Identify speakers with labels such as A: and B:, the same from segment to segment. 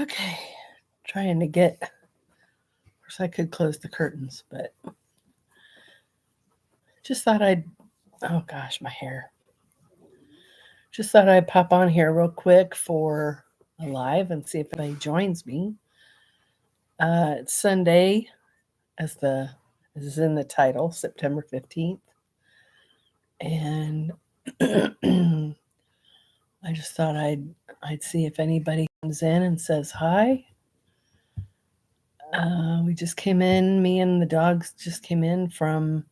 A: Okay, trying to get. Of course, I could close the curtains, but just thought I'd. Oh gosh, my hair. Just thought I'd pop on here real quick for a live and see if anybody joins me. It's Sunday, as is in the title, September 15th, and I just thought I'd see if anybody comes in and says hi. We just came in. Me and the dogs just came in from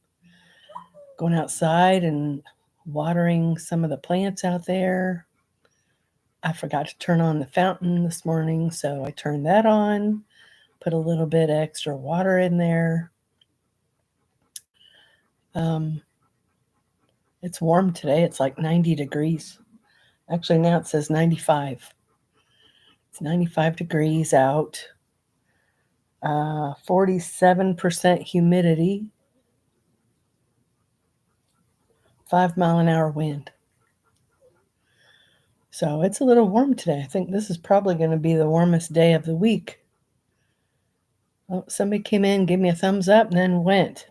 A: going outside and watering some of the plants out there. I forgot to turn on the fountain this morning, so I turned that on, put a little bit extra water in there. It's warm today. It's like 90 degrees. Actually, now it says 95. It's 95 degrees out. 47% humidity. 5-mile-an-hour wind. So it's a little warm today. I think this is probably going to be the warmest day of the week. Oh, somebody came in, gave me a thumbs up, and then went.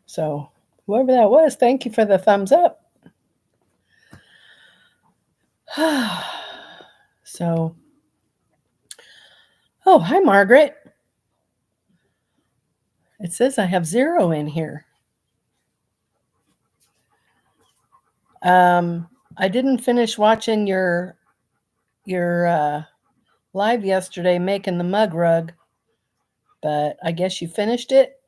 A: So whoever that was, thank you for the thumbs up. So, oh, hi, Margaret. It says I have 0 in here. I didn't finish watching your live yesterday making the mug rug, but I guess you finished it.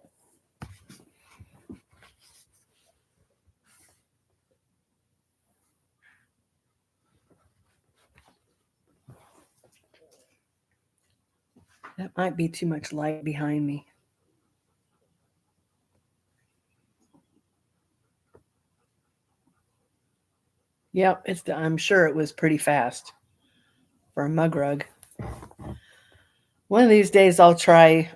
A: That might be too much light behind me. Yep, I'm sure it was pretty fast for a mug rug. One of these days I'll try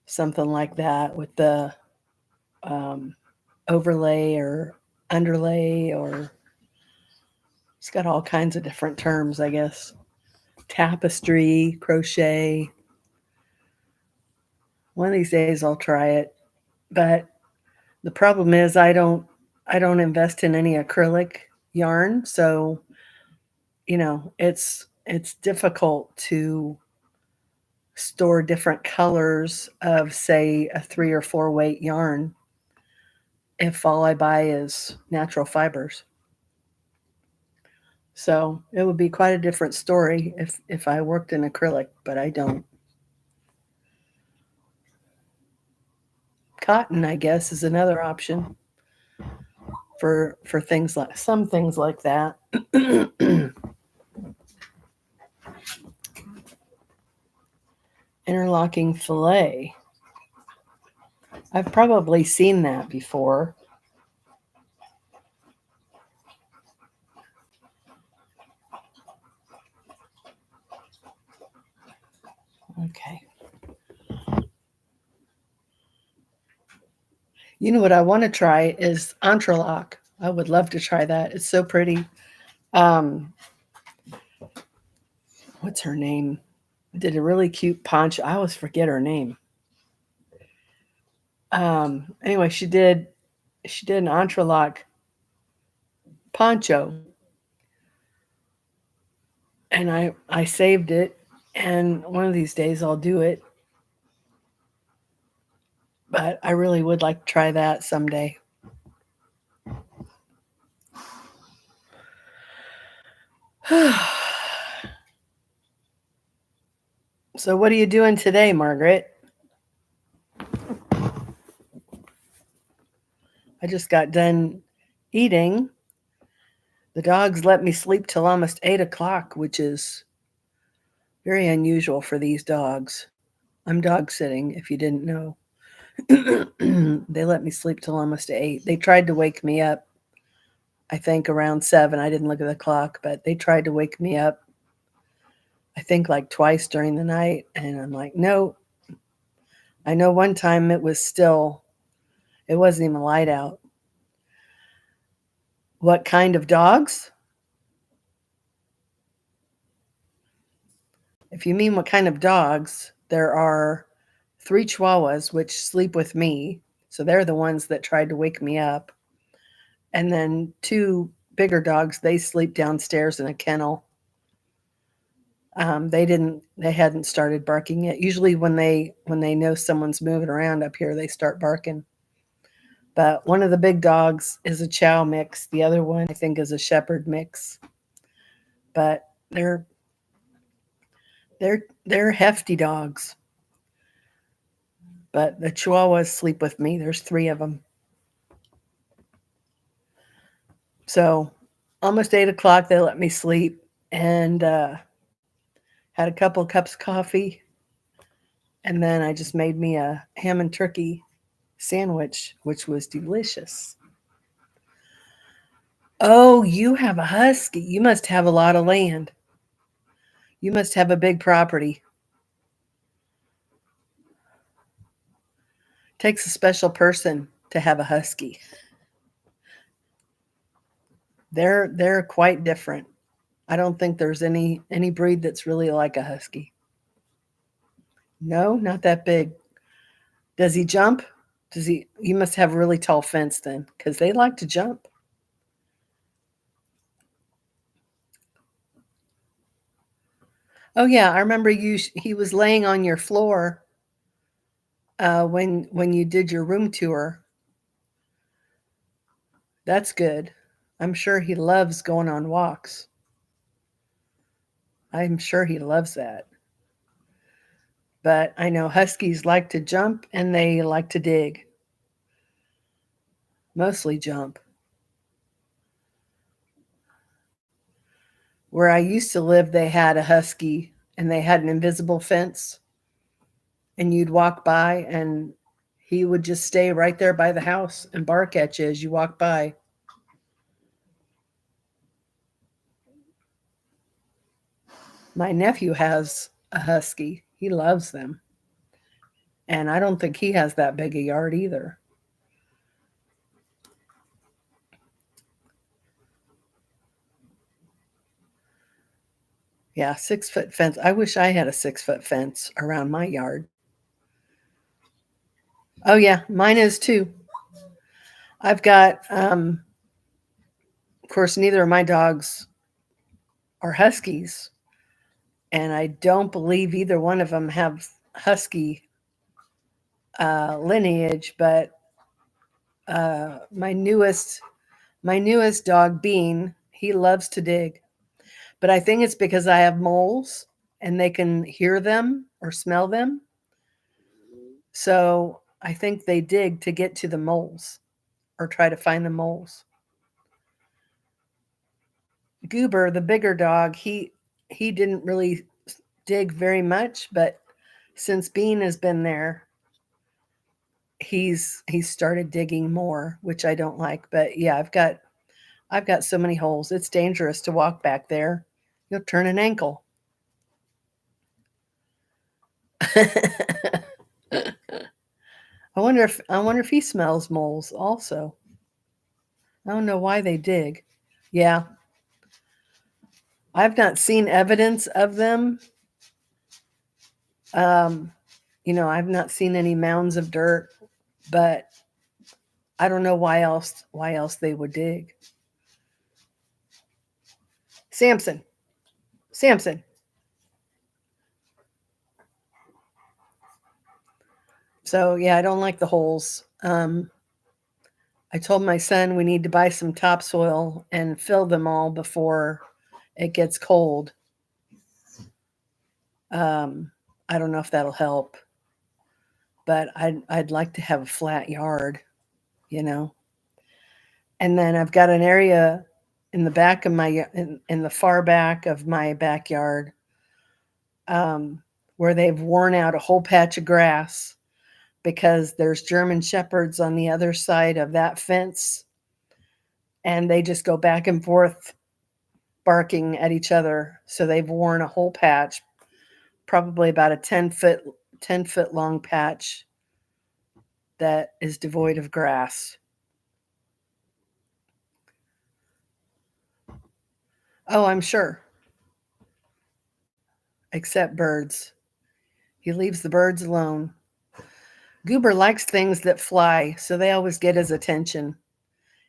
A: something like that with the overlay or underlay, or it's got all kinds of different terms, I guess. Tapestry, crochet. One of these days I'll try it, but the problem is I don't invest in any acrylic yarn, so it's difficult to store different colors of, say, a 3 or 4 weight yarn if all I buy is natural fibers. So it would be quite a different story if I worked in acrylic, but I don't. Cotton, I guess, is another option for some things like that. Interlocking fillet. I've probably seen that before. Okay. You know what I want to try is entrelac. I would love to try that. It's so pretty. What's her name? Did a really cute poncho. I always forget her name. Anyway, she did an entrelac poncho, and I saved it, and one of these days I'll do it. But I really would like to try that someday. So what are you doing today, Margaret? I just got done eating. The dogs let me sleep till almost 8 o'clock, which is very unusual for these dogs. I'm dog sitting, if you didn't know. They let me sleep till almost 8. They tried to wake me up, I think around 7. I didn't look at the clock, but they tried to wake me up, I think like twice during the night. And I'm like, no. I know one time it wasn't even light out. What kind of dogs? If you mean what kind of dogs, there are 3 Chihuahuas which sleep with me, so they're the ones that tried to wake me up, and then 2 bigger dogs, they sleep downstairs in a kennel. They hadn't started barking yet. Usually when they know someone's moving around up here, they start barking. But one of the big dogs is a Chow mix. The other one I think is a Shepherd mix. But they're hefty dogs. But the Chihuahuas sleep with me. There's 3 of them. So almost 8 o'clock, they let me sleep and had a couple of cups of coffee. And then I just made me a ham and turkey sandwich, which was delicious. Oh, you have a husky. You must have a lot of land. You must have a big property. Takes a special person to have a husky. They're quite different. I don't think there's any breed that's really like a husky. No, not that big. Does he jump? Does he? You must have a really tall fence then, because they like to jump. Oh yeah, I remember you. He was laying on your floor when you did your room tour. That's good. I'm sure he loves going on walks. I'm sure he loves that. But I know huskies like to jump and they like to dig. Mostly jump. Where I used to live, they had a husky and they had an invisible fence, and you'd walk by and he would just stay right there by the house and bark at you as you walk by. My nephew has a husky. He loves them. And I don't think he has that big a yard either. Yeah, 6 foot fence. I wish I had a 6 foot fence around my yard. Oh, yeah, mine is too. I've got, of course, neither of my dogs are huskies. And I don't believe either one of them have husky lineage, but my newest dog, Bean, he loves to dig. But I think it's because I have moles and they can hear them or smell them. So I think they dig to get to the moles or try to find the moles. Goober, the bigger dog, he didn't really dig very much, but since Bean has been there, he's started digging more, which I don't like. But yeah, I've got so many holes. It's dangerous to walk back there. You'll turn an ankle. I wonder if he smells moles also. I don't know why they dig. Yeah, I've not seen evidence of them. Um, I've not seen any mounds of dirt, but I don't know why else they would dig. Samson. Samson. So yeah, I don't like the holes. I told my son we need to buy some topsoil and fill them all before it gets cold. Um, I don't know if that'll help, but I'd like to have a flat yard, you know. And then I've got an area in the back of in the far back of my backyard, where they've worn out a whole patch of grass because there's German shepherds on the other side of that fence, and they just go back and forth barking at each other. So they've worn a whole patch, probably about a 10 foot long patch that is devoid of grass. Oh, I'm sure. except birds. He leaves the birds alone. Goober likes things that fly, so they always get his attention.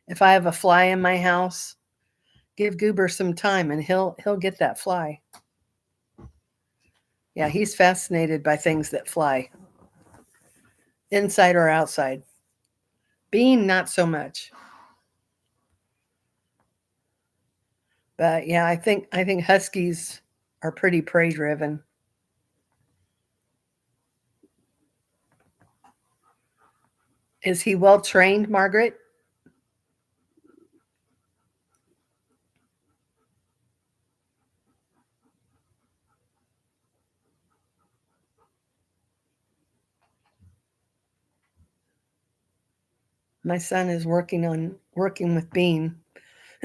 A: If I have a fly in my house, give Goober some time and he'll get that fly. Yeah, he's fascinated by things that fly, inside or outside. Bean, not so much. But yeah, I think huskies are pretty prey driven. Is he well trained, Margaret? My son is working with Bean,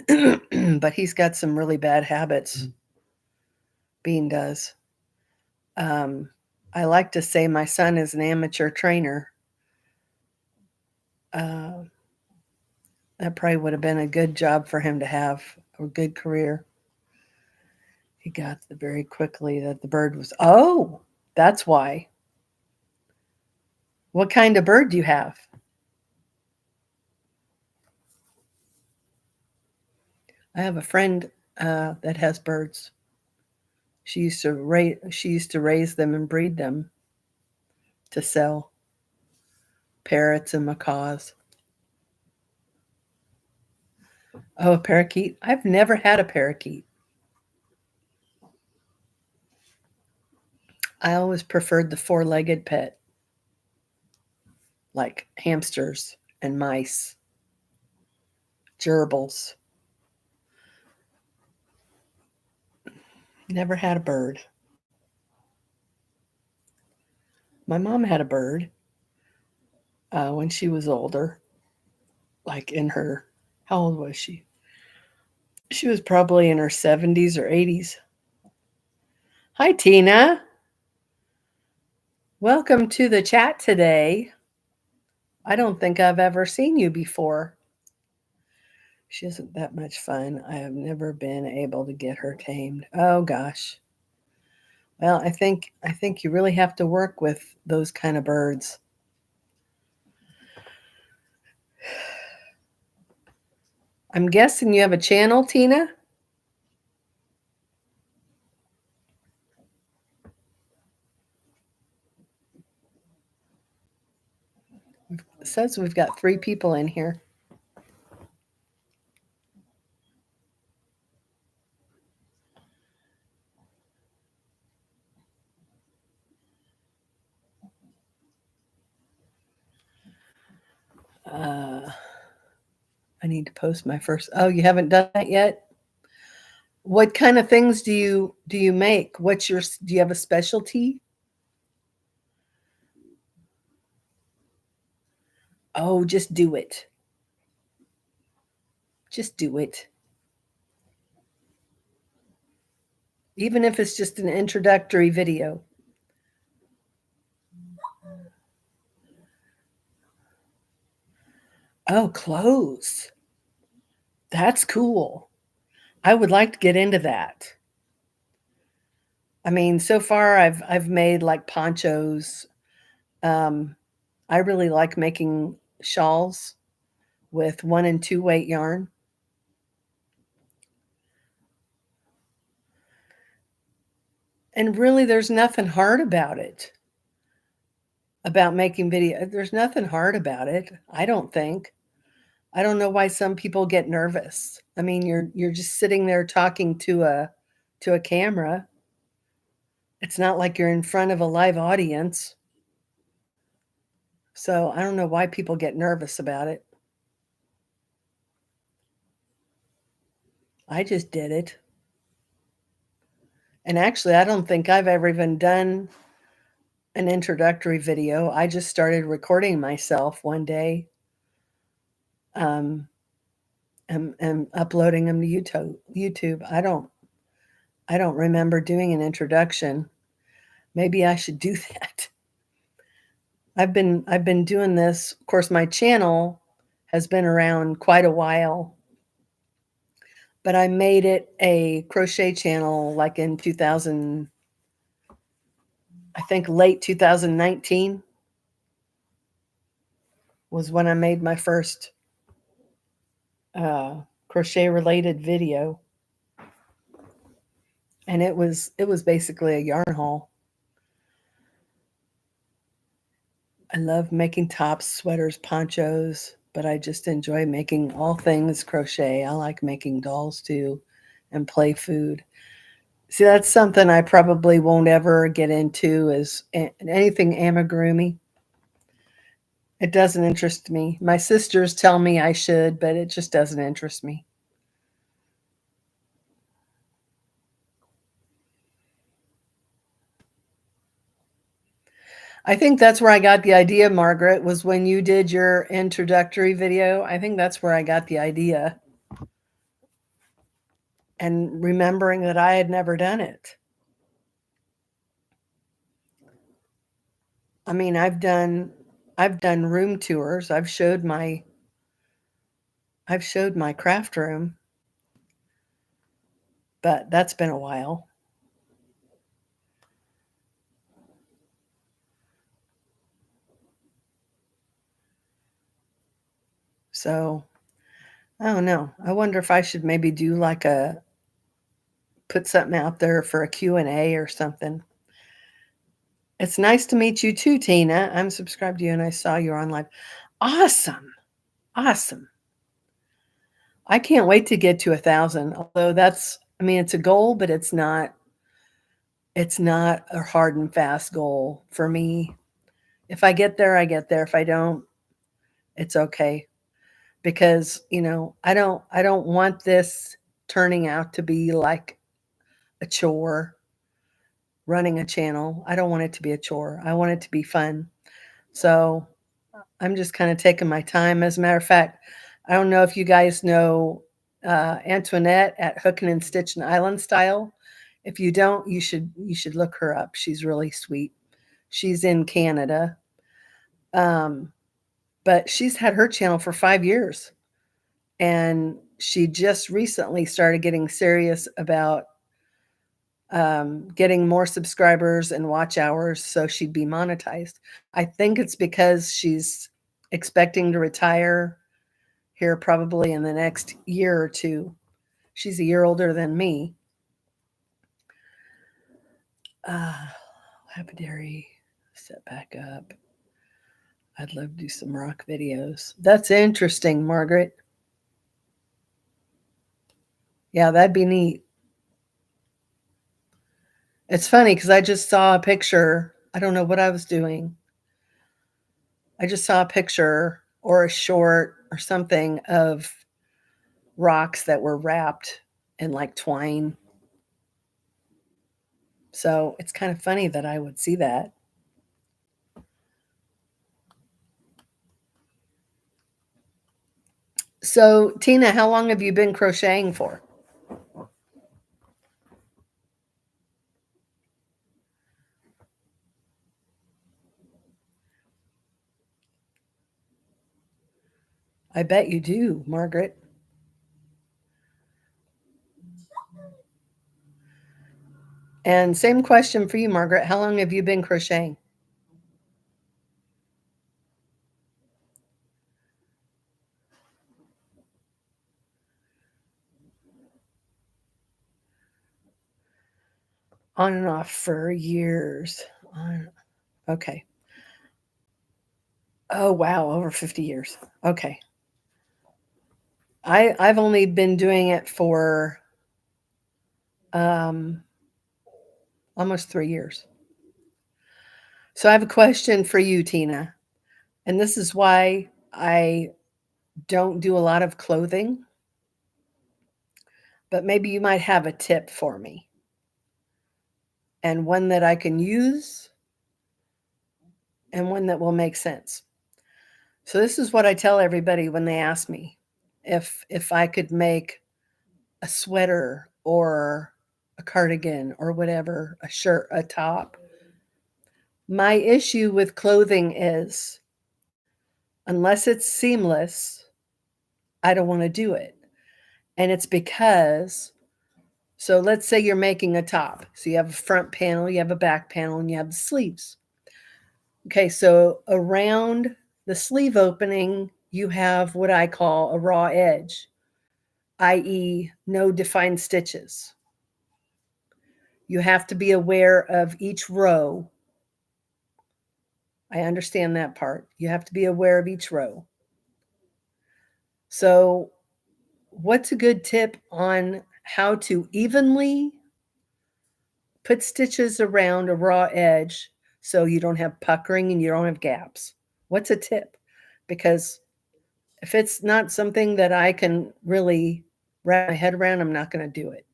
A: but he's got some really bad habits. Bean does. Um, I like to say my son is an amateur trainer. Uh, that probably would have been a good job for him to have, a good career. He got very quickly that the bird was. Oh, that's why. What kind of bird do you have? I have a friend that has birds. She used to raise them and breed them to sell, parrots and macaws. Oh, a parakeet? I've never had a parakeet. I always preferred the four-legged pet, like hamsters and mice, gerbils. Never had a bird. My mom had a bird when she was older, like in her, how old was she? She was probably in her 70s or 80s. Hi, Tina. Welcome to the chat today. I don't think I've ever seen you before. She isn't that much fun. I have never been able to get her tamed. Oh gosh. Well, I think you really have to work with those kind of birds. I'm guessing you have a channel, Tina? It says we've got 3 people in here. I need to post my first. Oh, you haven't done that yet? What kind of things do you make? Do you have a specialty? Oh, just do it. Just do it. Even if it's just an introductory video. Oh, clothes. That's cool. I would like to get into that. I mean, so far I've made like ponchos. Um, I really like making shawls with 1 and 2 weight yarn. And really there's nothing hard about it. About making video. There's nothing hard about it, I don't think. I don't know why some people get nervous. I mean, you're just sitting there talking to a camera. It's not like you're in front of a live audience. So I don't know why people get nervous about it. I just did it. And actually, I don't think I've ever even done an introductory video. I just started recording myself one day, um, and uploading them to YouTube. I don't remember doing an introduction. Maybe I should do that. I've been doing this. Of course, my channel has been around quite a while, but I made it a crochet channel like in 2000. I think late 2019 was when I made my first crochet related video, and it was basically a yarn haul. I love making tops, sweaters, ponchos, but I just enjoy making all things crochet. I like making dolls too and play food. See, that's something I probably won't ever get into is anything amigurumi. It doesn't interest me. My sisters tell me I should, but it just doesn't interest me. I think that's where I got the idea, Margaret, was when you did your introductory video. I think that's where I got the idea. And remembering that I had never done it. I mean, I've done room tours. I've showed my craft room, but that's been a while. So, I don't know. I wonder if I should maybe do like put something out there for a Q&A or something. It's nice to meet you too, Tina. I'm subscribed to you and I saw you're on live. Awesome. Awesome. I can't wait to get to 1,000. Although it's a goal, but it's not a hard and fast goal for me. If I get there, I get there. If I don't, it's okay. Because, I don't want this turning out to be like a chore running a channel. I don't want it to be a chore. I want it to be fun. So I'm just kind of taking my time. As a matter of fact, I don't know if you guys know Antoinette at Hookin' and Stitchin' Island Style. If you don't, you should look her up. She's really sweet. She's in Canada, um, but she's had her channel for 5 years, and she just recently started getting serious about getting more subscribers and watch hours so she'd be monetized. I think it's because she's expecting to retire here probably in the next year or two. She's a year older than me. Lapidary, set back up. I'd love to do some rock videos. That's interesting, Margaret. Yeah, that'd be neat. It's funny because I just saw a picture. I don't know what I was doing. I just saw a picture or a short or something of rocks that were wrapped in like twine. So it's kind of funny that I would see that. So, Tina, how long have you been crocheting for? I bet you do, Margaret. And same question for you, Margaret. How long have you been crocheting? On and off for years. Okay. Oh, wow, over 50 years. Okay. I've only been doing it for um, almost 3 years. So I have a question for you, Tina. And this is why I don't do a lot of clothing, but maybe you might have a tip for me and one that I can use and one that will make sense. So this is what I tell everybody when they ask me if I could make a sweater or a cardigan or whatever, a shirt, a top. My issue with clothing is unless it's seamless, I don't want to do it. And it's because So let's say you're making a top. So you have a front panel, you have a back panel, and you have the sleeves. Okay, so around the sleeve opening, you have what I call a raw edge, i.e., no defined stitches. You have to be aware of each row. I understand that part. You have to be aware of each row. So, what's a good tip on how to evenly put stitches around a raw edge so you don't have puckering and you don't have gaps? What's a tip? Because if it's not something that I can really wrap my head around, I'm not going to do it.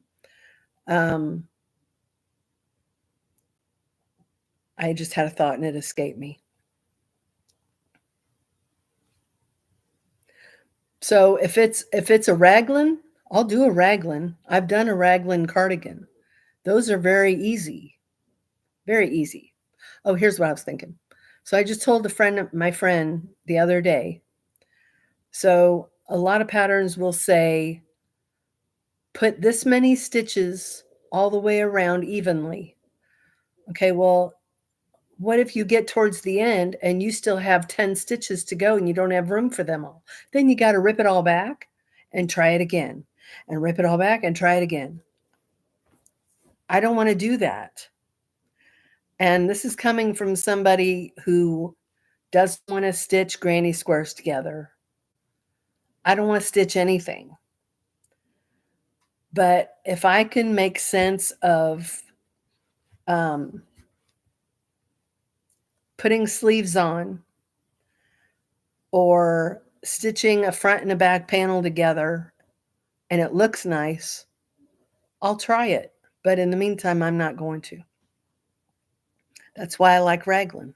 A: I just had a thought and it escaped me. So if it's a raglan, I'll do a raglan. I've done a raglan cardigan. Those are very easy. Very easy. Oh, here's what I was thinking. So I just told my friend the other day. So a lot of patterns will say put this many stitches all the way around evenly. Okay, well, what if you get towards the end and you still have 10 stitches to go and you don't have room for them all? Then you got to rip it all back and try it again, and rip it all back and try it again. I don't want to do that. And this is coming from somebody who doesn't want to stitch granny squares together. I don't want to stitch anything. But if I can make sense of putting sleeves on or stitching a front and a back panel together and it looks nice, I'll try it. But in the meantime, I'm not going to. That's why I like raglan.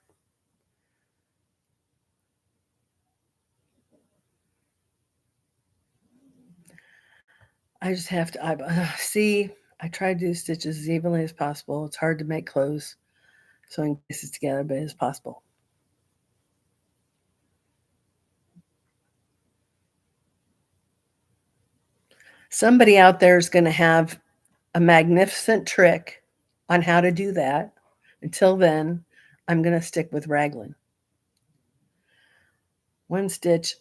A: I just have to see. I try to do stitches as evenly as possible. It's hard to make clothes sewing pieces together, but it's possible. Somebody out there is going to have a magnificent trick on how to do that. Until then, I'm going to stick with raglan. One stitch.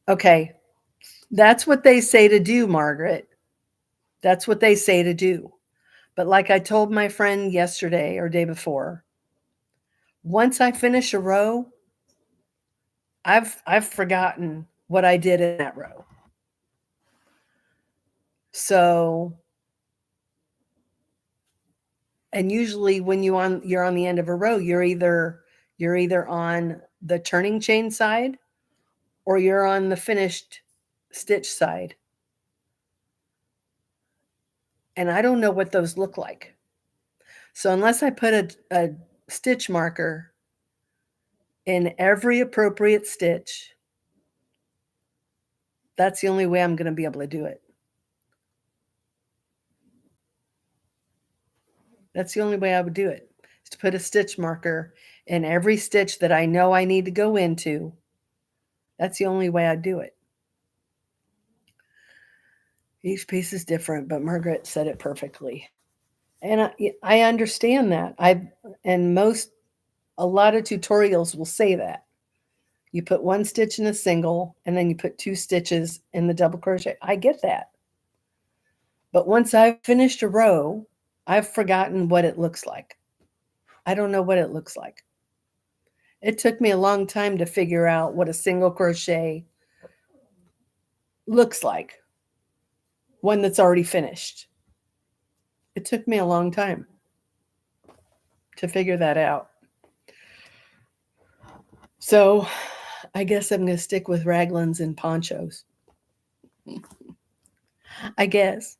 A: Okay, that's what they say to do, Margaret. That's what they say to do. But like I told my friend yesterday or day before, once I finish a row, I've forgotten what I did in that row. So, and usually when you're on the end of a row, you're either on the turning chain side or you're on the finished stitch side. And I don't know what those look like. So unless I put a stitch marker in every appropriate stitch, that's the only way I'm going to be able to do it. That's the only way I would do it, is to put a stitch marker in every stitch that I know I need to go into. That's the only way I'd do it. Each piece is different, but Margaret said it perfectly. And I understand that. A lot of tutorials will say that. You put one stitch in a single and then you put 2 stitches in the double crochet. I get that. But once I've finished a row, I've forgotten what it looks like. I don't know what it looks like. It took me a long time to figure out what a single crochet looks like, one that's already finished. It took me a long time to figure that out. So I guess I'm going to stick with raglans and ponchos. I guess.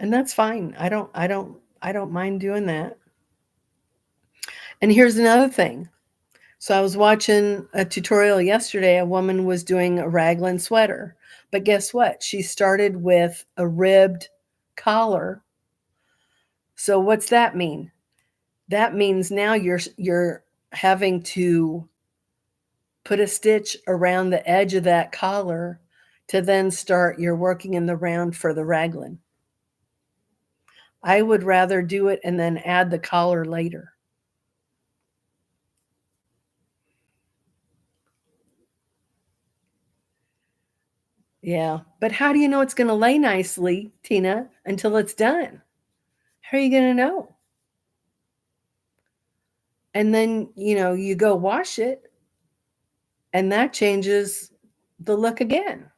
A: And that's fine. I don't mind doing that. And here's another thing. So I was watching a tutorial yesterday. A woman was doing a raglan sweater. But guess what? She started with a ribbed collar. So what's that mean? That means now you're having to put a stitch around the edge of that collar to then start your working in the round for the raglan. I would rather do it and then add the collar later. Yeah, but how do you know it's going to lay nicely, Tina, until it's done? How are you going to know? And then, you go wash it, and that changes the look again.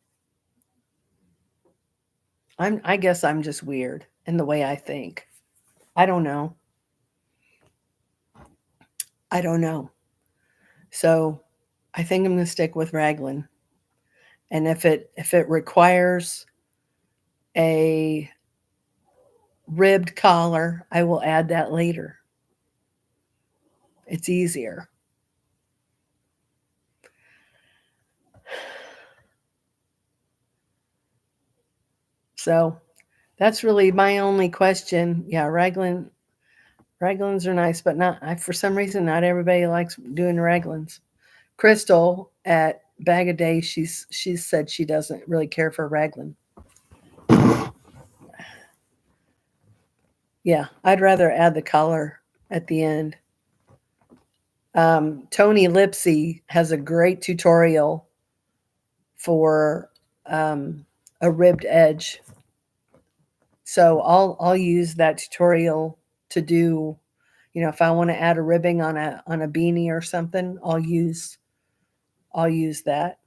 A: I guess I'm just weird in the way I think. I don't know. I don't know. So I think I'm going to stick with raglan. And if it requires a ribbed collar, I will add that later. It's easier. So that's really my only question. Yeah, raglans are nice, but for some reason not everybody likes doing raglans. Crystal at Bag a Day, she's said she doesn't really care for raglan. Yeah, I'd rather add the collar at the end. Tony Lipsy has a great tutorial for a ribbed edge. So I'll use that tutorial to do, if I want to add a ribbing on a beanie or something, I'll use that.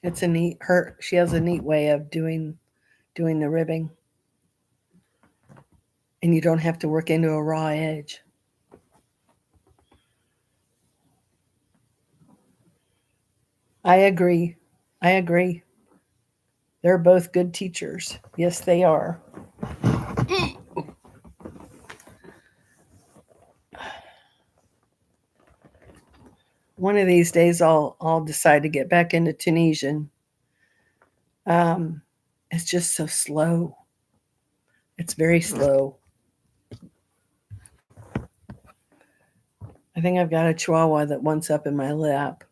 A: It's a neat she has a neat way of doing the ribbing. And you don't have to work into a raw edge. I agree. They're both good teachers. Yes, they are. One of these days I'll decide to get back into Tunisian. It's just so slow. It's very slow. I think I've got a Chihuahua that wants up in my lap.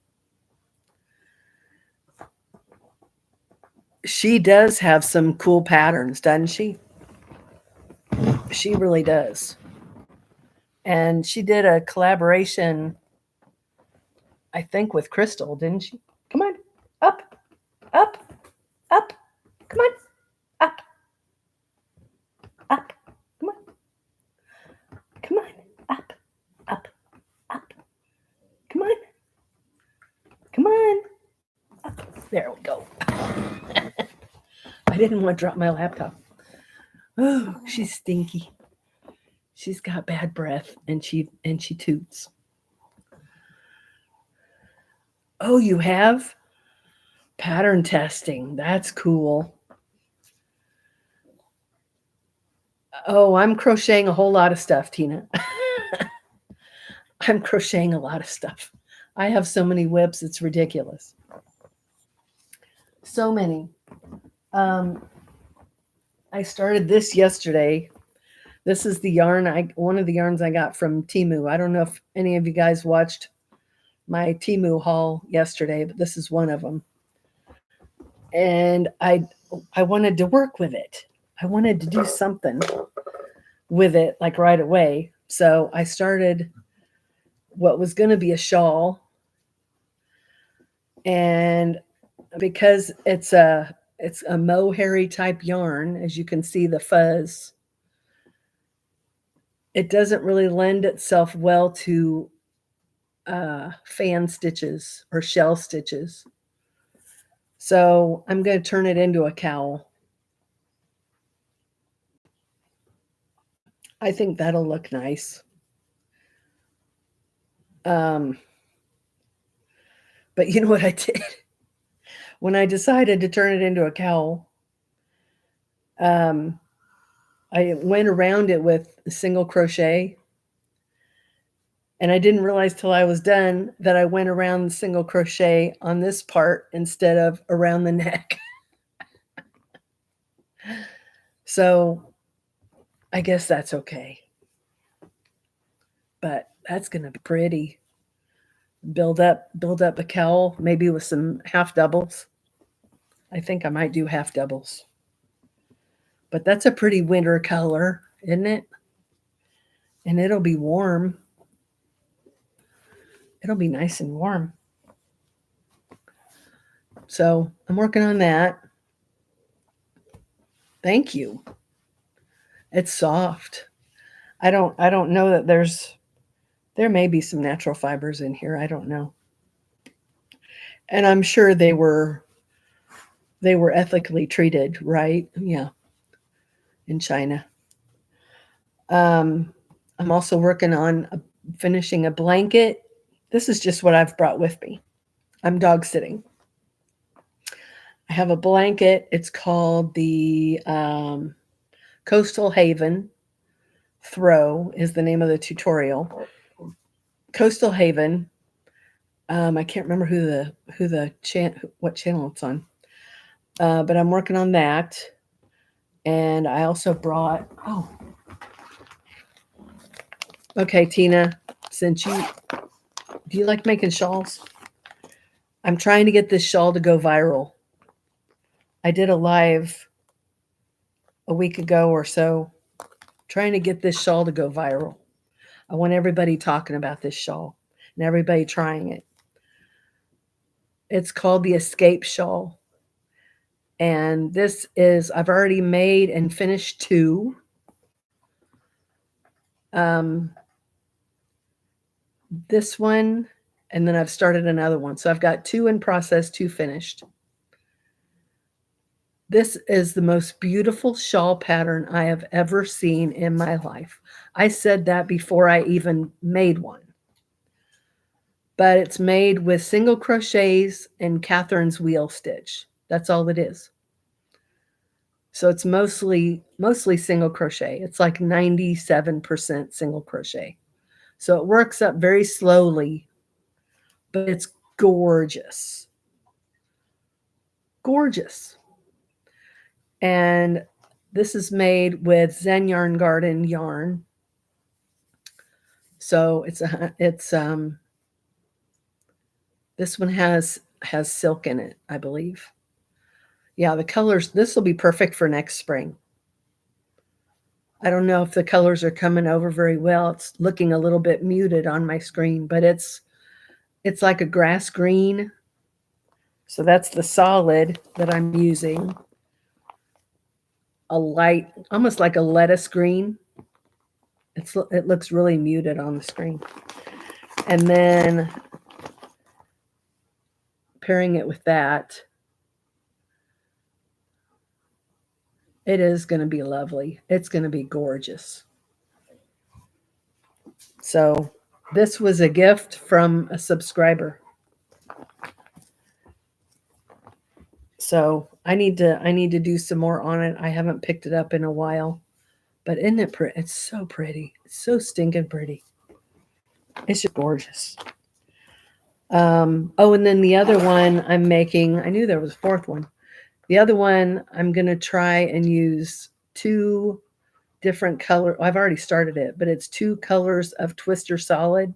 A: She does have some cool patterns, doesn't she? She really does. And she did a collaboration, I think, with Crystal, didn't she? Come on, up, up, up. Come on, up, up. Come on, come on, up, up, up. Come on, come on, up. There we go. I didn't want to drop my laptop. Oh, she's stinky. She's got bad breath, and she toots. Oh, you have pattern testing. That's cool. Oh, I'm crocheting a whole lot of stuff, Tina. I'm crocheting a lot of stuff. I have so many whips, it's ridiculous. So many. I started this yesterday. This is the yarn one of the yarns I got from Temu. I don't know if any of you guys watched my Temu haul yesterday, but this is one of them. And I wanted to work with it. I wanted to do something with it like right away. So I started what was going to be a shawl. And because it's a mohairy type yarn, as you can see the fuzz, it doesn't really lend itself well to fan stitches or shell stitches. So I'm going to turn it into a cowl. I think that'll look nice. But you know what I did? When I decided to turn it into a cowl, I went around it with a single crochet. And I didn't realize till I was done that I went around the single crochet on this part instead of around the neck. So I guess that's okay. but that's going to be pretty. Build up a cowl, maybe with some half doubles. I think I might do half doubles. But that's a pretty winter color, isn't it? And it'll be warm. It'll be nice and warm. So I'm working on that. Thank you. It's soft. I don't know that there may be some natural fibers in here. I don't know. And I'm sure they were ethically treated, right? Yeah, in China. Um, I'm also working on finishing a blanket. This is just what I've brought with me. I'm dog sitting. I have a blanket. It's called the Coastal Haven. Throw is the name of the tutorial. Coastal Haven. I can't remember what channel it's on, but I'm working on that. And I also brought. Oh, okay, Tina. Since do you like making shawls? I'm trying to get this shawl to go viral. I did a live a week ago or so, trying to get this shawl to go viral. I want everybody talking about this shawl and everybody trying it. It's called the Escape Shawl. And I've already made and finished 2. This one, and then I've started another one. So I've got 2 in process, 2 finished. This is the most beautiful shawl pattern I have ever seen in my life. I said that before I even made one. But it's made with single crochets and Catherine's wheel stitch. That's all it is. So it's mostly single crochet. It's like 97% single crochet. So it works up very slowly, but it's gorgeous. Gorgeous. And this is made with Zen Yarn Garden yarn. So this one has silk in it, I believe. Yeah, the colors, this will be perfect for next spring. I don't know if the colors are coming over very well. It's looking a little bit muted on my screen, but it's like a grass green. So that's the solid that I'm using. A light, almost like a lettuce green. It looks really muted on the screen. And then pairing it with that, it is going to be lovely. It's going to be gorgeous. So this was a gift from a subscriber. So I need to do some more on it. I haven't picked it up in a while. But isn't it pretty? It's so pretty. It's so stinking pretty. It's just gorgeous. Oh, and then the other one I'm making, I knew there was a 4th one. The other one, I'm going to try and use 2 different color. I've already started it, but it's 2 colors of Twister Solid.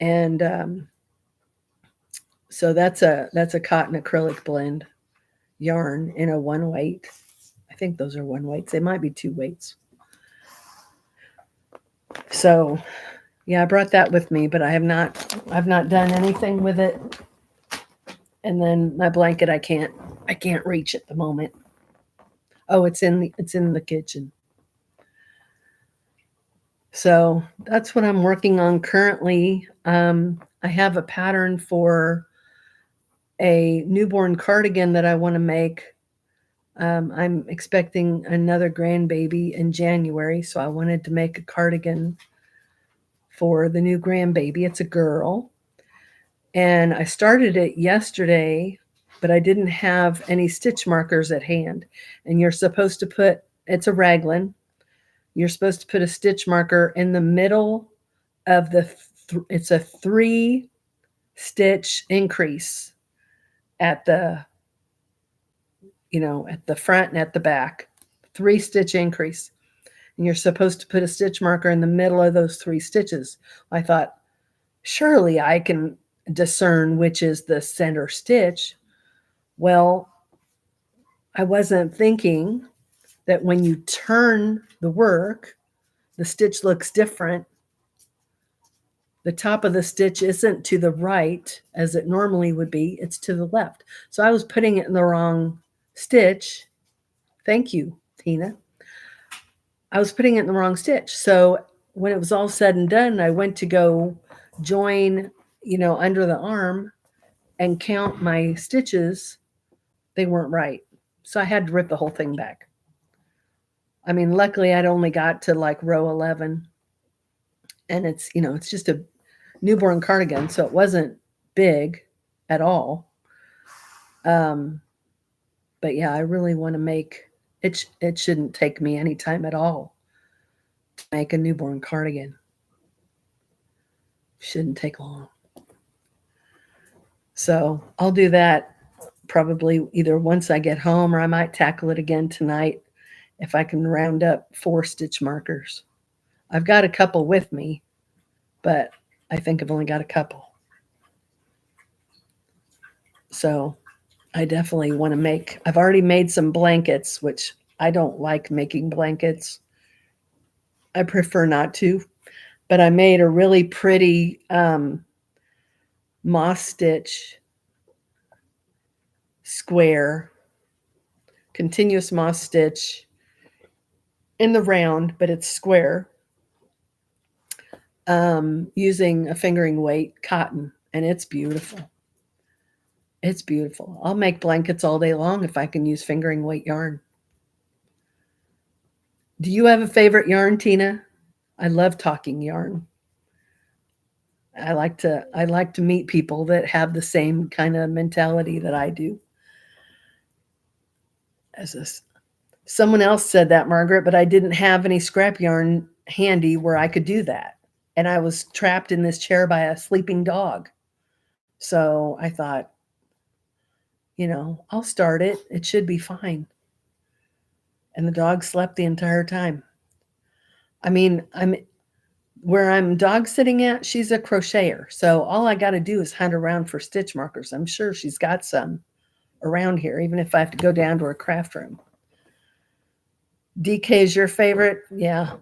A: And so that's a cotton acrylic blend yarn in a 1 weight. I think those are 1 weights. They might be 2 weights. So yeah, I brought that with me, but I've not done anything with it. And then my blanket, I can't reach at the moment. Oh, it's in the kitchen. So that's what I'm working on currently. I have a pattern for a newborn cardigan that I want to make. I'm expecting another grandbaby in January, so I wanted to make a cardigan for the new grandbaby. It's a girl. And I started it yesterday, but I didn't have any stitch markers at hand. And you're supposed to put, it's a raglan, you're supposed to put a stitch marker in the middle of it's a 3 stitch increase at the, at the front and at the back, 3 stitch increase. and you're supposed to put a stitch marker in the middle of those 3 stitches. I thought, surely I can discern which is the center stitch. Well, I wasn't thinking that when you turn the work, the stitch looks different. The top of the stitch isn't to the right as it normally would be, it's to the left. So I was putting it in the wrong stitch. Thank you, Tina. I was putting it in the wrong stitch. So when it was all said and done, I went to go join, under the arm and count my stitches. They weren't right. So I had to rip the whole thing back. I mean, luckily I'd only got to like row 11, and it's just a newborn cardigan, so it wasn't big at all. But yeah, I really want to make it. It shouldn't take me any time at all to make a newborn cardigan. Shouldn't take long. So I'll do that probably either once I get home, or I might tackle it again tonight if I can round up 4 stitch markers. I've got a couple with me, but I think I've only got a couple. So I definitely want to I've already made some blankets, which I don't like making blankets. I prefer not to, but I made a really pretty moss stitch square, continuous moss stitch in the round, but it's square, using a fingering weight cotton, and it's beautiful. It's beautiful. I'll make blankets all day long if I can use fingering weight yarn. Do you have a favorite yarn, Tina? I love talking yarn. I like to meet people that have the same kind of mentality that I do. Someone else said that, Margaret, but I didn't have any scrap yarn handy where I could do that. And I was trapped in this chair by a sleeping dog. So I thought, I'll start it. It should be fine. And the dog slept the entire time. I mean, where I'm dog sitting at, she's a crocheter. So all I got to do is hunt around for stitch markers. I'm sure she's got some around here, even if I have to go down to her craft room. DK is your favorite? Yeah.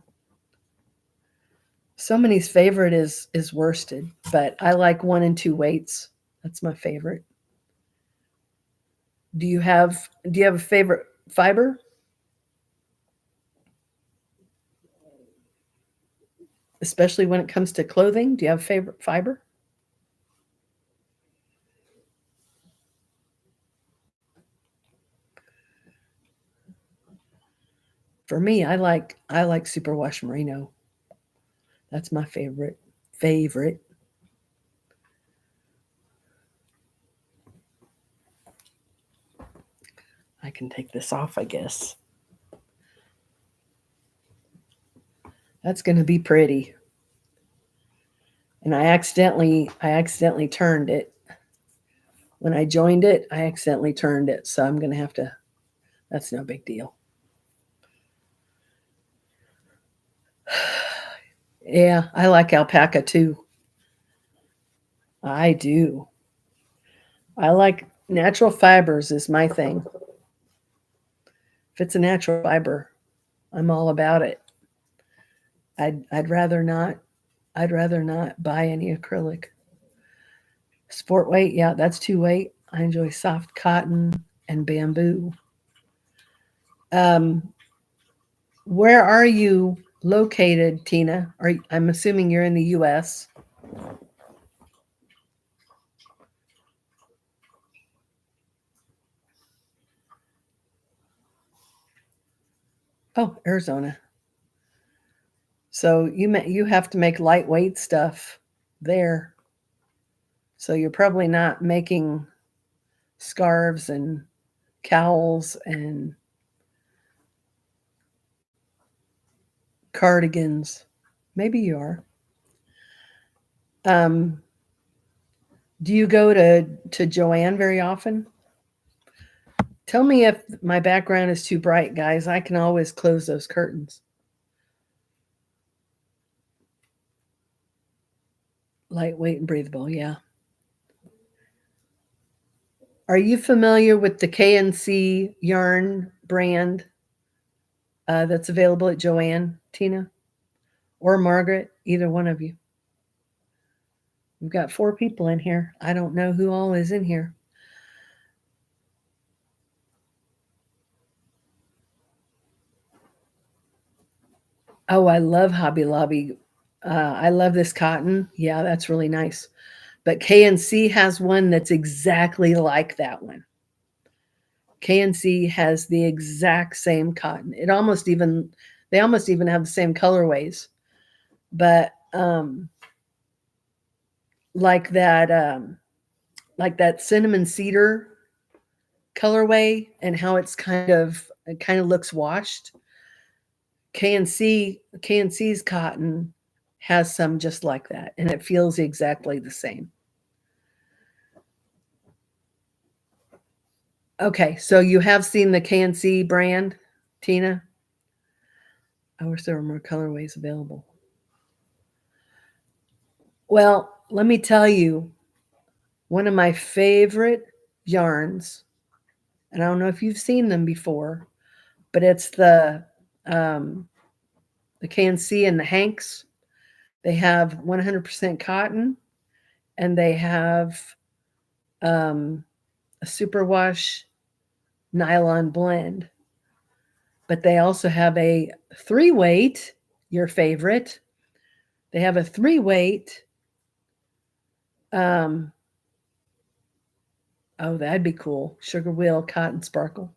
A: Somebody's favorite is worsted, but I like 1 and 2 weights. That's my favorite. Do you have a favorite fiber? Especially when it comes to clothing, do you have a favorite fiber? For me, I like superwash merino. That's my favorite. I can take this off, I guess. That's going to be pretty. And I accidentally turned it. When I joined it, I accidentally turned it. So I'm going to have to, that's no big deal. Yeah, I like alpaca too. I do. I like natural fibers is my thing. If it's a natural fiber, I'm all about it. I'd rather not buy any acrylic. Sport weight, yeah, that's 2 weight. I enjoy soft cotton and bamboo. Where are you located, Tina? I'm assuming you're in the U.S. Oh, Arizona. So you have to make lightweight stuff there. So you're probably not making scarves and cowls and cardigans. Maybe you are. Do you go to Joanne very often? Tell me if my background is too bright, guys. I can always close those curtains. Lightweight and breathable, yeah. Are you familiar with the KNC yarn brand that's available at Joann, Tina? Or Margaret? Either one of you. We've got 4 people in here. I don't know who all is in here. Oh, I love Hobby Lobby. I love this cotton. Yeah, that's really nice. But KNC has one that's exactly like that one. KNC has the exact same cotton. They almost even have the same colorways. But like that cinnamon cedar colorway and how it kind of looks washed. KNC's cotton has some just like that, and it feels exactly the same. Okay, so you have seen the KNC brand, Tina? I wish there were more colorways available. Well, let me tell you, one of my favorite yarns, and I don't know if you've seen them before, but it's the KNC and the Hanks. They have 100% cotton, and they have a superwash nylon blend. But they also have a 3-weight, your favorite. They have a 3-weight. Oh, that'd be cool. Sugar Wheel Cotton Sparkle.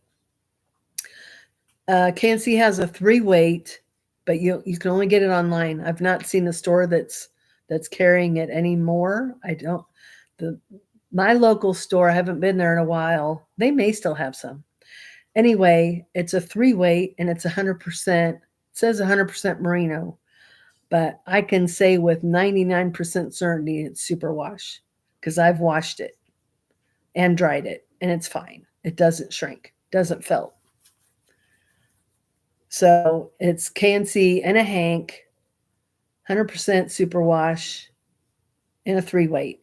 A: KNC has a 3-weight, but you can only get it online. I've not seen a store that's carrying it anymore. I don't. My local store, I haven't been there in a while. They may still have some. Anyway, it's a 3-weight and it's 100%. It says 100% merino, but I can say with 99% certainty it's superwash because I've washed it and dried it, and it's fine. It doesn't shrink, doesn't felt. So it's KNC and a Hank, 100% superwash, and a 3-weight.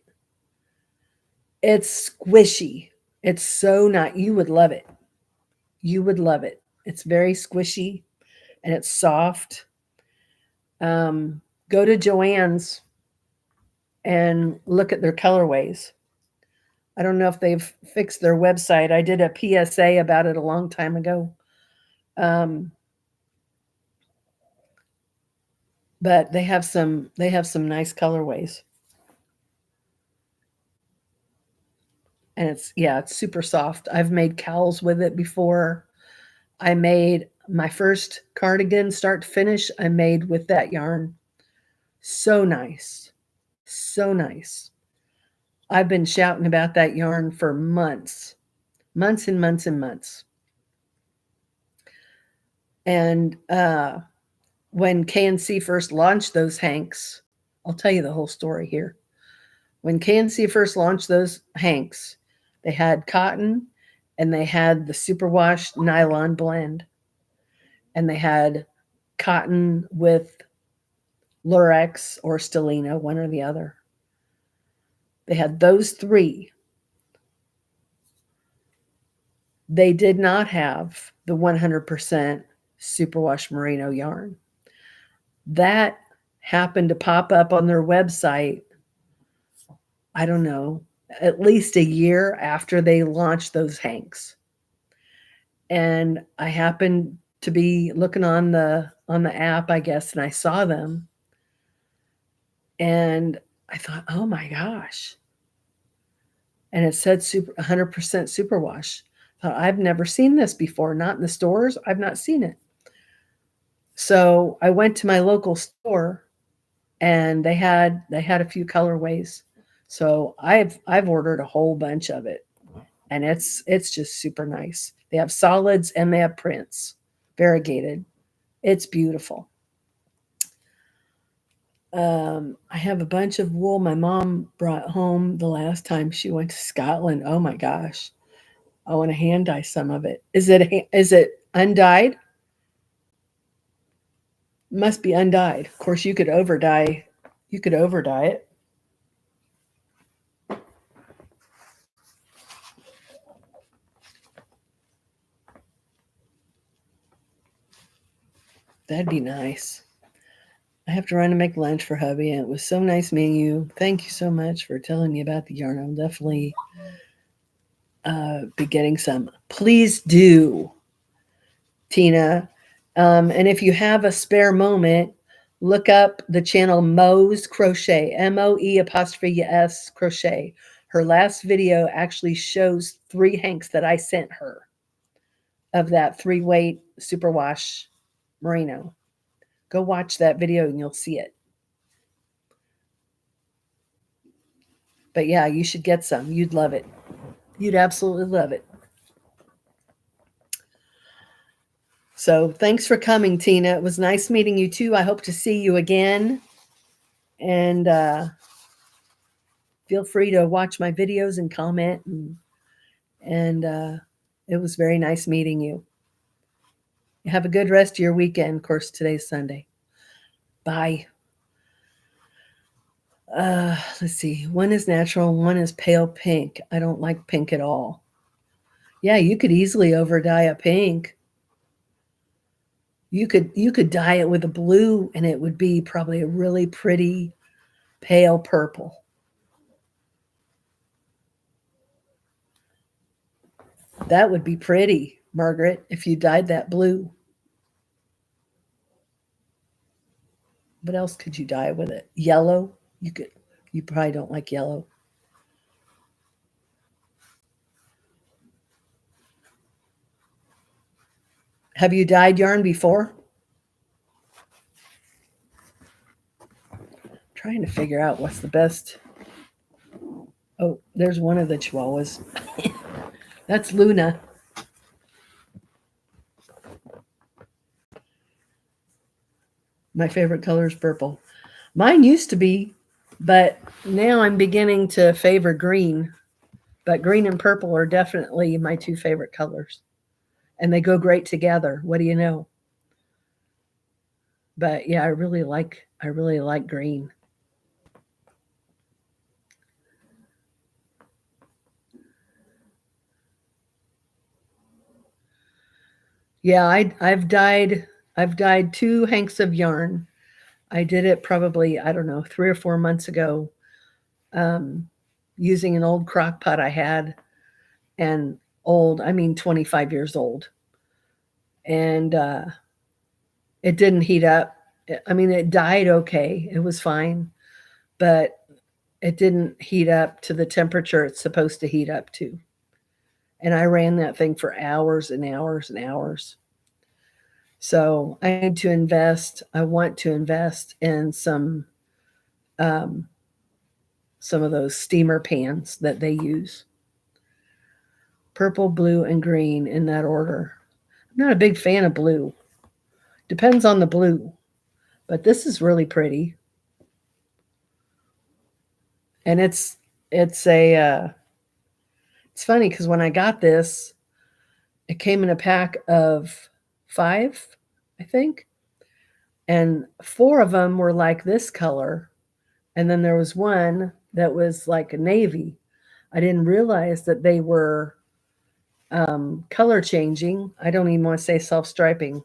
A: It's squishy. It's so not. You would love it. You would love it. It's very squishy, and it's soft. Go to Joann's and look at their colorways. I don't know if they've fixed their website. I did a PSA about it a long time ago. But they have some nice colorways. And it's super soft. I've made cowls with it before. I made my first cardigan start to finish. I made with that yarn. So nice. So nice. I've been shouting about that yarn for months. Months and months and months. And when KNC first launched those Hanks, I'll tell you the whole story here. When KNC first launched those Hanks, they had cotton and they had the superwash nylon blend. And they had cotton with Lurex or Stellina, one or the other. They had those 3. They did not have the 100% superwash merino yarn. That happened to pop up on their website, I don't know, at least a year after they launched those Hanks. And I happened to be looking on the app, I guess, and I saw them. And I thought, oh my gosh. And it said 100% superwash. I thought, I've never seen this before, not in the stores. I've not seen it. So I went to my local store and they had a few colorways. So I've ordered a whole bunch of it. And it's just super nice. They have solids and they have prints, variegated. It's beautiful. I have a bunch of wool my mom brought home the last time she went to Scotland. Oh my gosh. I want to hand dye some of it. Is it undyed? Must be undyed. Of course, you could over dye it. That'd be nice. I have to run and make lunch for hubby, and it was so nice meeting you. Thank you so much for telling me about the yarn. I'll definitely be getting some. Please do, Tina. And if you have a spare moment, look up the channel Moe's Crochet, MOE' crochet. Her last video actually shows 3 hanks that I sent her of that 3-weight superwash merino. Go watch that video and you'll see it. But yeah, you should get some. You'd love it. You'd absolutely love it. So thanks for coming, Tina. It was nice meeting you too. I hope to see you again. And feel free to watch my videos and comment. And it was very nice meeting you. Have a good rest of your weekend. Of course, today's Sunday. Bye. Let's see. One is natural, one is pale pink. I don't like pink at all. Yeah, you could easily over dye a pink. You could dye it with a blue and it would be probably a really pretty pale purple. That would be pretty, Margaret, if you dyed that blue. What else could you dye with it? Yellow? You probably don't like yellow. Have you dyed yarn before? Trying to figure out what's the best. Oh, there's one of the chihuahuas. That's Luna. My favorite color is purple. Mine used to be, but now I'm beginning to favor green. But green and purple are definitely my 2 favorite colors. And they go great together. What do you know? But yeah, I really like green. Yeah, I've dyed 2 hanks of yarn. I did it probably, I don't know, 3 or 4 months ago, using an old crock pot I had, and old, I mean 25 years old. And it didn't heat up. I mean, it dyed okay. It was fine, but it didn't heat up to the temperature it's supposed to heat up to. And I ran that thing for hours and hours and hours. So I need to invest. I want to invest in some of those steamer pans that they use. Purple, blue, and green in that order. I'm not a big fan of blue. Depends on the blue, but this is really pretty. And it's funny because when I got this, it came in a pack of 5, I think, and 4 of them were like this color, and then there was one that was like a navy. I didn't realize that they were color changing. I don't even want to say self-striping,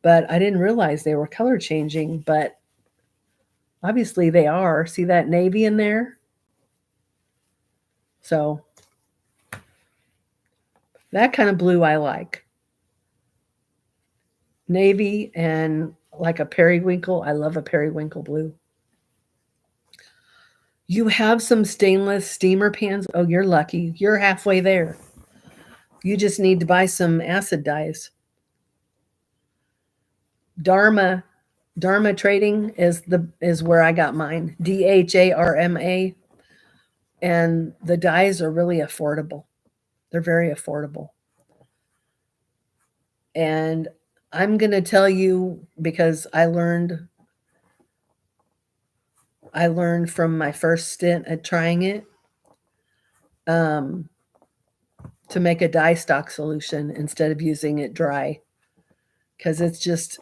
A: but I didn't realize they were color changing, but obviously they are. See that navy in there? So that kind of blue I like. Navy and like a periwinkle. I love a periwinkle blue. You have some stainless steamer pans. Oh, you're lucky. You're halfway there. You just need to buy some acid dyes. Dharma Trading is where I got mine. DHARMA. And the dyes are really affordable. They're very affordable. And I'm going to tell you, because I learned from my first stint at trying it, to make a dye stock solution instead of using it dry, because it's just,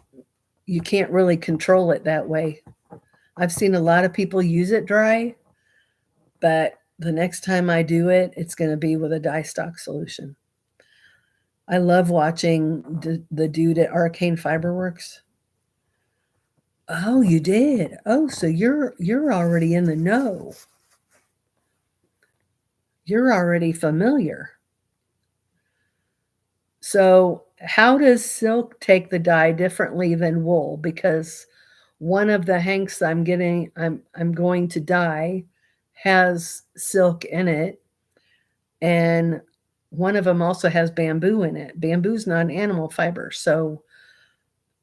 A: you can't really control it that way. I've seen a lot of people use it dry, but the next time I do it, it's going to be with a dye stock solution. I love watching the dude at Arcane Fiberworks. Oh, you did. Oh, so you're already in the know. You're already familiar. So, how does silk take the dye differently than wool? Because one of the hanks I'm going to dye has silk in it, and one of them also has bamboo in it. Bamboo's not an animal fiber, so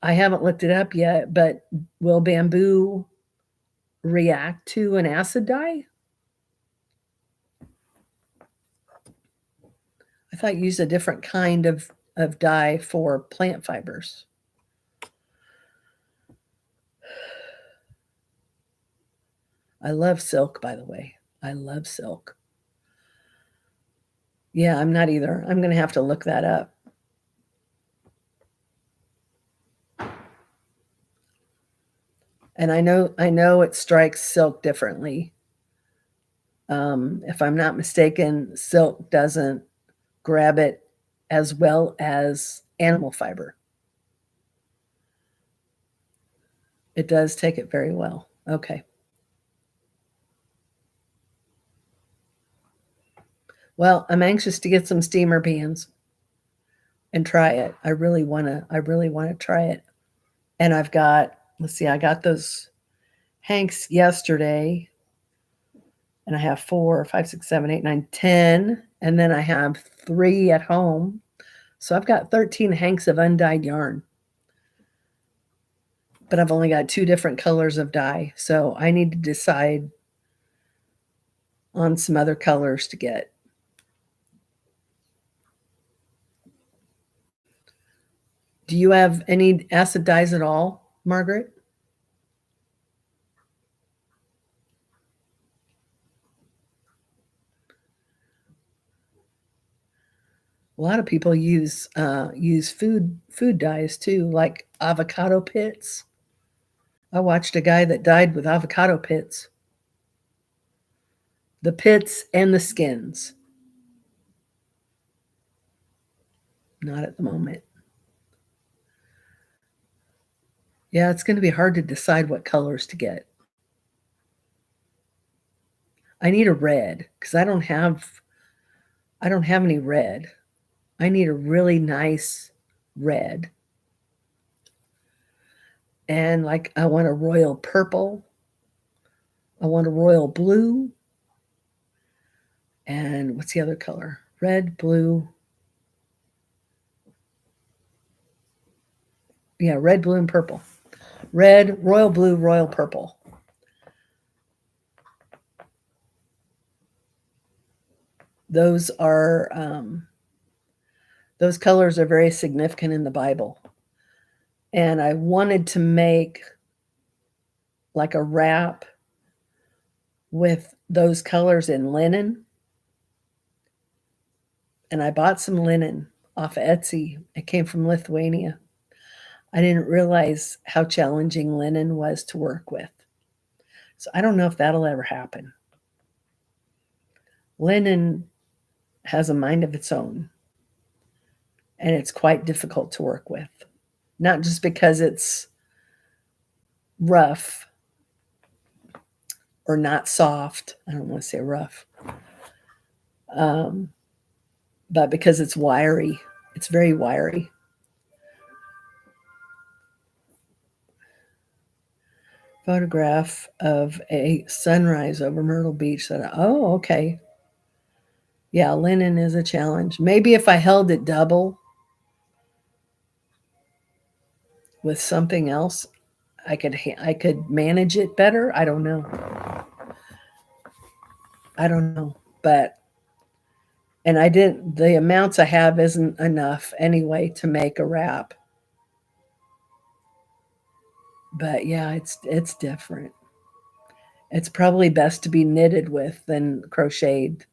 A: I haven't looked it up yet, but will bamboo react to an acid dye? I thought you used a different kind of dye for plant fibers. I love silk, by the way. I love silk. Yeah, I'm not either. I'm gonna have to look that up. And I know it strikes silk differently. If I'm not mistaken, silk doesn't grab it as well as animal fiber. It does take it very well. Okay. Well, I'm anxious to get some steamer pans and try it. I really wanna try it. And I've got, let's see, I got those hanks yesterday, and I have 4, 5, 6, 7, 8, 9, 10, and then I have 3 at home. So I've got 13 hanks of undyed yarn. But I've only got 2 different colors of dye, so I need to decide on some other colors to get. Do you have any acid dyes at all, Margaret? A lot of people use food dyes too, like avocado pits. I watched a guy that died with avocado pits. The pits and the skins. Not at the moment. Yeah, it's gonna be hard to decide what colors to get. I need a red because I don't have any red. I need a really nice red. And like I want a royal purple. I want a royal blue. And what's the other color? Red, blue. Yeah, red, blue, and purple. Red, royal blue, royal purple. Those are those colors are very significant in the Bible. And I wanted to make like a wrap with those colors in linen. And I bought some linen off of Etsy. It came from Lithuania. I didn't realize how challenging linen was to work with. So I don't know if that'll ever happen. Linen has a mind of its own, and it's quite difficult to work with. Not just because it's rough or not soft. I don't want to say rough. Um, but because it's wiry. It's very wiry. Photograph of a sunrise over Myrtle Beach. That, oh, okay. Yeah, linen is a challenge. Maybe if I held it double with something else, I could manage it better. I don't know. I don't know, but and I didn't. The amounts I have isn't enough anyway to make a wrap. But yeah, it's different. It's probably best to be knitted with than crocheted.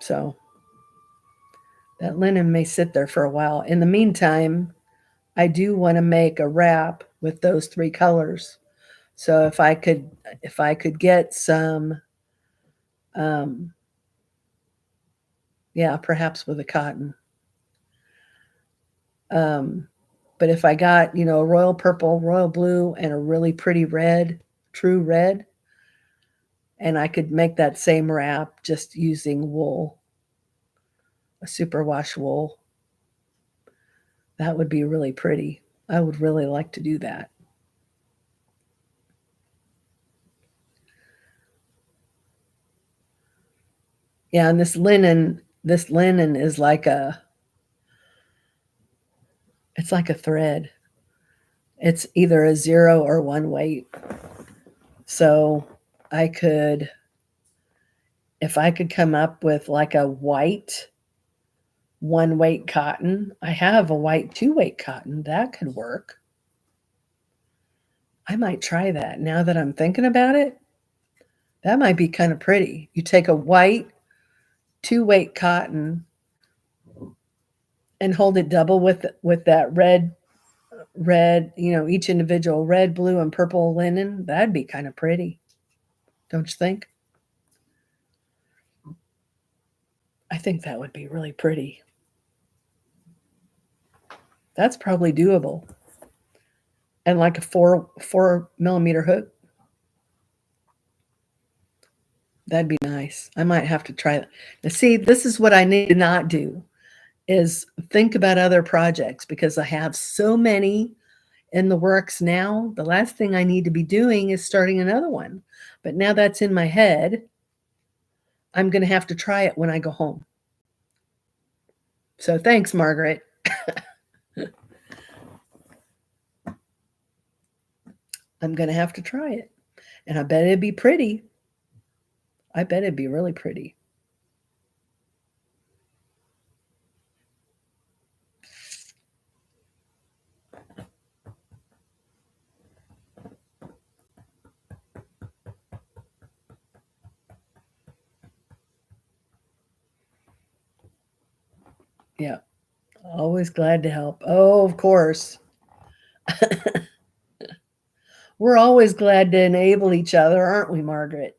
A: So that linen may sit there for a while. In the meantime, I do want to make a wrap with those 3 colors. So if I could get some um yeah, perhaps with a cotton. Um But if I got, a royal purple, royal blue, and a really pretty red, true red, and I could make that same wrap just using wool, a superwash wool, that would be really pretty. I would really like to do that. Yeah, and this linen is like it's like a thread. It's either a 0 or 1 weight. So I could, if I could come up with like a white 1 weight cotton, I have a white 2 weight cotton, that could work. I might try that now that I'm thinking about it. That might be kind of pretty. You take a white 2 weight cotton and hold it double with that red, each individual red, blue, and purple linen. That'd be kind of pretty, don't you think? I think that would be really pretty. That's probably doable. And like a 4 millimeter hook, that'd be nice. I might have to try that. Now, see, this is what I need to not do is think about other projects because I have so many in the works now. The last thing I need to be doing is starting another one. But now that's in my head, I'm going to have to try it when I go home. So thanks, Margaret. I'm going to have to try it. And I bet it'd be pretty. I bet it'd be really pretty. Yeah. Always glad to help. Oh, of course. We're always glad to enable each other, aren't we, Margaret?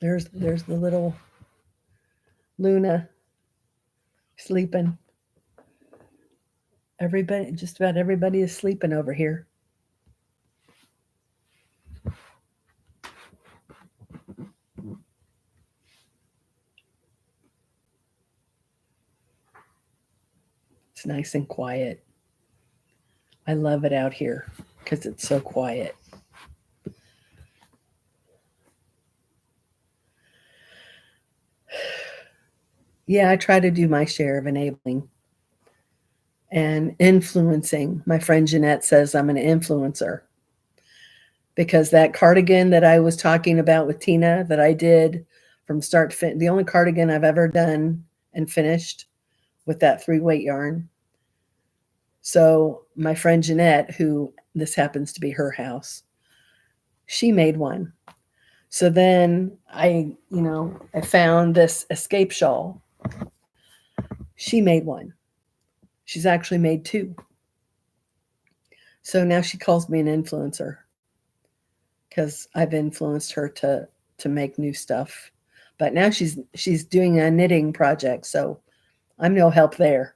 A: There's the little Luna sleeping. Everybody, just about everybody is sleeping over here. It's nice and quiet. I love it out here because it's so quiet. Yeah, I try to do my share of enabling and influencing. My friend Jeanette says I'm an influencer because that cardigan that I was talking about with Tina that I did from start to finish, the only cardigan I've ever done and finished with that 3 weight yarn. So my friend Jeanette, who this happens to be her house, she made one. So then I found this escape shawl. She made one. She's actually made 2. So now she calls me an influencer because I've influenced her to make new stuff. But now she's doing a knitting project, so I'm no help there.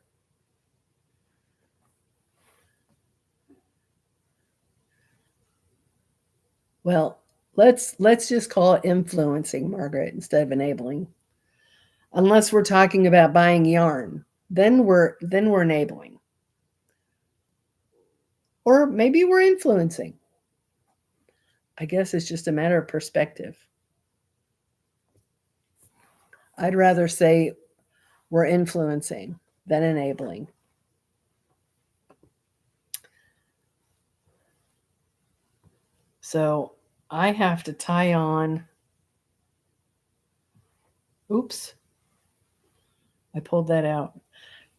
A: Well, let's just call it influencing, Margaret, instead of enabling. Unless we're talking about buying yarn, then we're enabling. Or maybe we're influencing. I guess it's just a matter of perspective. I'd rather say we're influencing than enabling. So I have to tie on. Oops. I pulled that out.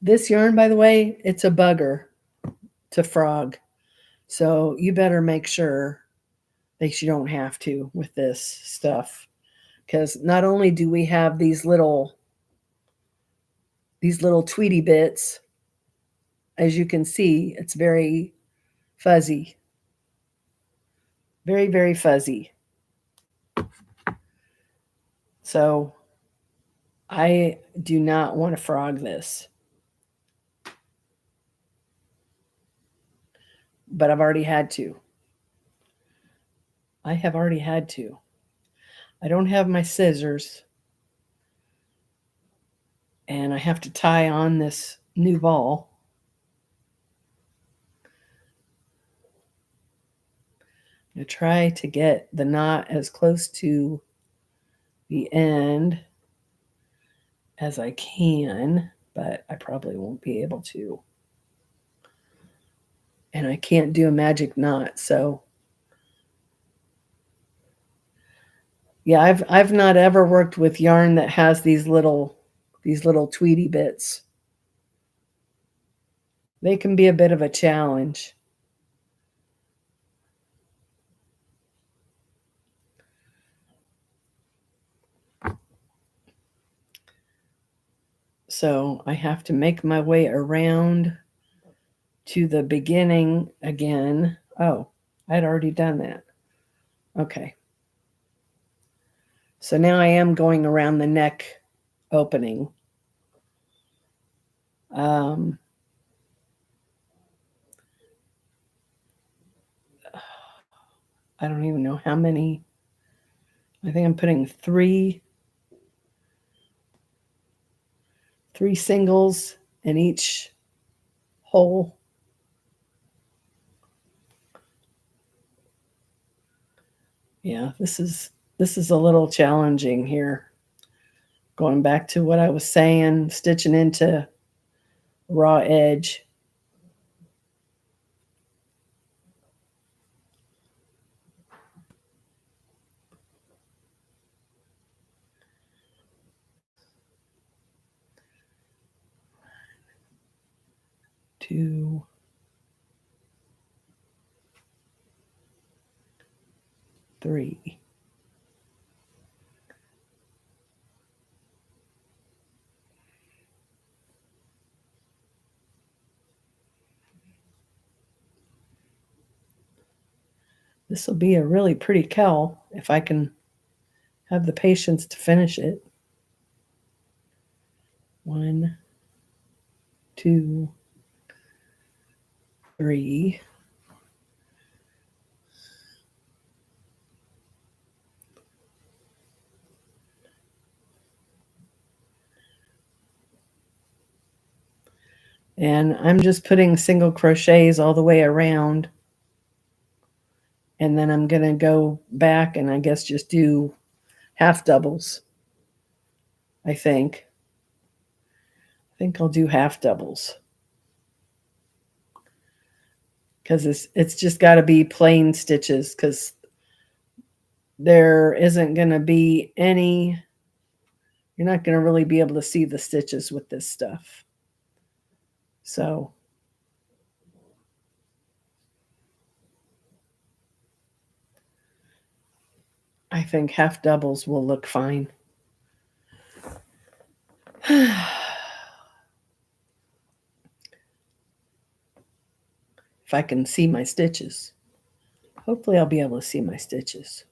A: This yarn, by the way, it's a bugger to frog. So you better make sure that you don't have to with this stuff. Because not only do we have these little tweety bits, as you can see, it's very fuzzy. Very, very fuzzy. So I do not want to frog this. But I've already had to. I have already had to. I don't have my scissors. And I have to tie on this new ball. I'm going to try to get the knot as close to the end as I can, but I probably won't be able to. And I can't do a magic knot, so yeah, I've not ever worked with yarn that has these little tweedy bits. They can be a bit of a challenge. So I have to make my way around to the beginning again. Oh, I'd already done that. Okay. So now I am going around the neck opening. I don't even know how many. I think I'm putting three singles in each hole. Yeah, this is a little challenging here. Going back to what I was saying, stitching into raw edge. Two, three. This will be a really pretty cowl if I can have the patience to finish it. 1, 2, 3. And I'm just putting single crochets all the way around. And then I'm going to go back and I guess just do half doubles. I think I'll do half doubles. Because it's just got to be plain stitches because there isn't going to be any, you're not going to really be able to see the stitches with this stuff. So I think half doubles will look fine. If I can see my stitches. Hopefully I'll be able to see my stitches.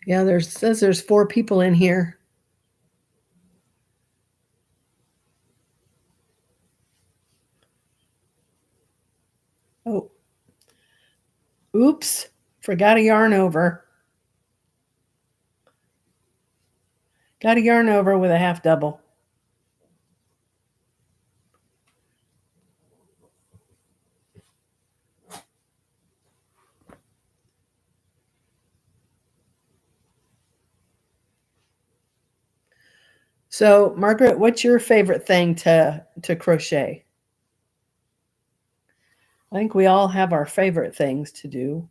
A: Yeah, says there's 4 people in here. Oh. Oops, forgot a yarn over. Got a yarn over with a half double. So, Margaret, what's your favorite thing to crochet? I think we all have our favorite things to do.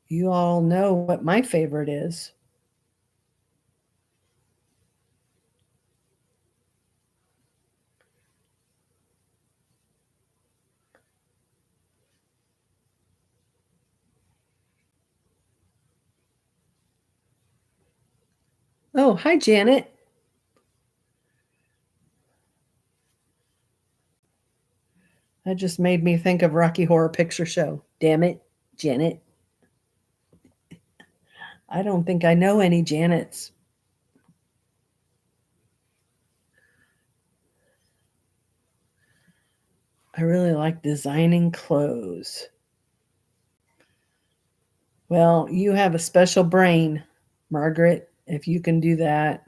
A: You all know what my favorite is. Oh, hi, Janet. That just made me think of Rocky Horror Picture Show. Damn it, Janet. I don't think I know any Janets. I really like designing clothes. Well, you have a special brain, Margaret, if you can do that.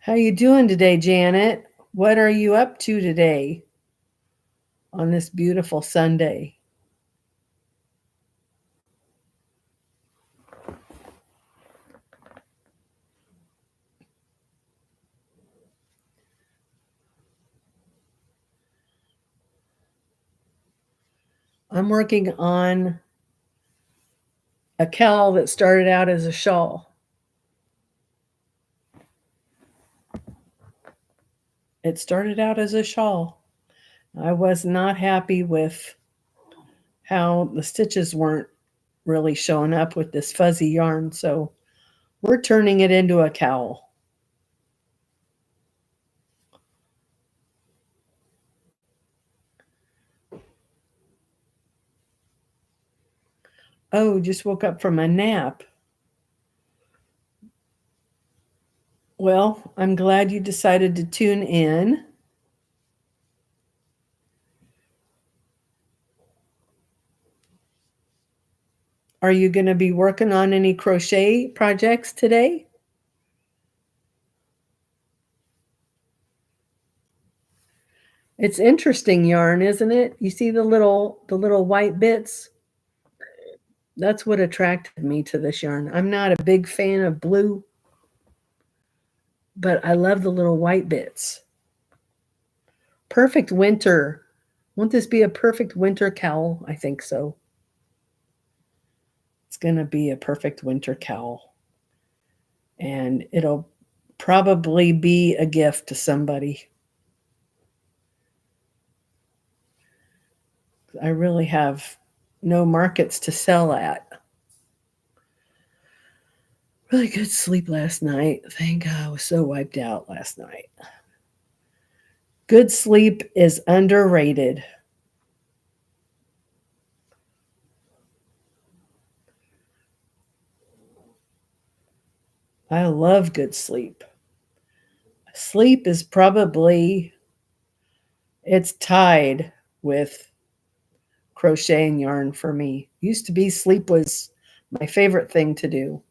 A: How you doing today, Janet? What are you up to today on this beautiful Sunday? I'm working on a cowl that started out as a shawl. It started out as a shawl. I was not happy with how the stitches weren't really showing up with this fuzzy yarn, so we're turning it into a cowl. Oh, just woke up from a nap. Well, I'm glad you decided to tune in. Are you going to be working on any crochet projects today? It's interesting yarn, isn't it? You see the little white bits? That's what attracted me to this yarn. I'm not a big fan of blue, but I love the little white bits. Perfect winter. Won't this be a perfect winter cowl? I think so. It's going to be a perfect winter cowl. And it'll probably be a gift to somebody. I really have no markets to sell at. Really good sleep last night. Thank God, I was so wiped out last night. Good sleep is underrated. I love good sleep. Sleep is probably, it's tied with crocheting yarn for me. Used to be sleep was my favorite thing to do.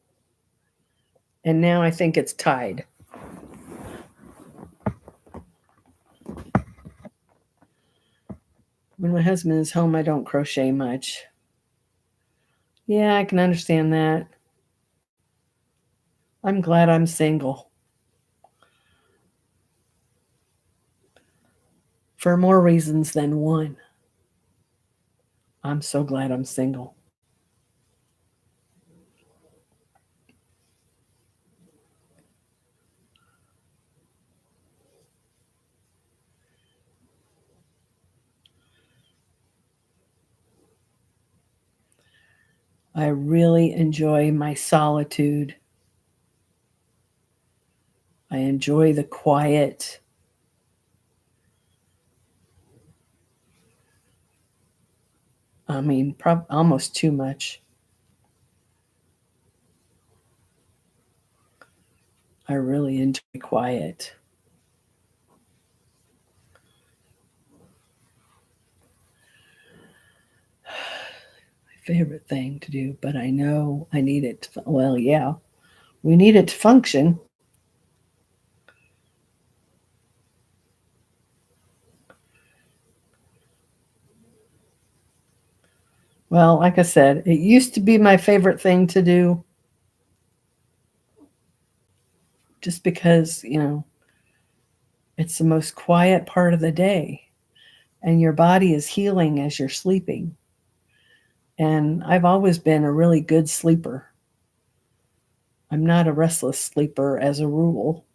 A: And now I think it's tied. When my husband is home, I don't crochet much. Yeah, I can understand that. I'm glad I'm single. For more reasons than one. I'm so glad I'm single. I really enjoy my solitude. I enjoy the quiet. I mean, almost too much. I really enjoy quiet. My favorite thing to do, but I know I need it. Well, yeah, we need it to function. Well, like I said, it used to be my favorite thing to do just because, it's the most quiet part of the day and your body is healing as you're sleeping. And I've always been a really good sleeper. I'm not a restless sleeper as a rule.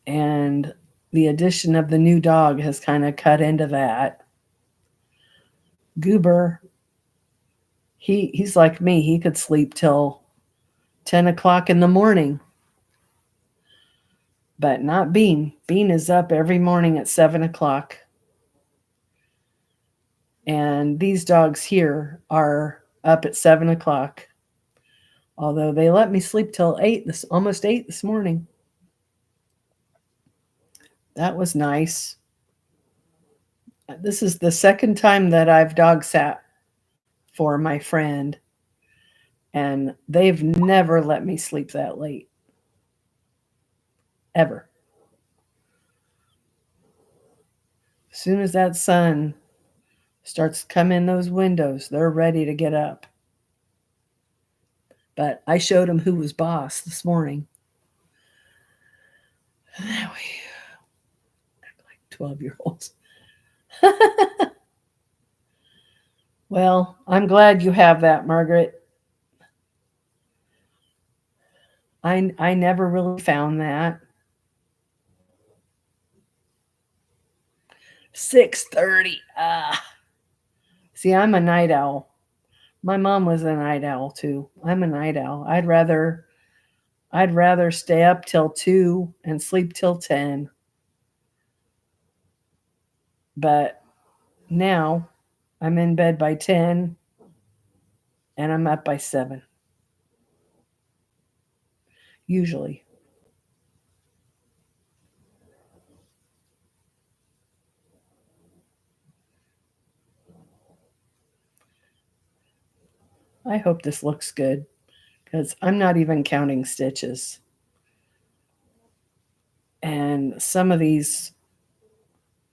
A: And the addition of the new dog has kind of cut into that. Goober, he's like me. He could sleep till 10 o'clock in the morning. But not Bean. Bean is up every morning at 7 o'clock. And these dogs here are up at 7 o'clock. Although they let me sleep till 8, almost 8 this morning. That was nice. This is the second time that I've dog sat for my friend. And they've never let me sleep that late. Ever. As soon as that sun starts to come in those windows, they're ready to get up. But I showed them who was boss this morning. Now we act like 12-year-olds. Well, I'm glad you have that, Margaret. I never really found that. 6:30. See, I'm a night owl. My mom was a night owl too. I'm a night owl. I'd rather stay up till 2 and sleep till 10. But now I'm in bed by 10 and I'm up by 7. Usually. I hope this looks good because I'm not even counting stitches. And some of these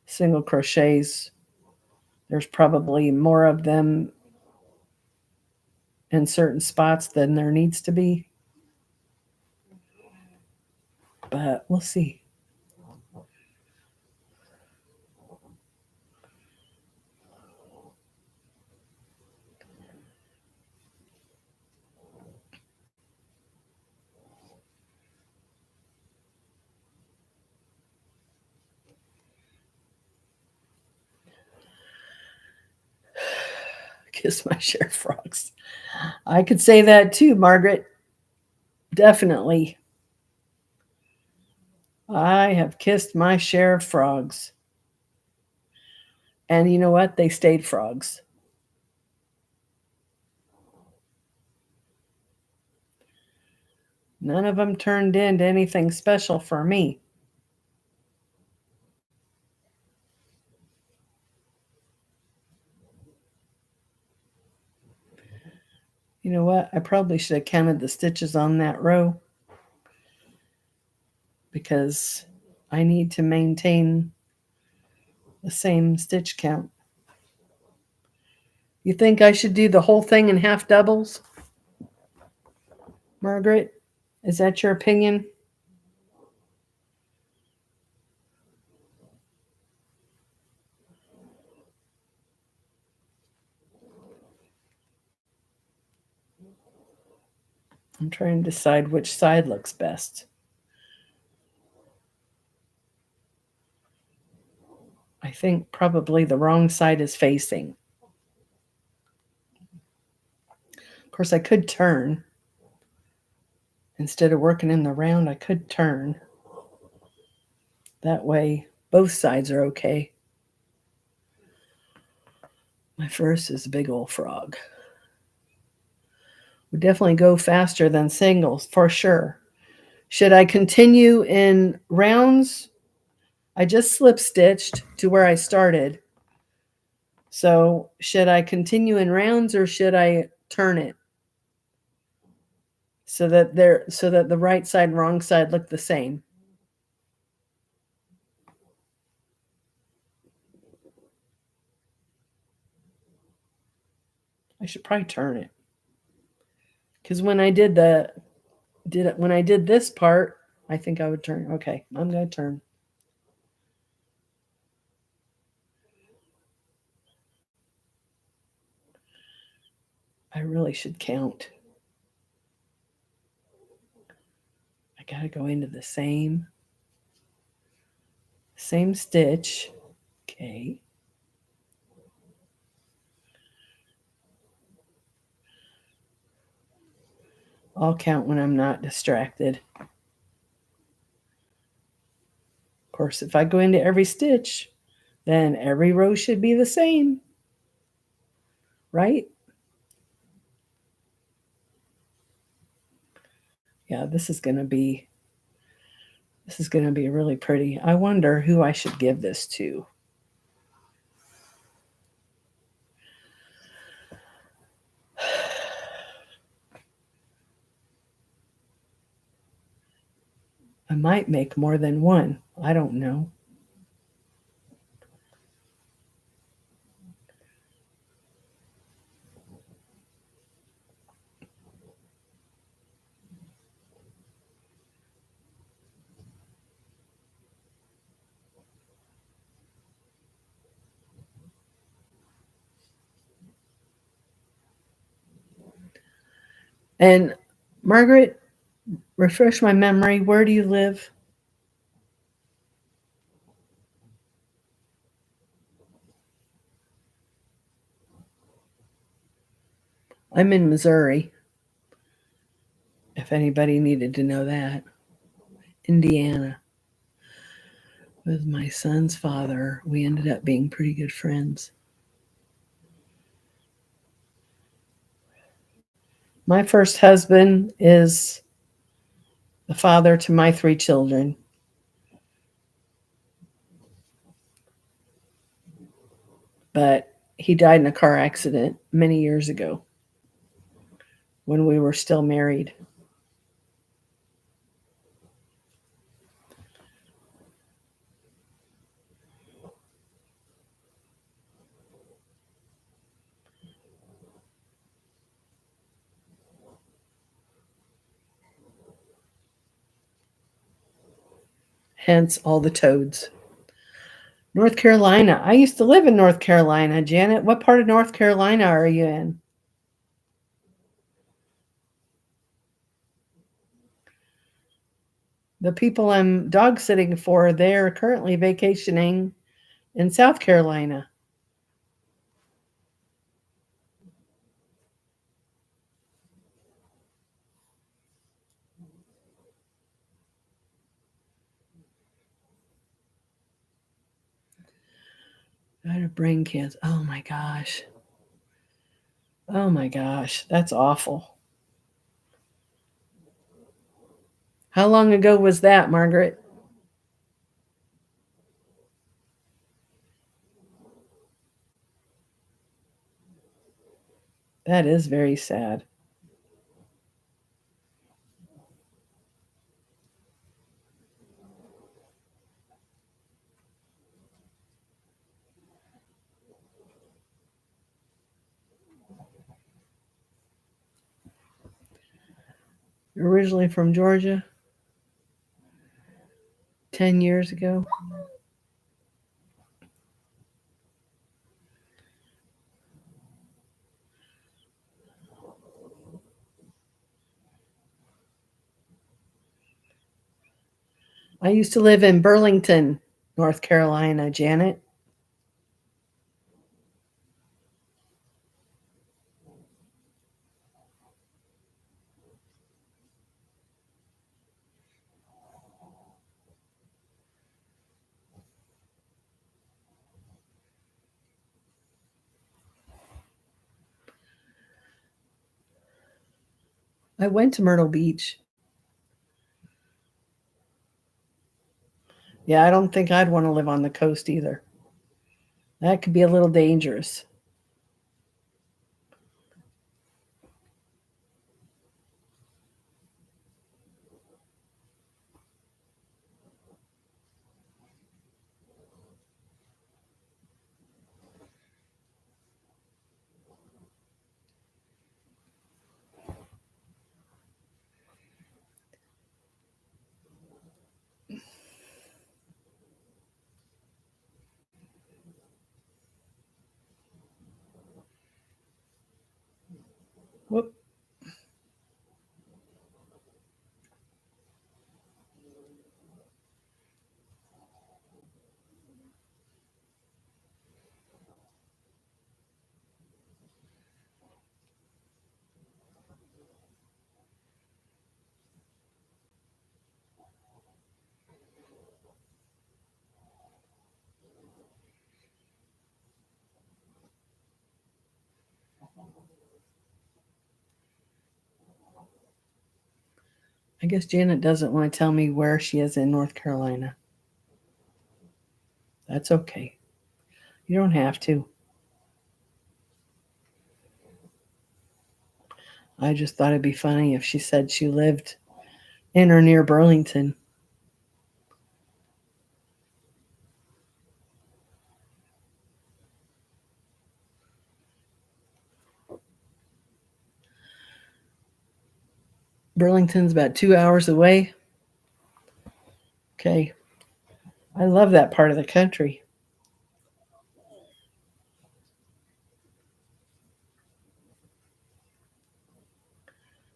A: single crochets, there's probably more of them in certain spots than there needs to be. But we'll see. Kiss my share of frogs. I could say that too, Margaret. Definitely. I have kissed my share of frogs. And you know what? They stayed frogs. None of them turned into anything special for me. You know what? I probably should have counted the stitches on that row because I need to maintain the same stitch count. You think I should do the whole thing in half doubles? Margaret, is that your opinion? I'm trying to decide which side looks best. I think probably the wrong side is facing. Of course, I could turn. Instead of working in the round, I could turn. That way, both sides are okay. My first is a big old frog. Would definitely go faster than singles, for sure. Should I continue in rounds? I just slip stitched to where I started. So should I continue in rounds or should I turn it? So that the right side and wrong side look the same. I should probably turn it. Because when I did this part, I think I would turn. Okay, I'm going to turn. I really should count. I got to go into the same stitch. Okay. I'll count when I'm not distracted. Of course, if I go into every stitch, then every row should be the same, right? Yeah, this is going to be really pretty. I wonder who I should give this to. I might make more than one. I don't know. And Margaret, refresh my memory. Where do you live? I'm in Missouri, if anybody needed to know that. Indiana. With my son's father, we ended up being pretty good friends. My first husband is the father to my 3 children. But he died in a car accident many years ago when we were still married. Hence all the toads. North Carolina. I used to live in North Carolina. Janet, what part of North Carolina are you in? The people I'm dog sitting for, they're currently vacationing in South Carolina. I had a brain cancer. Oh my gosh. Oh my gosh. That's awful. How long ago was that, Margaret? That is very sad. Originally from Georgia, 10 years ago. I used to live in Burlington, North Carolina, Janet. I went to Myrtle Beach. Yeah, I don't think I'd want to live on the coast either. That could be a little dangerous. Whoop. I guess Janet doesn't want to tell me where she is in North Carolina. That's okay. You don't have to. I just thought it'd be funny if she said she lived in or near Burlington. Burlington's about 2 hours away. Okay. I love that part of the country.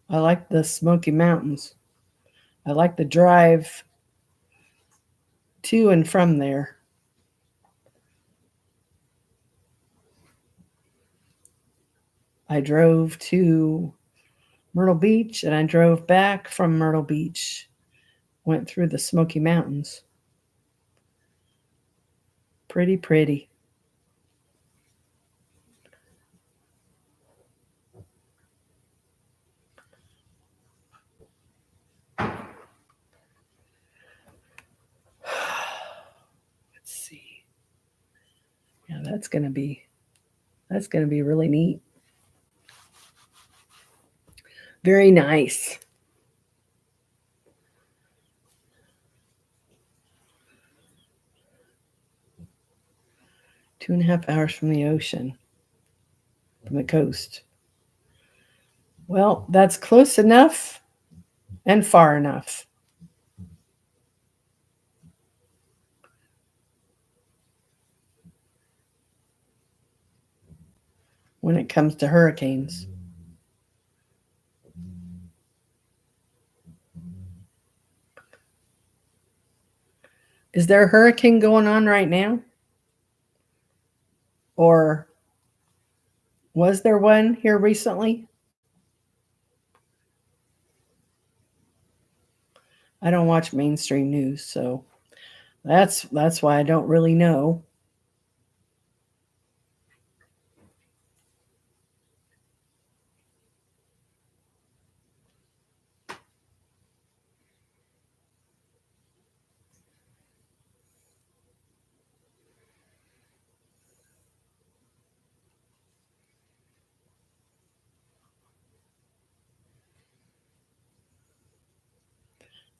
A: I like the Smoky Mountains. I like the drive to and from there. I drove to Myrtle Beach and I drove back from Myrtle Beach. Went through the Smoky Mountains. Pretty, pretty. Let's see. Yeah, that's gonna be really neat. Very nice. Two and a half hours from the ocean, from the coast. Well, that's close enough and far enough. When it comes to hurricanes. Is there a hurricane going on right now? Or was there one here recently? I don't watch mainstream news, so that's why I don't really know.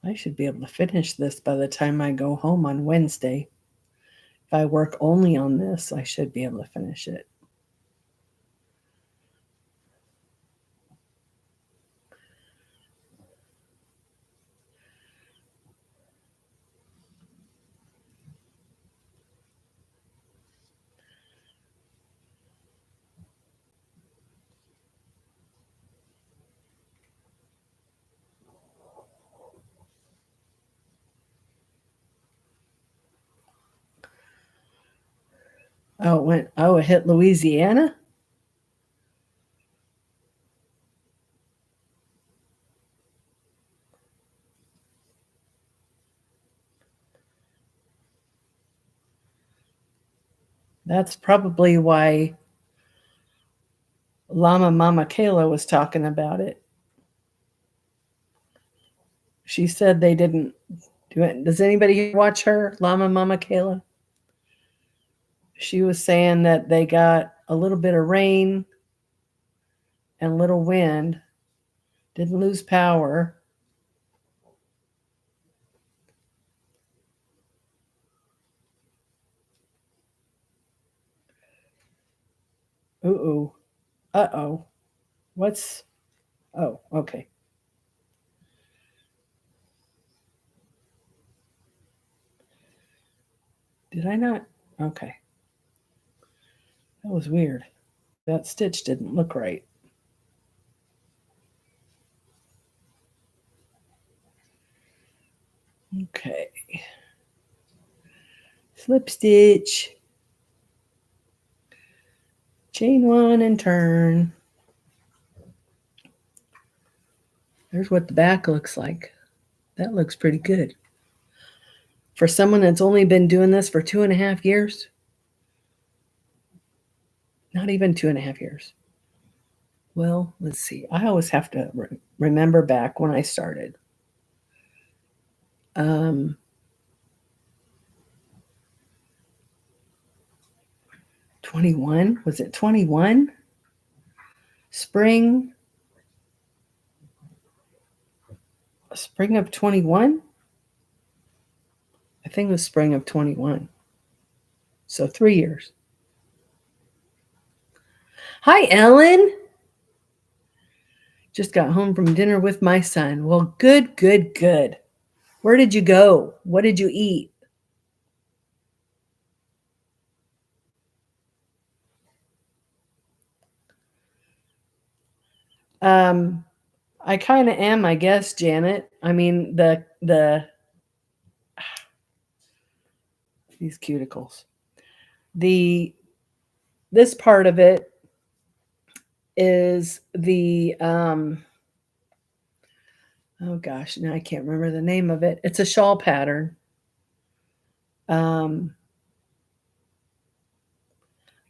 A: I should be able to finish this by the time I go home on Wednesday. If I work only on this, I should be able to finish it. It hit Louisiana? That's probably why Llama Mama Kayla was talking about it. She said they didn't do it. Does anybody watch her, Llama Mama Kayla? She was saying that they got a little bit of rain and a little wind, didn't lose power. Ooh, uh-oh. What's, oh, okay. Did I not? Okay. That was weird. That stitch didn't look right. Okay. Slip stitch. Chain one and turn. There's what the back looks like. That looks pretty good. For someone that's only been doing this for 2.5 years, not even 2.5 years. Well, let's see. I always have to remember back when I started. Um, 21? Was it 21? Spring of 21? I think it was spring of 21. So 3 years. Hi, Ellen. Just got home from dinner with my son. Well, good, good, good. Where did you go? What did you eat? I kind of am, I guess, Janet. I mean, these cuticles. This part of it is oh gosh, now I can't remember the name of it. It's a shawl pattern. I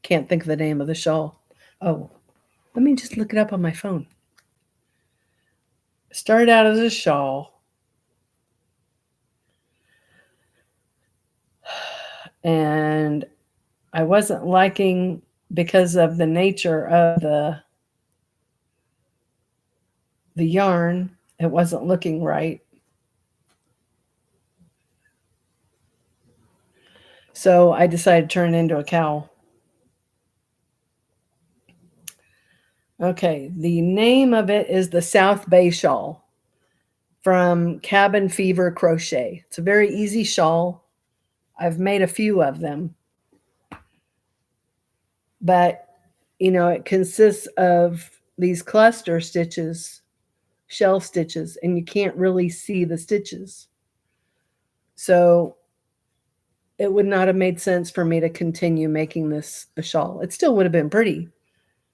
A: can't think of the name of the shawl. Oh, let me just look it up on my phone. It started out as a shawl. And I wasn't liking, because of the nature of the yarn, it wasn't looking right. So I decided to turn it into a cowl. Okay, the name of it is the South Bay Shawl from Cabin Fever Crochet. It's a very easy shawl. I've made a few of them. But, it consists of these cluster stitches, shell stitches, and you can't really see the stitches. So it would not have made sense for me to continue making this a shawl. It still would have been pretty,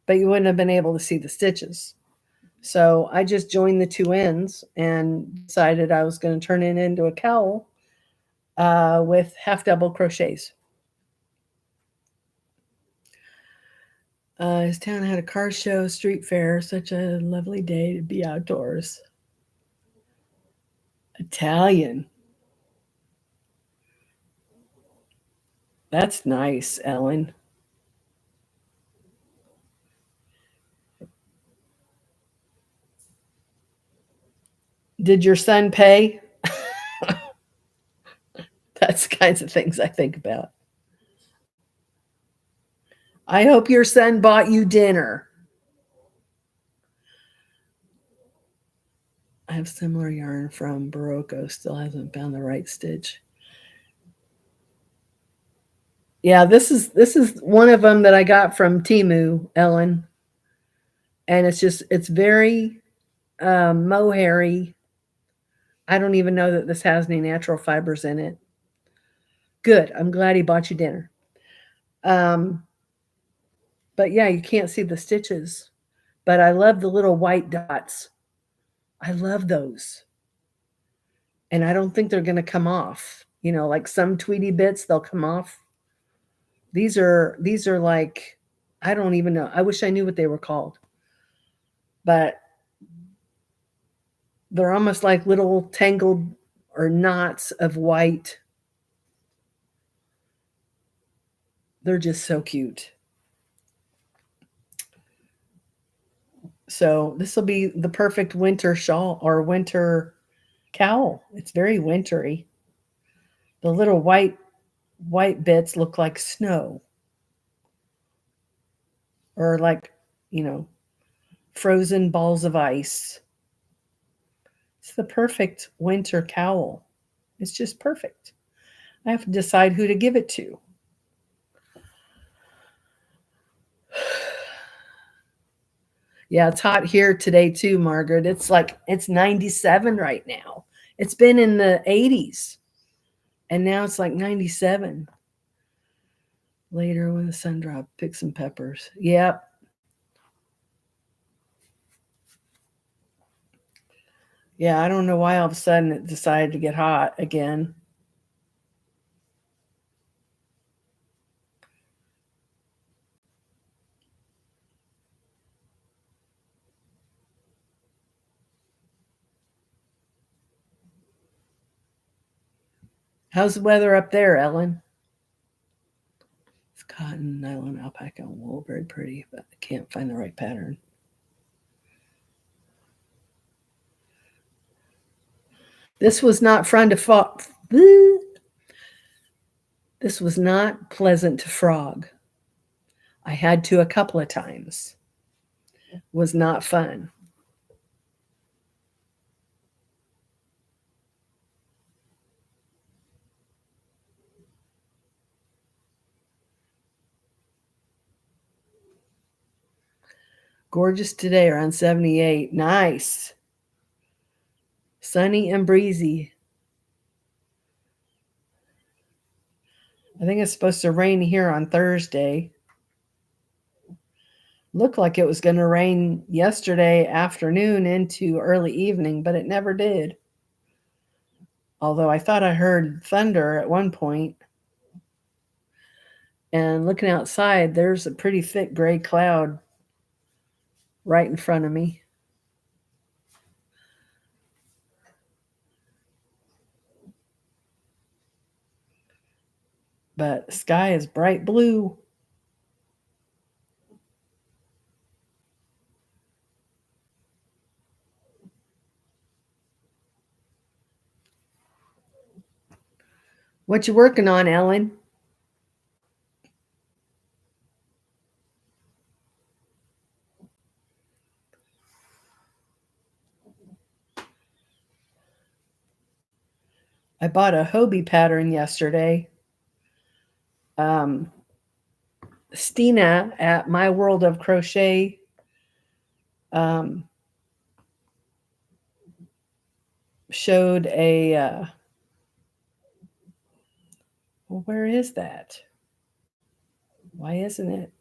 A: but you wouldn't have been able to see the stitches. So I just joined the two ends and decided I was going to turn it into a cowl with half double crochets. His town had a car show, street fair, such a lovely day to be outdoors. Italian. That's nice, Ellen. Did your son pay? That's the kinds of things I think about. I hope your son bought you dinner. I have similar yarn from Barocco, still hasn't found the right stitch. Yeah, this is one of them that I got from Temu, Ellen. And it's very mohairy. I don't even know that this has any natural fibers in it. Good. I'm glad he bought you dinner. But yeah, you can't see the stitches. But I love the little white dots. I love those. And I don't think they're going to come off. Like some Tweety bits, they'll come off. These are like, I don't even know. I wish I knew what they were called. But they're almost like little tangled or knots of white. They're just so cute. So this will be the perfect winter shawl or winter cowl. It's very wintry. The little white bits look like snow, or like, frozen balls of ice. It's the perfect winter cowl. It's just perfect. I have to decide who to give it to. Yeah, it's hot here today too, Margaret. It's 97 right now. It's been in the 80s. And now it's like 97. Later when the sun dropped, pick some peppers. Yep. Yeah, I don't know why all of a sudden it decided to get hot again. How's the weather up there, Ellen? It's cotton, nylon, alpaca, and wool. Very pretty, but I can't find the right pattern. This was not fun to frog. This was not pleasant to frog. I had to a couple of times. Was not fun. Gorgeous today, around 78. Nice. Sunny and breezy. I think it's supposed to rain here on Thursday. Looked like it was going to rain yesterday afternoon into early evening, but it never did. Although I thought I heard thunder at one point. And looking outside, there's a pretty thick gray cloud right in front of me. But the sky is bright blue. What you working on, Ellen? I bought a Hobie pattern yesterday. Stina at My World of Crochet showed a well, where is that? Why isn't it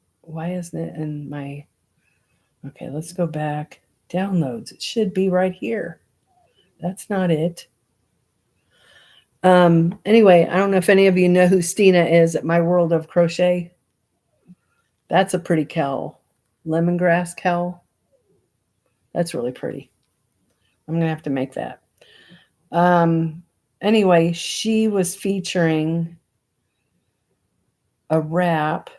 A: in my okay, let's go back. Downloads. It should be right here. That's not it. Anyway, I don't know if any of you know who Stina is at My World of Crochet. That's a pretty cowl. Lemongrass cowl. That's really pretty. I'm going to have to make that. Anyway, she was featuring a wrap.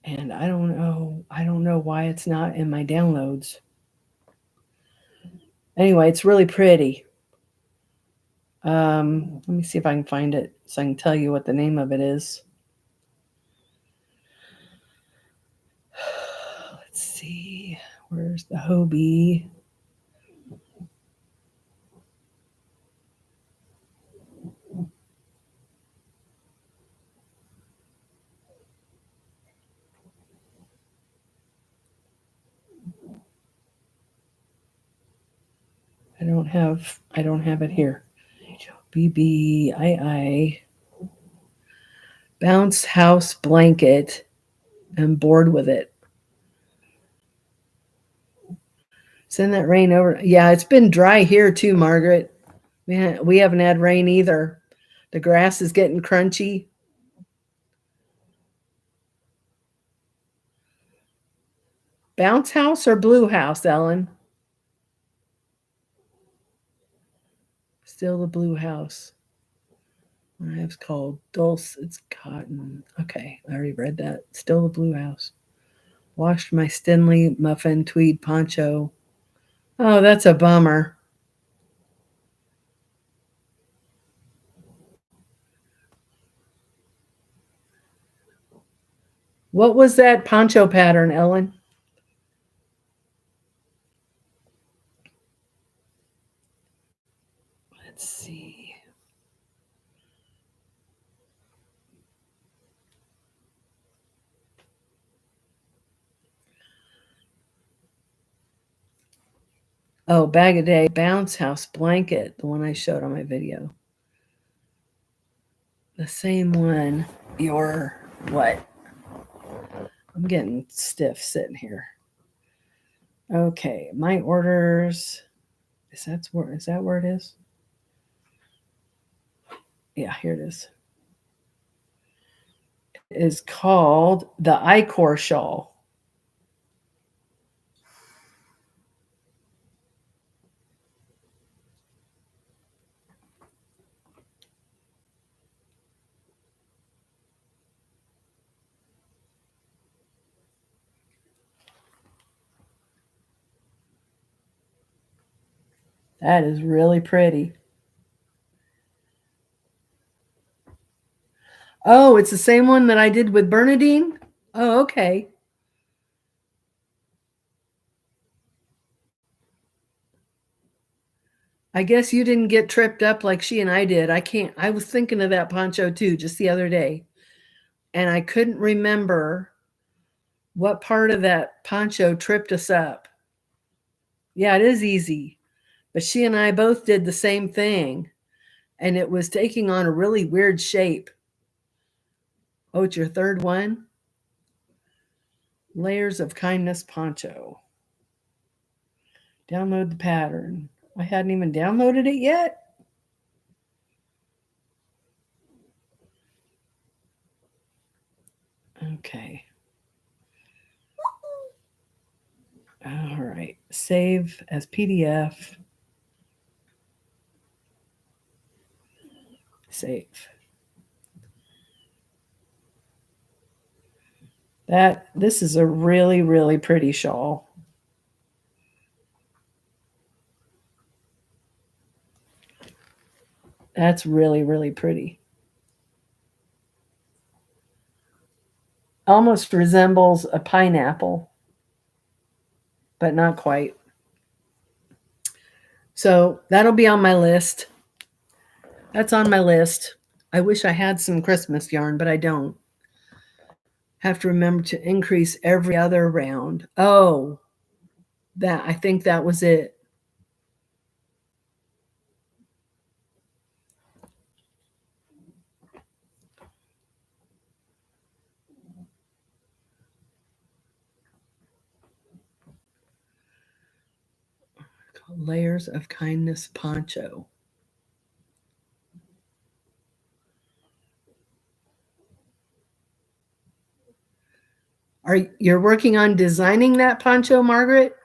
A: And I don't know why it's not in my downloads. Anyway, it's really pretty. Let me see if I can find it so I can tell you what the name of it is. Let's see. Where's the Hobie? I don't have it here. BBII Bounce House Blanket. I'm bored with it. Send that rain over. Yeah, it's been dry here too, Margaret. We haven't had rain either. The grass is getting crunchy. Bounce House or Blue House, Ellen? Still the Blue House. It's called Dulce. It's cotton. Okay, I already read that. Still the Blue House. Washed my Stinley muffin tweed poncho. Oh, that's a bummer. What was that poncho pattern, Ellen? Let's see. Oh, Bag a Day Bounce House Blanket, the one I showed on my video. The same one. Your what? I'm getting stiff sitting here. Okay, my orders. Is that where it is? Yeah, here it is. It is called the Icor Shawl. That is really pretty. Oh, it's the same one that I did with Bernadine? Oh, okay. I guess you didn't get tripped up like she and I did. I was thinking of that poncho too just the other day, and I couldn't remember what part of that poncho tripped us up. Yeah, it is easy. But she and I both did the same thing, and it was taking on a really weird shape. Oh, it's your third one? Layers of Kindness poncho. Download the pattern. I hadn't even downloaded it yet. Okay. All right. Save as PDF. Save. This is a really, really pretty shawl. That's really, really pretty. Almost resembles a pineapple, but not quite. So that'll be on my list. That's on my list. I wish I had some Christmas yarn, but I don't. Have to remember to increase every other round. Oh, I think that was it. Layers of Kindness poncho. You're working on designing that poncho, Margaret?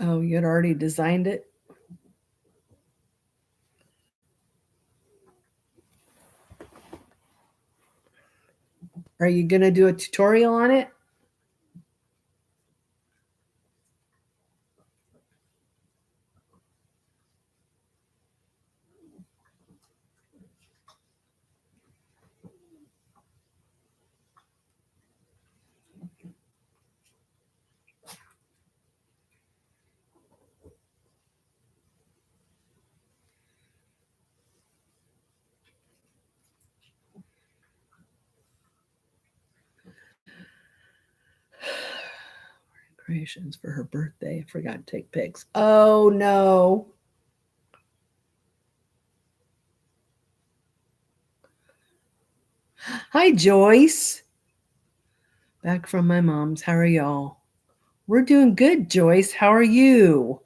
A: Oh, you had already designed it? Are you going to do a tutorial on it? Creations for her birthday. I forgot to take pics. Oh, no. Hi, Joyce. Back from my mom's. How are y'all? We're doing good, Joyce. How are you?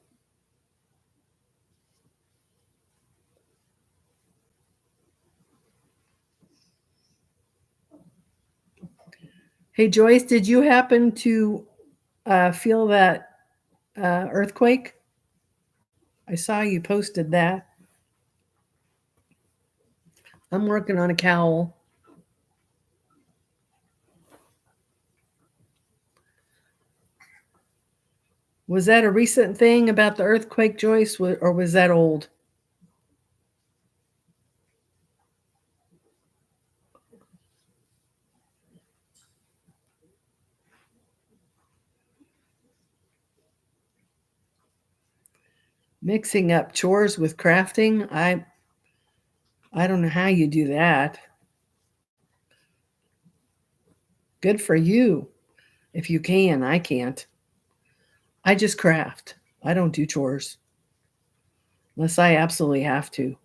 A: Hey, Joyce, did you happen to feel that earthquake? I saw you posted that. I'm working on a cowl. Was that a recent thing about the earthquake, Joyce, or was that old? Mixing up chores with crafting? I don't know how you do that. Good for you. If you can, I can't. I just craft. I don't do chores unless I absolutely have to.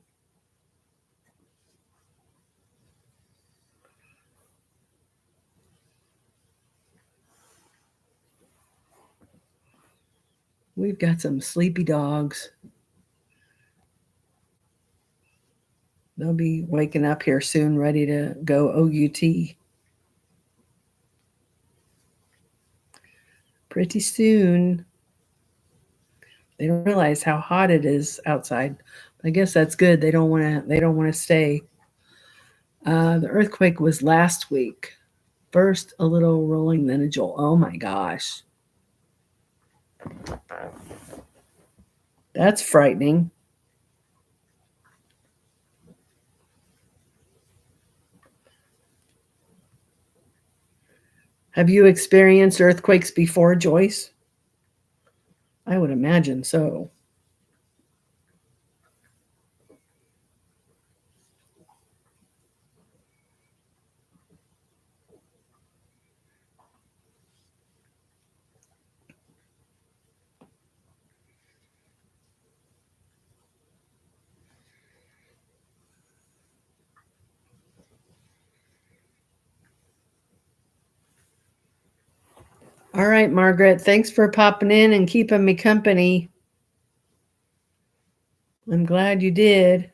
A: We've got some sleepy dogs. They'll be waking up here soon, ready to go OUT. Pretty soon. They don't realize how hot it is outside. I guess that's good. They don't want to. They don't want to stay. The earthquake was last week. First a little rolling, then a jolt. Oh my gosh, that's frightening. Have you experienced earthquakes before, Joyce? I would imagine so. All right, Margaret, thanks for popping in and keeping me company. I'm glad you did.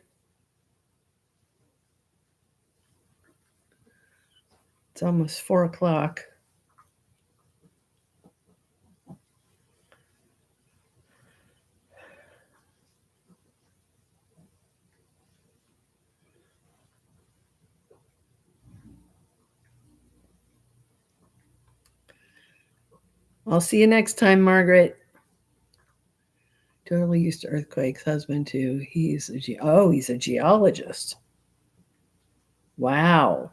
A: It's almost 4 o'clock. I'll see you next time, Margaret. Totally used to earthquakes. Husband too. He's a geologist. Wow.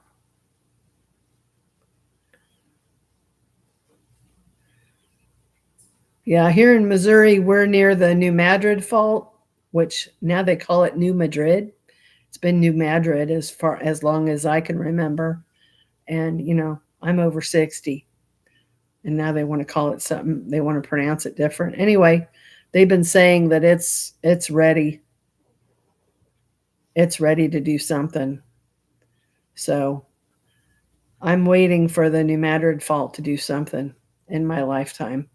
A: Yeah, here in Missouri, we're near the New Madrid Fault, which now they call it New Madrid. It's been New Madrid as long as I can remember. And I'm over 60. And now they want to call it something. They want to pronounce it different. Anyway, they've been saying that it's ready. It's ready to do something. So I'm waiting for the New Madrid Fault to do something in my lifetime.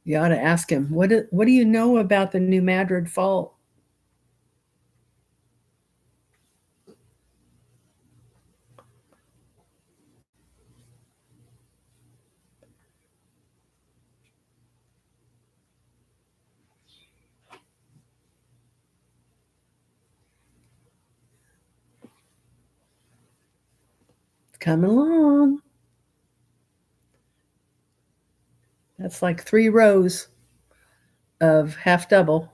A: You ought to ask him, what do you know about the New Madrid Fault? It's coming along. That's like 3 rows of half double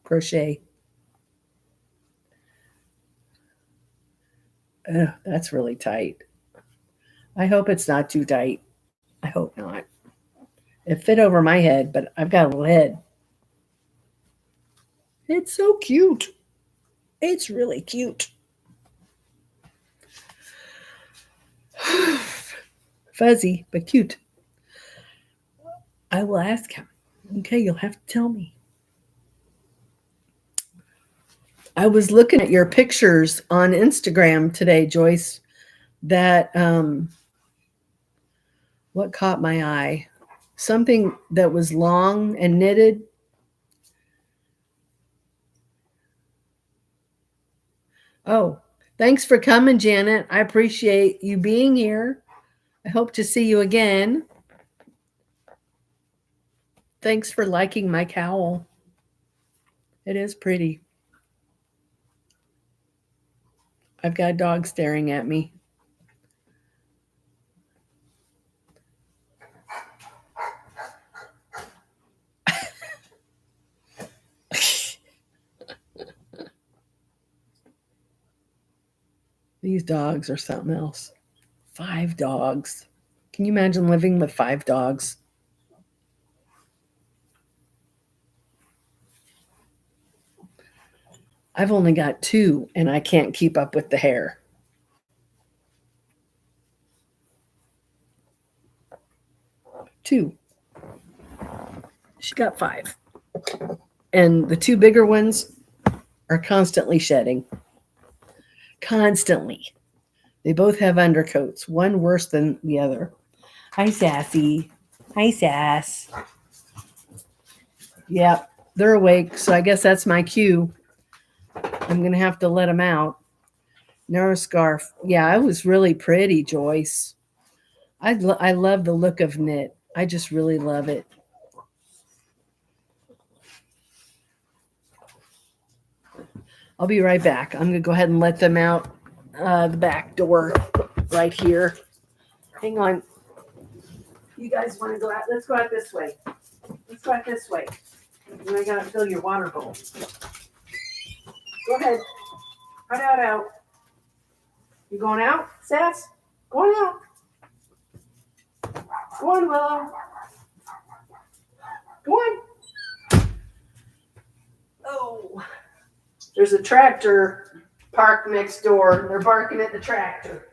A: crochet. Ugh, that's really tight. I hope it's not too tight. I hope not. It fit over my head, but I've got a little head. It's so cute. It's really cute. Fuzzy, but cute. I will ask him. Okay, you'll have to tell me. I was looking at your pictures on Instagram today, Joyce. That what caught my eye? Something that was long and knitted. Oh, thanks for coming, Janet. I appreciate you being here. I hope to see you again. Thanks for liking my cowl. It is pretty. I've got a dog staring at me. These dogs are something else. 5 dogs. Can you imagine living with 5 dogs? I've only got 2 and I can't keep up with the hair. 2. She got 5. And the 2 bigger ones are constantly shedding. Constantly. They both have undercoats, one worse than the other. Hi, Sassy. Hi, Sass. Yep, they're awake, so I guess that's my cue. I'm going to have to let them out. Narrow scarf. Yeah, it was really pretty, Joyce. I love the look of knit. I just really love it. I'll be right back. I'm going to go ahead and let them out the back door right here. Hang on. You guys want to go out? Let's go out this way. Let's go out this way. And I got to fill your water bowl. Go ahead. Out. You going out, Sass? Going out. Go on, Willow. Go on. Oh. There's a tractor parked next door. They're barking at the tractor.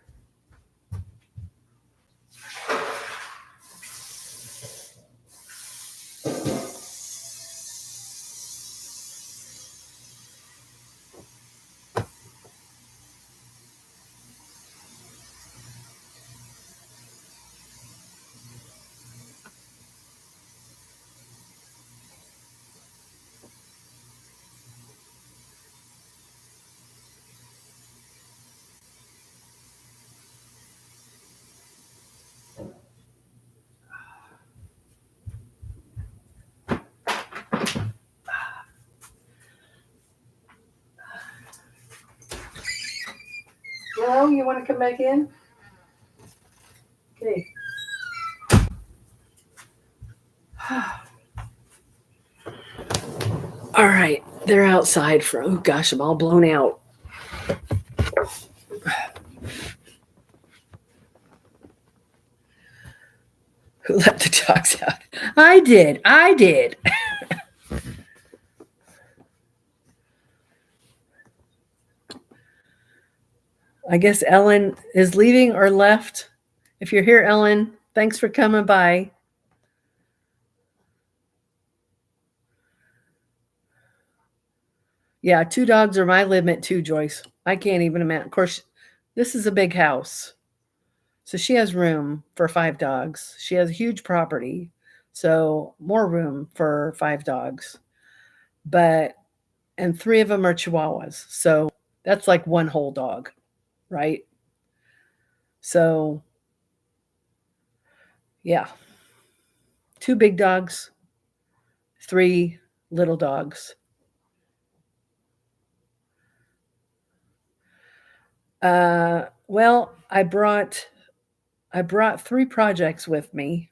A: Hello, you want to come back in? Okay. All right, they're outside for, oh gosh, I'm all blown out. Who let the dogs out? I did. I guess Ellen is leaving or left. If you're here, Ellen, thanks for coming by. Yeah, 2 dogs are my limit too, Joyce. I can't even imagine. Of course, this is a big house. So she has room for 5 dogs. She has a huge property, so more room for 5 dogs. And 3 of them are Chihuahuas. So that's like one whole dog, right? So yeah. 2 big dogs, 3 little dogs. Well, I brought 3 projects with me.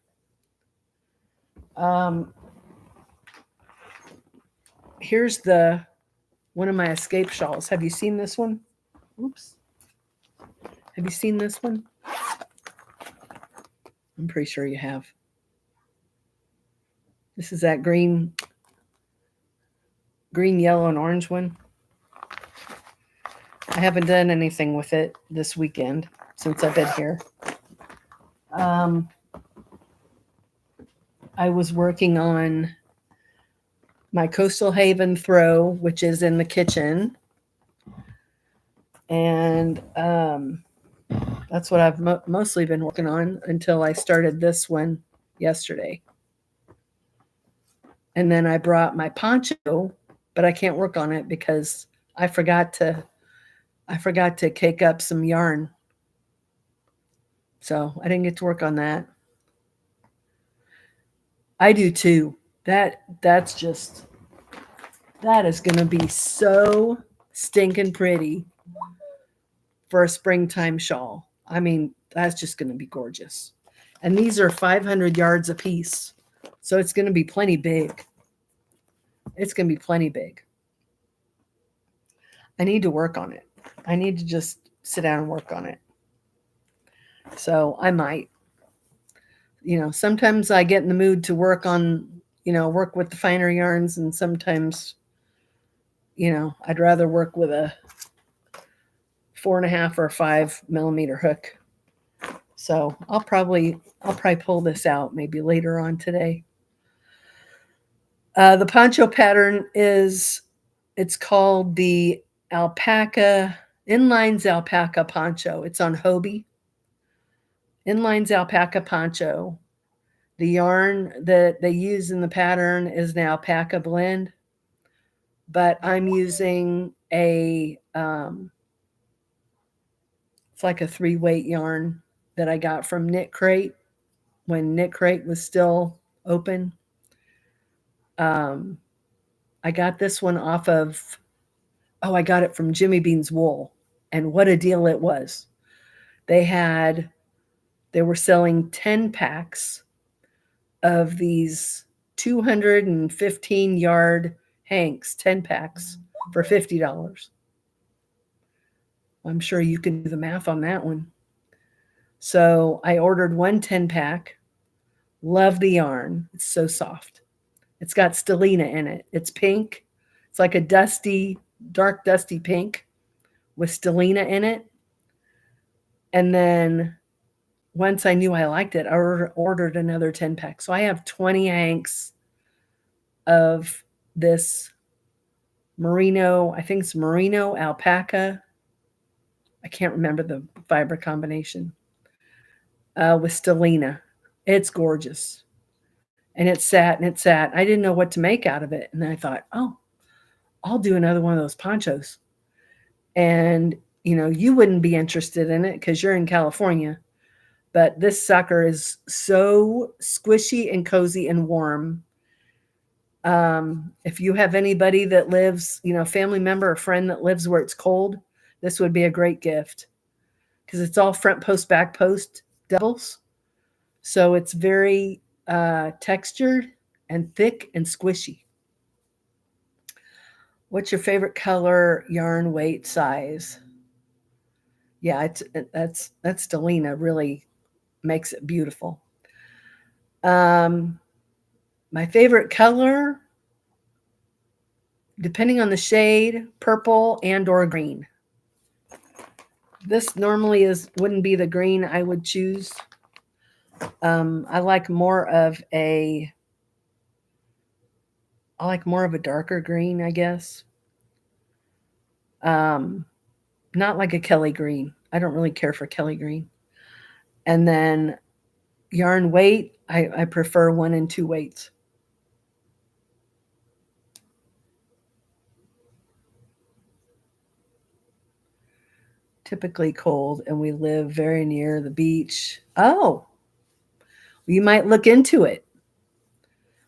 A: Here's one of my escape shawls. Have you seen this one? Oops. Have you seen this one? I'm pretty sure you have. This is that green, yellow, and orange one. I haven't done anything with it this weekend since I've been here. I was working on my Coastal Haven throw, which is in the kitchen. And that's what I've mostly been working on until I started this one yesterday. And then I brought my poncho, but I can't work on it because I forgot to cake up some yarn. So I didn't get to work on that. I do too. That is going to be so stinking pretty for a springtime shawl. I mean, that's just going to be gorgeous. And these are 500 yards a piece. So it's going to be plenty big. It's going to be plenty big. I need to work on it. I need to just sit down and work on it. So I might. Sometimes I get in the mood to work on, work with the finer yarns, and sometimes, I'd rather work with a 4.5 or 5 millimeter hook. So I'll probably pull this out maybe later on today. The poncho pattern it's called the alpaca inlines alpaca poncho. It's on Hobie. Inlines alpaca poncho. The yarn that they use in the pattern is an alpaca blend, but I'm using it's like a 3-weight yarn that I got from Knit Crate when Knit Crate was still open. I got this one off of, I got it from Jimmy Bean's Wool, and what a deal it was. They were selling 10 packs of these 215 yard hanks, 10 packs for $50. I'm sure you can do the math on that one. So I ordered one 10-pack. Love the yarn. It's so soft. It's got stellina in it. It's pink. It's like a dark dusty pink with stellina in it. And then once I knew I liked it, I ordered another 10-pack. So I have 20 hanks of this merino, I think it's merino alpaca. I can't remember the fiber combination. With stellina. It's gorgeous. And it sat and it sat. I didn't know what to make out of it. And then I thought, I'll do another one of those ponchos. And, you wouldn't be interested in it because you're in California. But this sucker is so squishy and cozy and warm. If you have anybody that lives, family member or friend that lives where it's cold, this would be a great gift because it's all front post, back post doubles. So it's very textured and thick and squishy. What's your favorite color, yarn, weight, size? Yeah, that's stellina really makes it beautiful. My favorite color, depending on the shade, purple and or green. This normally wouldn't be the green I would choose. I like more of a darker green, I guess. Not like a Kelly green. I don't really care for Kelly green. And then yarn weight, I prefer 1 and 2 weights. Typically cold, and we live very near the beach. Oh, you might look into it.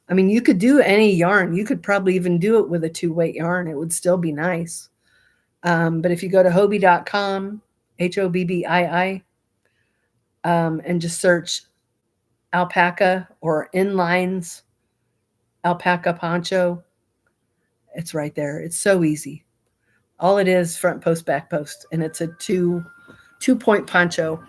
A: I mean, you could do any yarn. You could probably even do it with a 2-weight yarn. It would still be nice. But if you go to Hobie.com, Hobbii, and just search alpaca or inlines alpaca poncho, it's right there. It's so easy. All it is, front post, back post, and it's a 2-point poncho.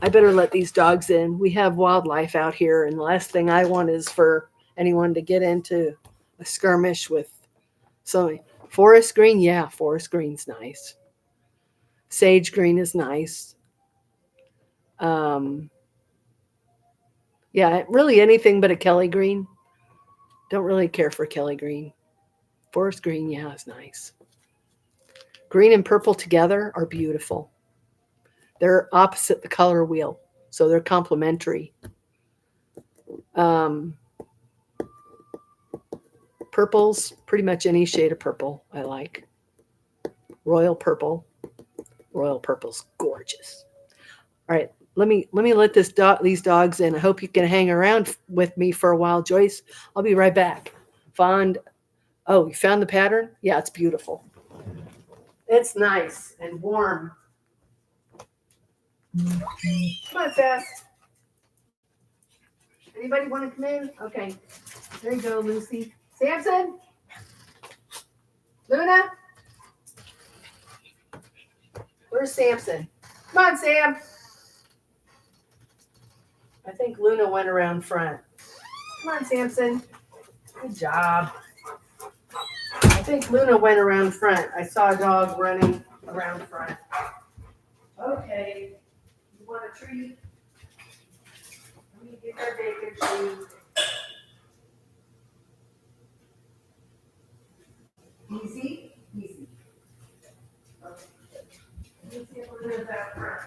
A: I better let these dogs in. We have wildlife out here, and the last thing I want is for anyone to get into a skirmish with something. Forest green, yeah, forest green's nice. Sage green is nice. Yeah, really anything but a Kelly green. Don't really care for Kelly green. Forest green, yeah, is nice. Green and purple together are beautiful. They're opposite the color wheel, so they're complementary. Purples, pretty much any shade of purple I like. Royal purple. Royal purple's gorgeous. All right, let me let these dogs in. I hope you can hang around with me for a while, Joyce. I'll be right back. Fond. Oh, you found the pattern? Yeah, it's beautiful. It's nice and warm. Come on, Sass. Anybody want to come in? Okay. There you go, Lucy. Samson? Luna? Where's Samson? Come on, Sam. I think Luna went around front. Come on, Samson. Good job. I think Luna went around front. I saw a dog running around front. Okay. want a treat? Let me get her bacon treat. Easy, easy. Okay. Let me see if we're good that front.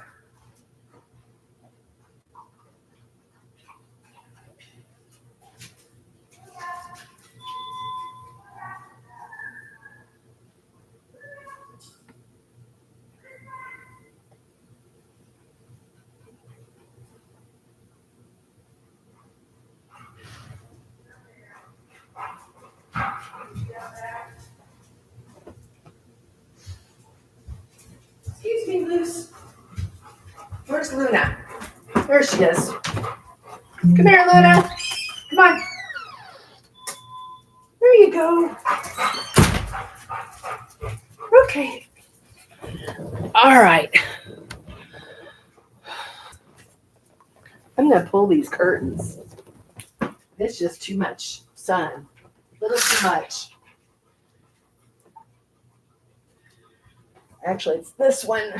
A: Excuse me, Luce. Where's Luna? There she is. Come here, Luna. Come on. There you go. Okay. All right. I'm going to pull these curtains. It's just too much sun. A little too much. Actually, it's this one.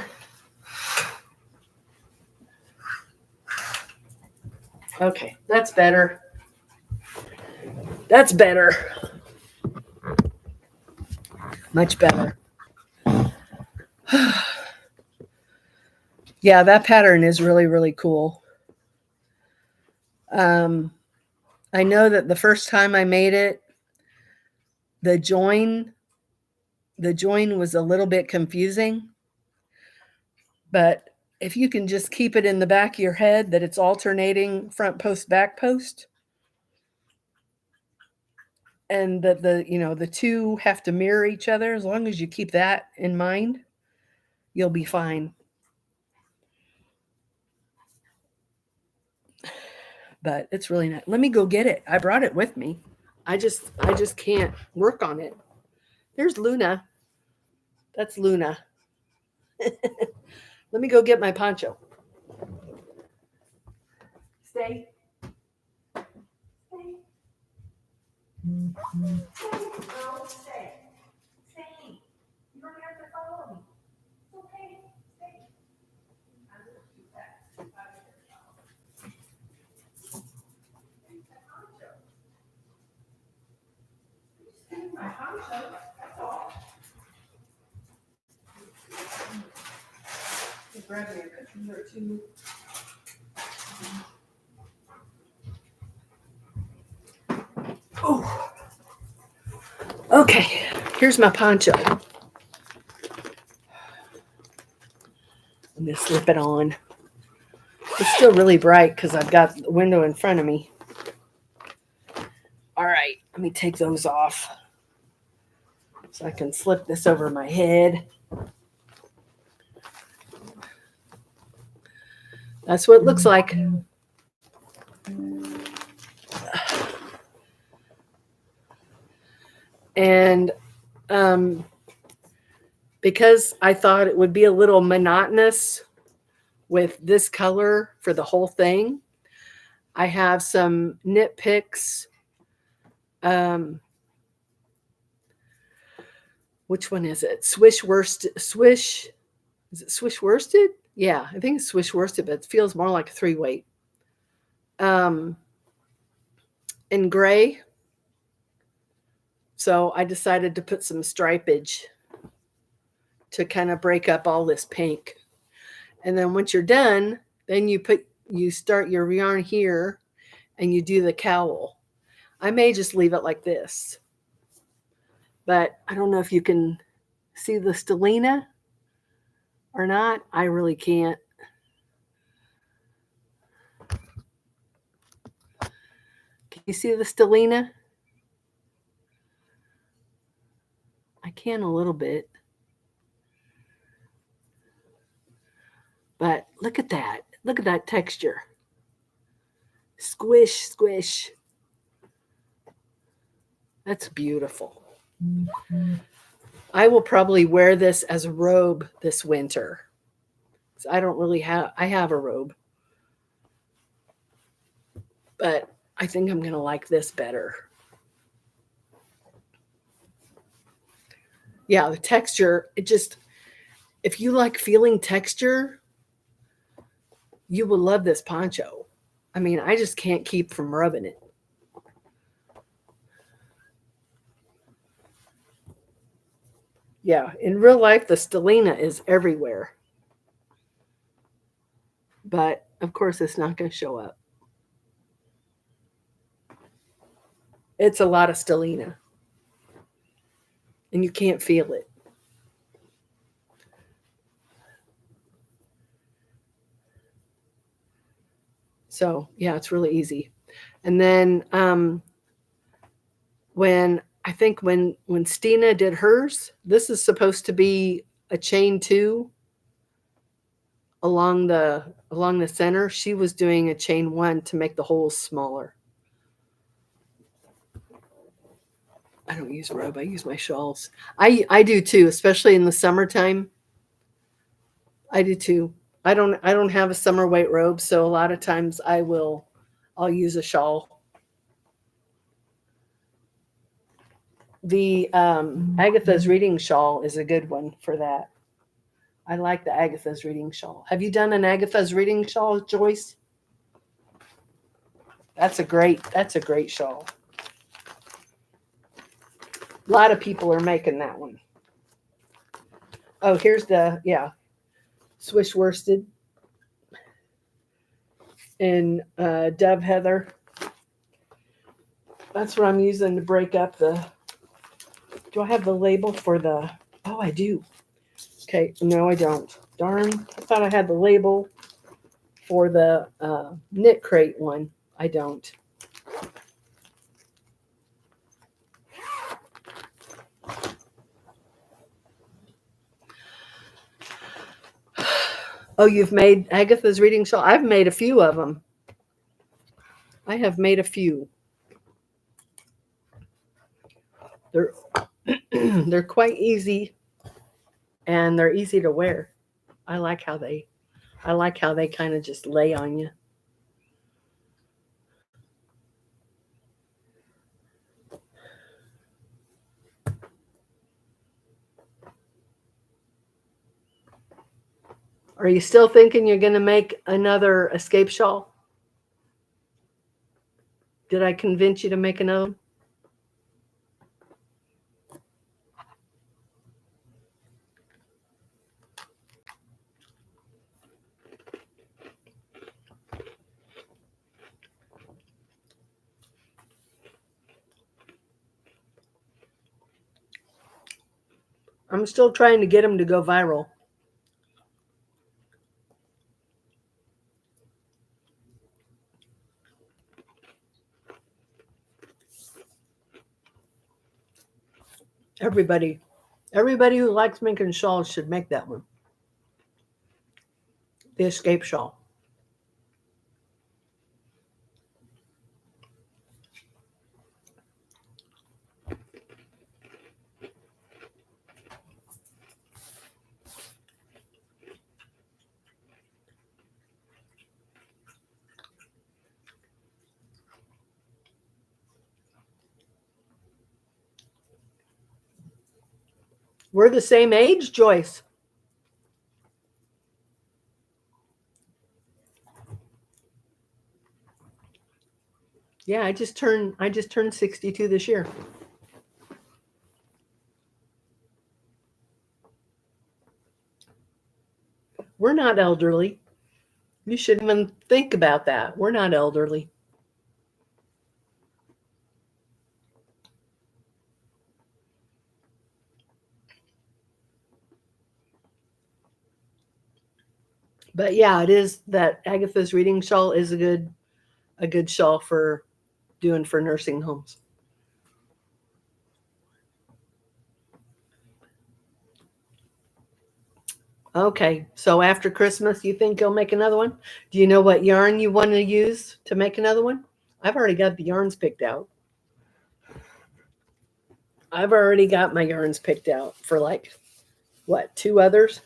A: Okay, that's better. That's better. Much better. Yeah, that pattern is really, really cool. I know that the first time I made it, the join was a little bit confusing. But if you can just keep it in the back of your head that it's alternating front post, back post, and that the two have to mirror each other, as long as you keep that in mind, you'll be fine. But it's really nice. Let me go get it. I brought it with me. I just can't work on it. There's Luna. That's Luna. Let me go get my poncho. Stay. Stay. No, stay. Stay. You don't have to follow me. It's okay. Stay. I'm going to do that. My poncho. That's all. Grab me a cookie or two. Oh. Okay, here's my poncho. I'm gonna slip it on. It's still really bright because I've got the window in front of me. All right, let me take those off so I can slip this over my head. That's what it looks like. And because I thought it would be a little monotonous with this color for the whole thing, I have some Knit Picks. Which one is it? Swish worsted. Is it swish worsted? Yeah, I think it's swish worsted, but it feels more like a 3-weight. In gray. So I decided to put some stripage to kind of break up all this pink. And then once you're done, then you start your yarn here and you do the cowl. I may just leave it like this. But I don't know if you can see the stellina or not. I really can't. Can you see the stellina? I can a little bit. But look at that. Look at that texture. Squish, squish. That's beautiful. I will probably wear this as a robe this winter. I don't really I have a robe. But I think I'm going to like this better. Yeah, the texture, if you like feeling texture, You will love this poncho. I mean, I just can't keep from rubbing it. Yeah, in real life, the stellina is everywhere. But of course, it's not going to show up. It's a lot of stellina, and you can't feel it. So, yeah, it's really easy. And then when I think when Stina did hers, this is supposed to be a chain 2 along the center. She was doing a chain 1 to make the holes smaller. I don't use robe. I use my shawls. I do too, especially in the summertime. I do too. I don't have a summer weight robe, so a lot of times I'll use a shawl. The Agatha's reading shawl is a good one for that. I like the Agatha's reading shawl. Have you done an Agatha's reading shawl, Joyce? That's a great shawl. A lot of people are making that one. Oh, here's the Swiss worsted in dove heather. That's what I'm using to break up the. Do I have the label for the? Oh, I do. Okay, no, I don't. Darn, I thought I had the label for the knit crate one. I don't. Oh, you've made Agatha's reading shawl? I've made a few of them. I have made a few. They're they're quite easy, and they're easy to wear. I like how they kind of just lay on you. Are you still thinking you're going to make another escape shawl? Did I convince you to make another one? I'm still trying to get them to go viral. Everybody who likes making shawls should make that one. The escape shawl. We're the same age, Joyce. Yeah, I just turned 62 this year. We're not elderly. You shouldn't even think about that. We're not elderly. But yeah, it is that Agatha's reading shawl is a good shawl for doing for nursing homes. Okay, so after Christmas, you think you'll make another one? Do you know what yarn you want to use to make another one? I've already got the yarns picked out. I've already got my yarns picked out for like, what, 2 others?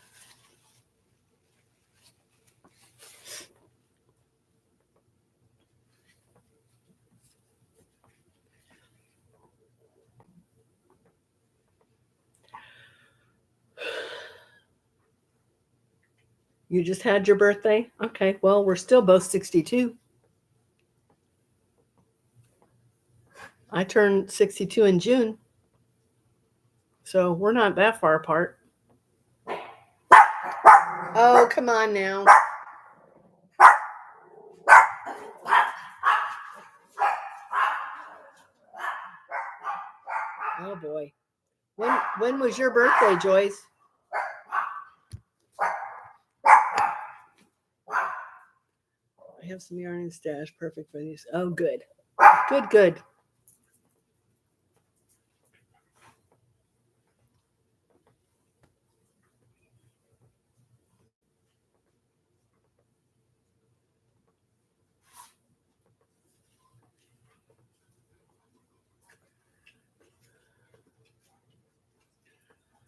A: You just had your birthday? Okay, well, we're still both 62. I turned 62 in June, so we're not that far apart. Oh, come on now. Oh boy. When was your birthday, Joyce? I have some yarn in the stash, perfect for these. Oh, good. Good.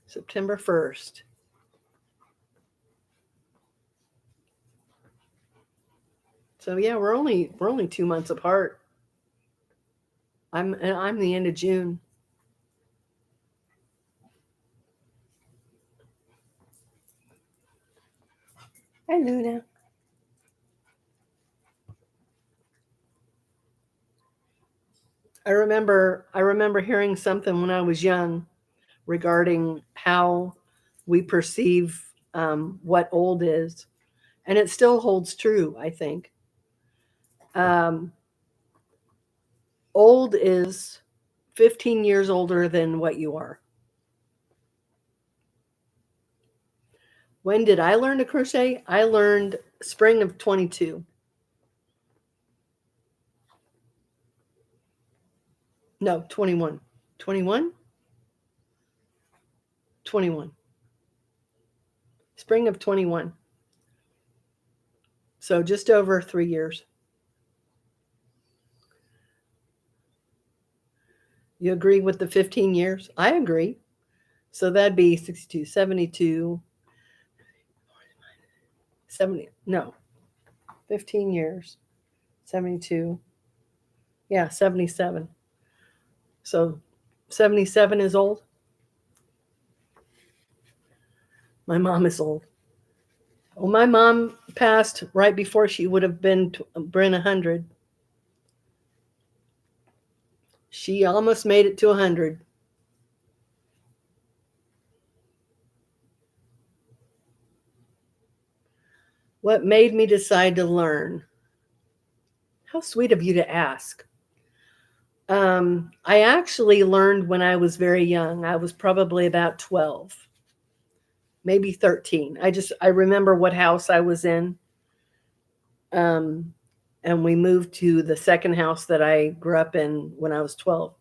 A: September 1st. So yeah, we're only 2 months apart. I'm the end of June. Hi, Luna. I remember hearing something when I was young regarding how we perceive what old is, and it still holds true. I think um, old is 15 years older than what you are. When did I learn to crochet? I learned spring of 22. No, 21. 21? 21. Spring of 21. So just over 3 years. You agree with the 15 years? I agree. So that'd be 62, 72, 70. No, 15 years. 72. Yeah, 77. So 77 is old. My mom is old. Well, my mom passed right before she would have been 100. She almost made it to 100. What made me decide to learn? How sweet of you to ask. I actually learned when I was very young. I was probably about 12, maybe 13. I remember what house I was in. And we moved to the second house that I grew up in when I was 12.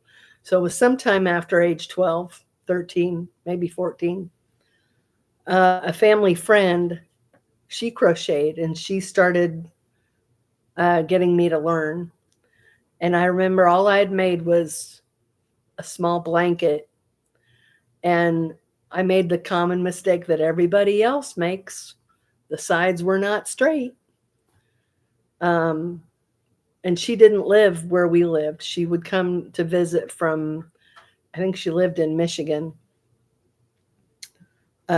A: So it was sometime after age 12, 13, maybe 14. A family friend, she crocheted and she started getting me to learn. And I remember all I had made was a small blanket. And I made the common mistake that everybody else makes. The sides were not straight. And she didn't live where we lived. She would come to visit from, I think she lived in Michigan.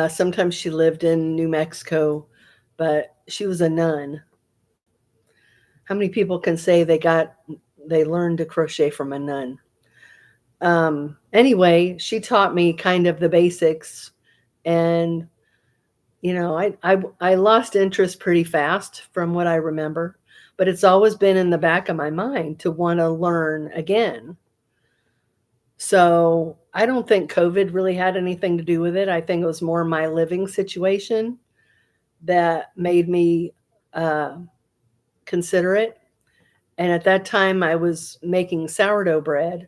A: Sometimes she lived in New Mexico, but she was a nun. How many people can say they learned to crochet from a nun? Anyway, she taught me kind of the basics, and I lost interest pretty fast from what I remember, but it's always been in the back of my mind to want to learn again. So I don't think COVID really had anything to do with it. I think it was more my living situation that made me consider it. And at that time, I was making sourdough bread.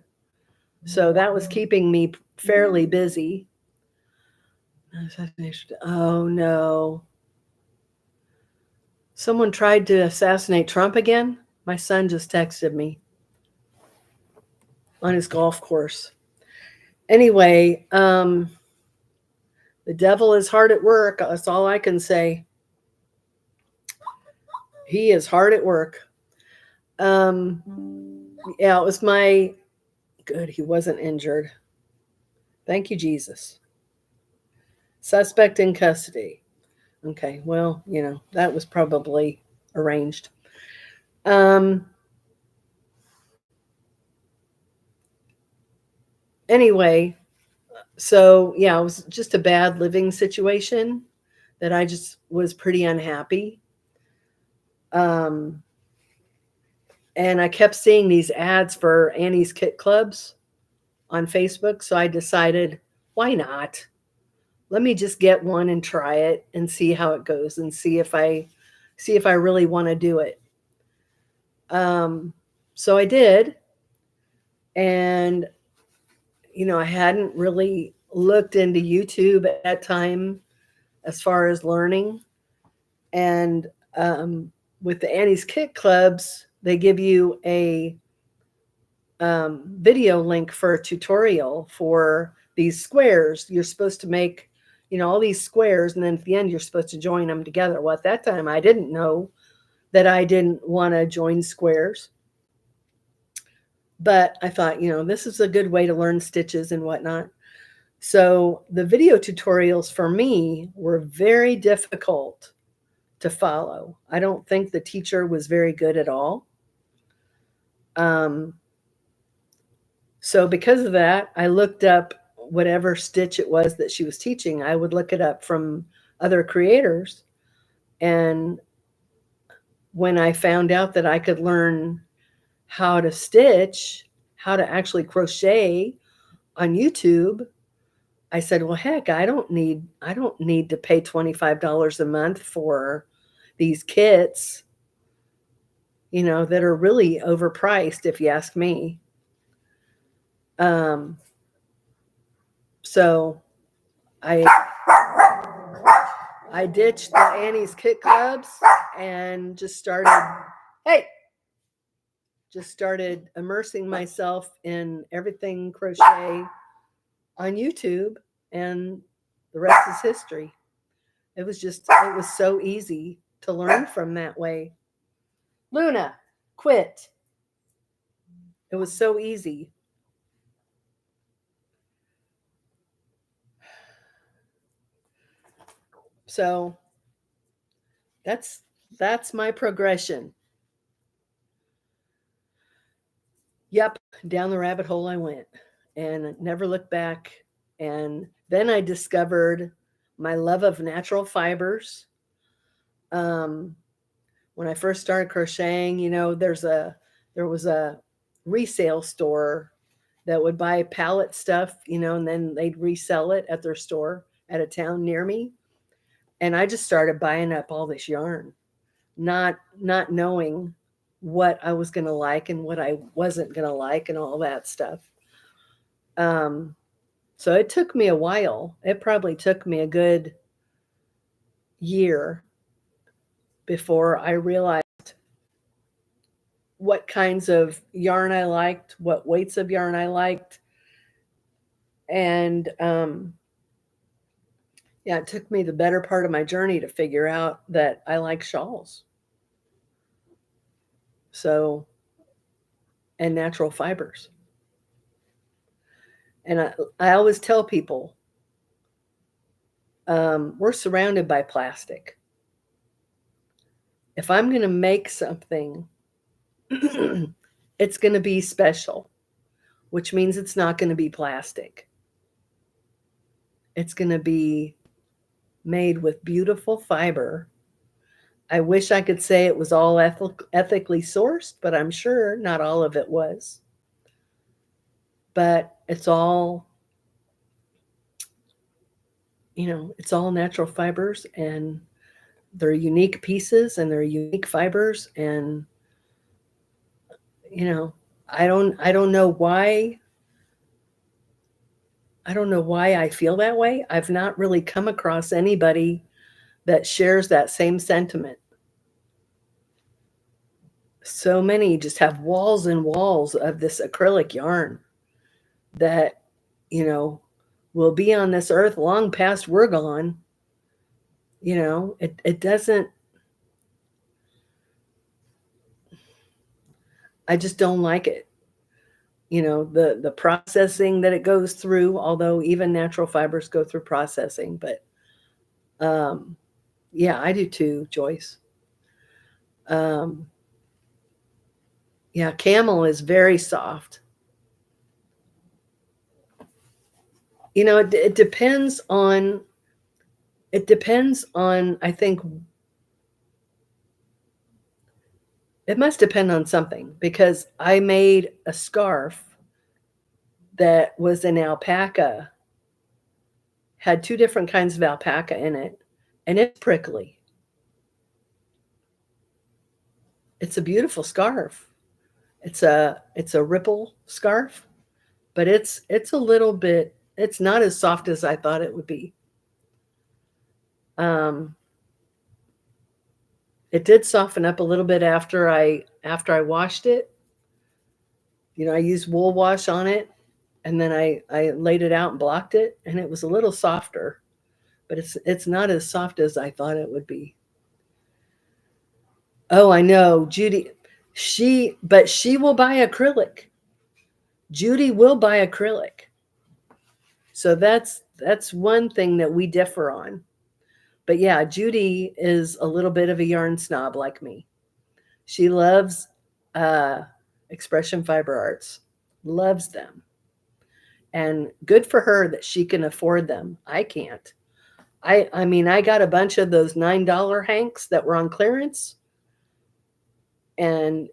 A: So that was keeping me fairly busy. Oh, no. Someone tried to assassinate Trump again? My son just texted me on his golf course. Anyway, the devil is hard at work. That's all I can say. He is hard at work. Yeah, it was good. He wasn't injured. Thank you, Jesus. Suspect in custody. Okay, well, that was probably arranged. Um, anyway, so yeah, it was just a bad living situation that I just was pretty unhappy. Um, and I kept seeing these ads for Annie's Kit Clubs on Facebook, so I decided, why not? Let me just get one and try it and see how it goes and see if I really want to do it. Um, so I did, and I hadn't really looked into YouTube at that time as far as learning. And with the Annie's Kit Clubs, they give you a video link for a tutorial for these squares. You're supposed to make, all these squares, and then at the end, you're supposed to join them together. Well, at that time, I didn't know that I didn't want to join squares. But I thought, this is a good way to learn stitches and whatnot. So the video tutorials for me were very difficult to follow. I don't think the teacher was very good at all. So because of that, I looked up whatever stitch it was that she was teaching. I would look it up from other creators. And when I found out that I could learn how to stitch, how to actually crochet on YouTube, I said, well, heck, I don't need to pay $25 a month for these kits, that are really overpriced, if you ask me. So I ditched the Annie's Kit Clubs and just started immersing myself in everything crochet on YouTube, and the rest is history. It was so easy to learn from that way. Luna, quit. It was so easy. So that's my progression. Yep, down the rabbit hole I went and never looked back. And then I discovered my love of natural fibers. When I first started crocheting, there was a resale store that would buy pallet stuff, and then they'd resell it at their store at a town near me. And I just started buying up all this yarn, not knowing what I was going to like and what I wasn't going to like and all that stuff. So it took me a while. It probably took me a good year before I realized what kinds of yarn I liked, what weights of yarn I liked. And yeah, it took me the better part of my journey to figure out that I like shawls. So, and natural fibers. And I always tell people, we're surrounded by plastic. If I'm going to make something, it's going to be special, which means it's not going to be plastic. It's going to be made with beautiful fiber. I wish I could say it was all ethically sourced, but I'm sure not all of it was. But it's all, it's all natural fibers, and they're unique pieces and they're unique fibers. And, I don't know why. I don't know why I feel that way. I've not really come across anybody that shares that same sentiment. So many just have walls and walls of this acrylic yarn that, will be on this earth long past we're gone. It doesn't, I just don't like it. The processing that it goes through, although even natural fibers go through processing, but Yeah, I do too, Joyce. Um, yeah, camel is very soft. It depends on. It depends on. I think it must depend on something because I made a scarf that was an alpaca, had two different kinds of alpaca in it, and it's prickly. It's a beautiful scarf. It's a ripple scarf, but it's a little bit. It's not as soft as I thought it would be. Um, it did soften up a little bit after I washed it. I used wool wash on it, and then I laid it out and blocked it, and it was a little softer, but it's not as soft as I thought it would be. Oh, I know, Judy. She will buy acrylic. Judy will buy acrylic. So that's one thing that we differ on. But yeah, Judy is a little bit of a yarn snob like me. She loves uh, expression fiber arts, loves them. And good for her that she can afford them. I can't. I mean, I got a bunch of those $9 hanks that were on clearance. And,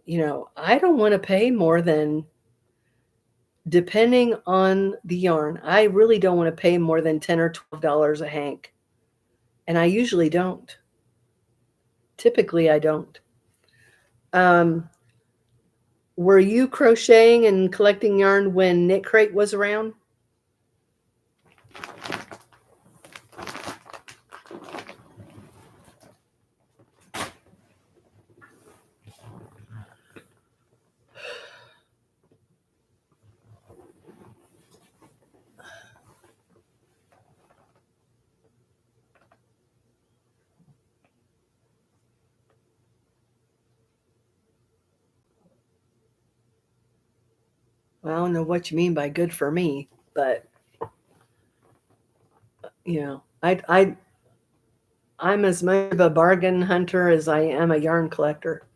A: I don't want to pay more than, depending on the yarn, I really don't want to pay more than $10 or $12 a hank. And I usually don't. Typically, I don't. Um, were you crocheting and collecting yarn when Knit Crate was around? Well, I don't know what you mean by good for me, but I'm as much of a bargain hunter as I am a yarn collector.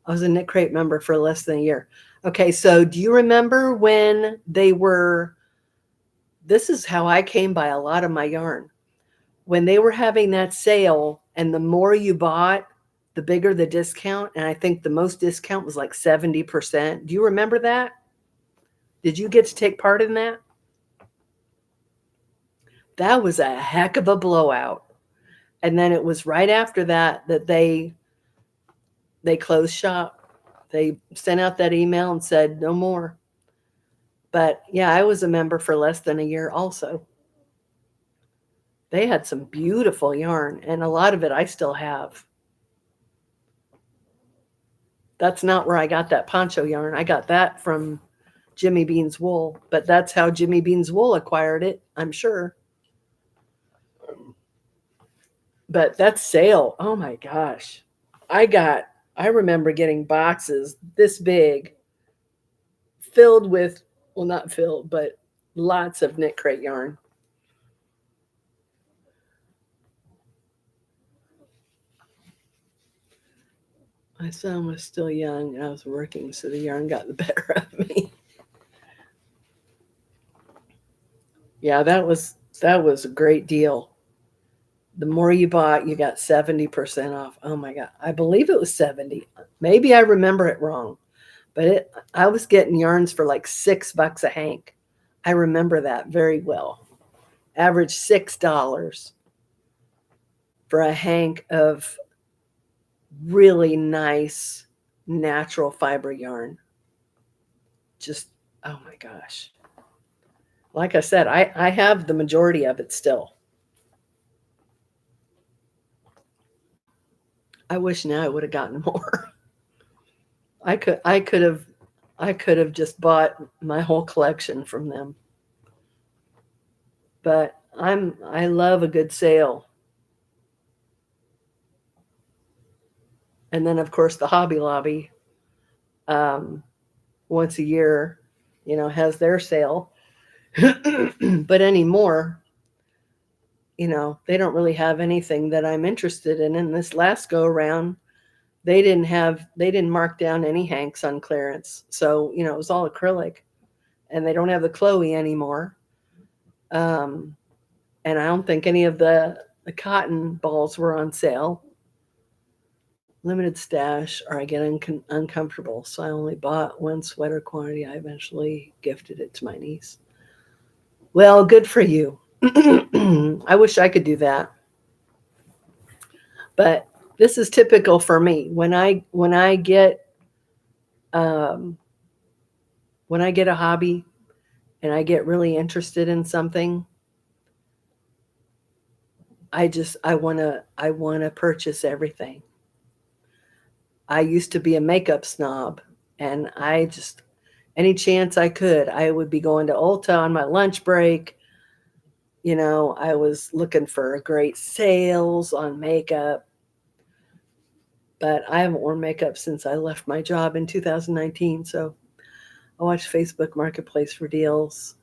A: I was a Knit Crate member for less than a year. Okay, so do you remember when they were? This is how I came by a lot of my yarn. When they were having that sale, and the more you bought, the bigger the discount. And I think the most discount was like 70%. Do you remember that? Did you get to take part in that? That was a heck of a blowout. And then it was right after that that they closed shop. They sent out that email and said no more. But yeah, I was a member for less than a year also. They had some beautiful yarn, and a lot of it I still have. That's not where I got that poncho yarn. I got that from Jimmy Bean's Wool, but that's how Jimmy Bean's Wool acquired it, I'm sure. But that sale, oh my gosh. I remember getting boxes this big filled with, well, not filled, but lots of Knit Crate yarn. My son was still young and I was working, so the yarn got the better of me. Yeah, that was a great deal. The more you bought, you got 70% off. Oh my God. I believe it was 70. Maybe I remember it wrong, but I was getting yarns for like $6 a hank. I remember that very well. Average $6 for a hank of really nice natural fiber yarn. Just, oh my gosh. Like I said, I have the majority of it still. I wish now I would have gotten more. I could have just bought my whole collection from them. But I love a good sale. And then of course the Hobby Lobby um, once a year, has their sale. But anymore, they don't really have anything that I'm interested in. In this last go around, they didn't mark down any Hanks on clearance. So, it was all acrylic, and they don't have the Chloe anymore. And I don't think any of the cotton balls were on sale. Limited stash, or I get uncomfortable. So I only bought one sweater quantity. I eventually gifted it to my niece. Well, good for you. I wish I could do that. But this is typical for me. Um, when I get a hobby and I get really interested in something, I want to purchase everything. I used to be a makeup snob, and any chance I could, I would be going to Ulta on my lunch break. I was looking for great sales on makeup, but I haven't worn makeup since I left my job in 2019. So I watch Facebook Marketplace for deals.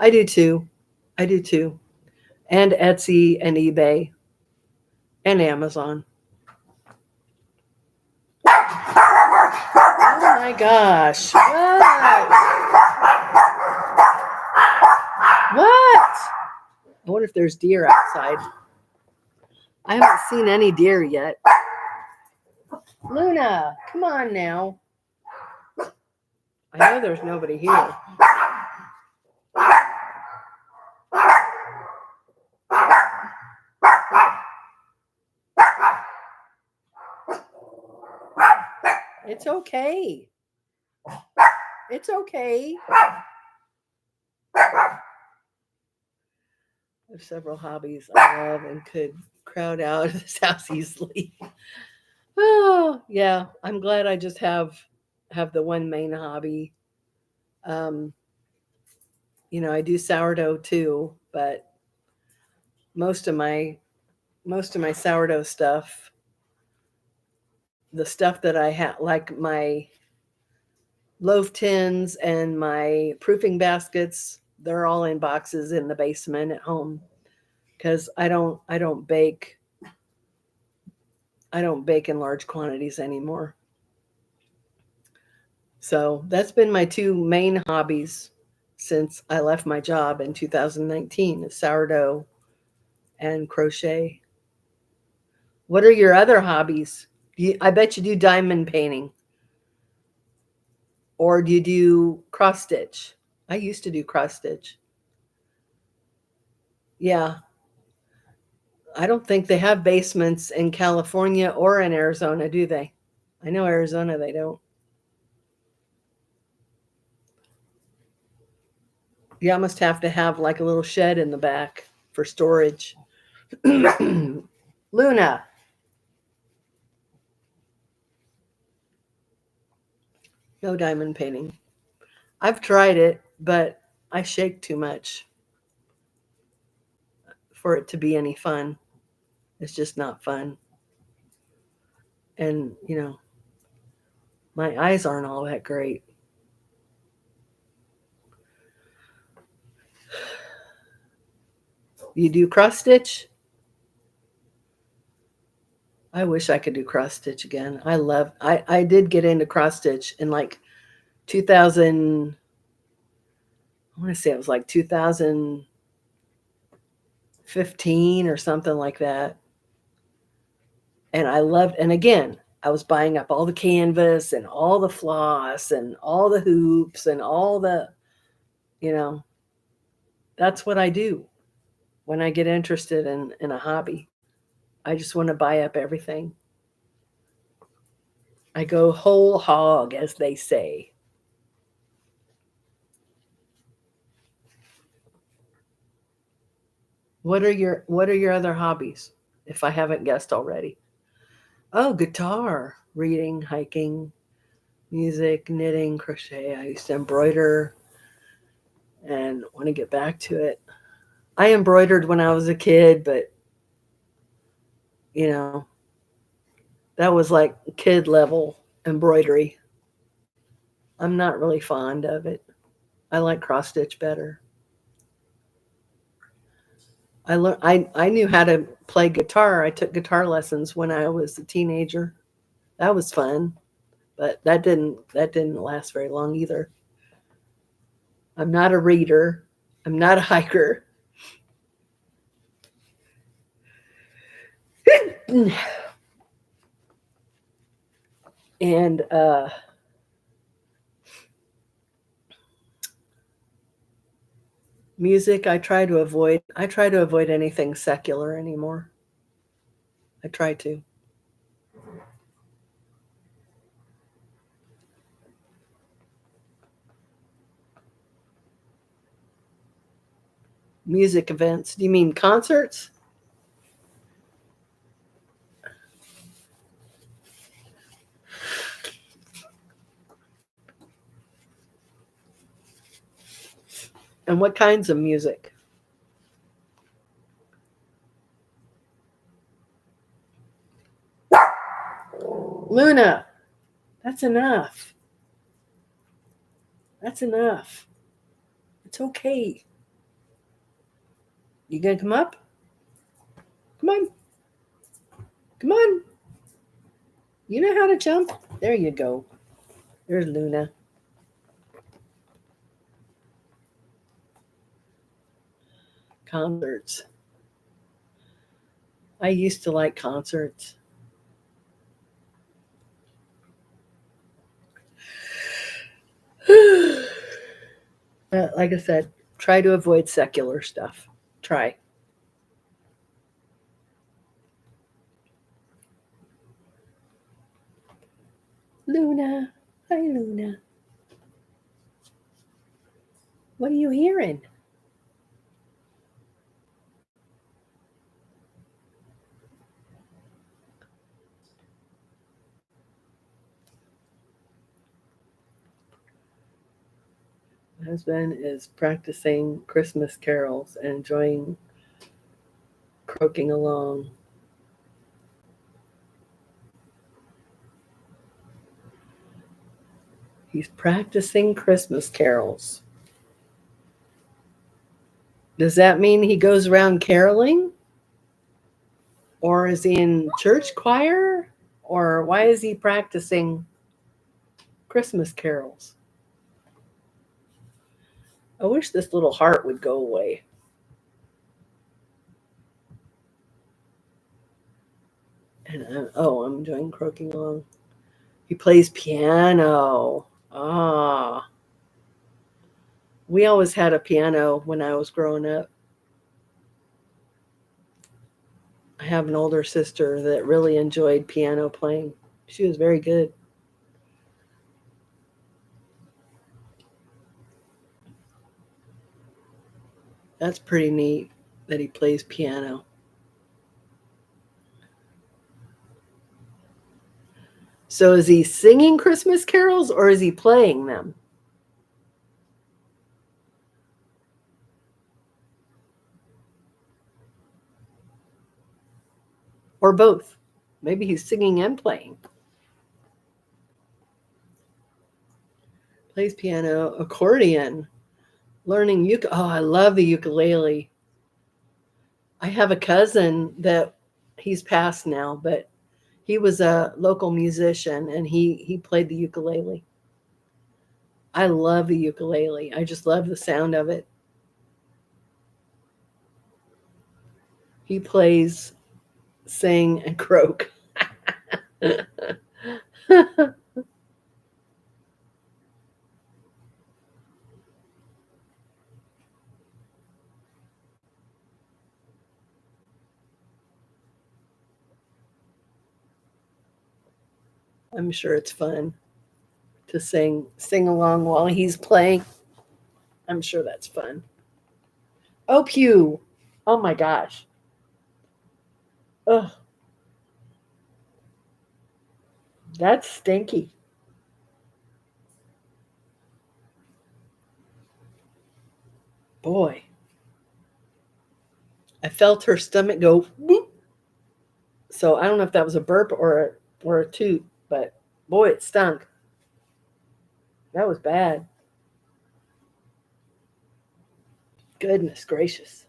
A: I do too. I do too. And Etsy and eBay and Amazon. Oh my gosh. What? I wonder if there's deer outside. I haven't seen any deer yet. Luna, come on now. I know there's nobody here. It's okay. It's okay. I have several hobbies I love and could crowd out of this house easily. Oh, yeah. I'm glad I just have the one main hobby. Um, I do sourdough too, but most of my sourdough stuff, the stuff that I have, like my loaf tins and my proofing baskets, they're all in boxes in the basement at home, because I don't bake in large quantities anymore. So that's been my two main hobbies since I left my job in 2019, is sourdough and crochet. What are your other hobbies? I bet you do diamond painting. Or do you do cross stitch? I used to do cross stitch. Yeah. I don't think they have basements in California or in Arizona, do they? I know Arizona, they don't. You almost have to have like a little shed in the back for storage. Luna. No diamond painting. I've tried it, but I shake too much for it to be any fun. It's just not fun. And, my eyes aren't all that great. You do cross stitch? I wish I could do cross stitch again. I did get into cross stitch in like 2000, I want to say it was like 2015 or something like that. And and again, I was buying up all the canvas and all the floss and all the hoops and all you know, that's what I do when I get interested in a hobby. I just want to buy up everything. I go whole hog, as they say. What are your other hobbies, if I haven't guessed already? Oh, guitar, reading, hiking, music, knitting, crochet. I used to embroider and want to get back to it. I embroidered when I was a kid, but you know, that was like kid level embroidery. I'm not really fond of it. I like cross stitch better. I knew how to play guitar. I took guitar lessons when I was a teenager. That was fun, but that didn't last very long either. I'm not a reader. I'm not a hiker. And music I try to avoid. I try to avoid anything secular anymore. I try to. Music events. Do you mean concerts? And what kinds of music? Luna, that's enough. That's enough. It's okay. You gonna come up? Come on. Come on. You know how to jump? There you go. There's Luna. Concerts. I used to like concerts. But like I said, try to avoid secular stuff. Try. Luna. Hi, Luna. What are you hearing? My husband is practicing Christmas carols and enjoying croaking along. He's practicing Christmas carols. Does that mean he goes around caroling? Or is he in church choir? Or why is he practicing Christmas carols? I wish this little heart would go away. And I'm enjoying croaking along. He plays piano. Ah, we always had a piano when I was growing up. I have an older sister that really enjoyed piano playing. She was very good. That's pretty neat that he plays piano. So is he singing Christmas carols or is he playing them? Or both? Maybe he's singing and playing. Plays piano, accordion, learning Oh, I love the ukulele. I have a cousin that he's passed now, but he was a local musician and he played the ukulele. I love the ukulele. I just love the sound of it. He plays, sing, and croak. I'm sure it's fun to sing along while he's playing. I'm sure that's fun. Oh, Pew. Oh my gosh. Ugh, that's stinky. Boy, I felt her stomach go whoop. So I don't know if that was a burp or a toot, but boy, it stunk. That was bad. Goodness gracious.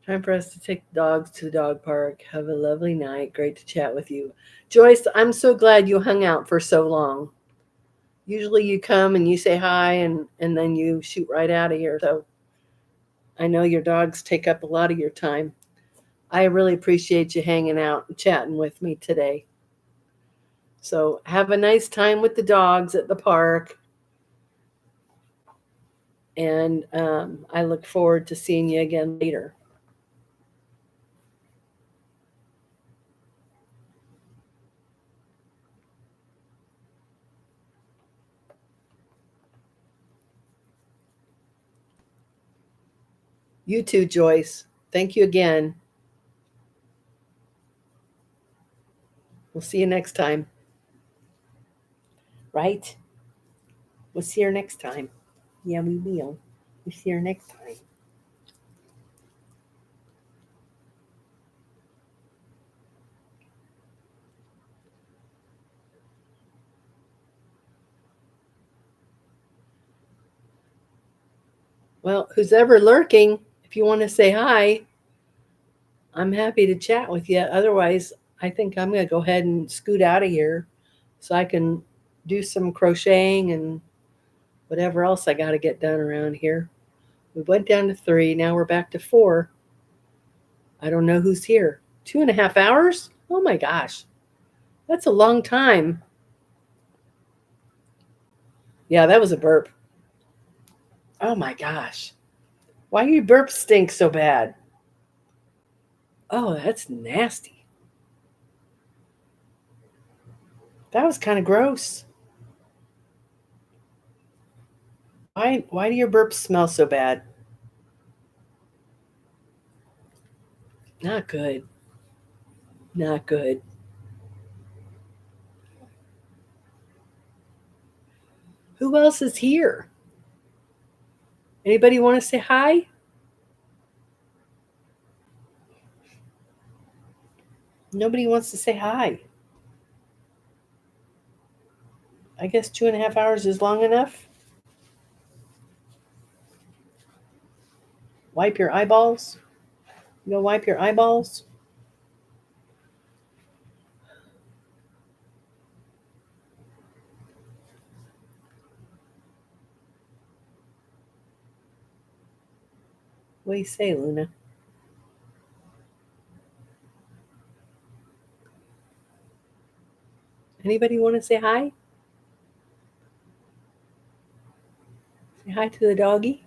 A: Time for us to take the dogs to the dog park. Have a lovely night. Great to chat with you. Joyce, I'm so glad you hung out for so long. Usually you come and you say hi and then you shoot right out of here. So I know your dogs take up a lot of your time. I really appreciate you hanging out and chatting with me today. So have a nice time with the dogs at the park. And I look forward to seeing you again later. You too, Joyce. Thank you again. We'll see you next time. Right? We'll see you next time. Yeah, we will. We'll see you next time. Well, who's ever lurking, if you want to say hi, I'm happy to chat with you. Otherwise, I think I'm going to go ahead and scoot out of here so I can do some crocheting and whatever else I got to get done around here. We went down to 3. Now we're back to 4. I don't know who's here. 2.5 hours? Oh my gosh. That's a long time. Yeah, that was a burp. Oh my gosh. Why do your burps stink so bad? Oh, that's nasty. That was kind of gross. Why do your burps smell so bad? Not good. Not good. Who else is here? Anybody want to say hi? Nobody wants to say hi. I guess 2.5 hours is long enough. Wipe your eyeballs. You go wipe your eyeballs. What do you say, Luna? Anybody want to say hi? Say hi to the doggy.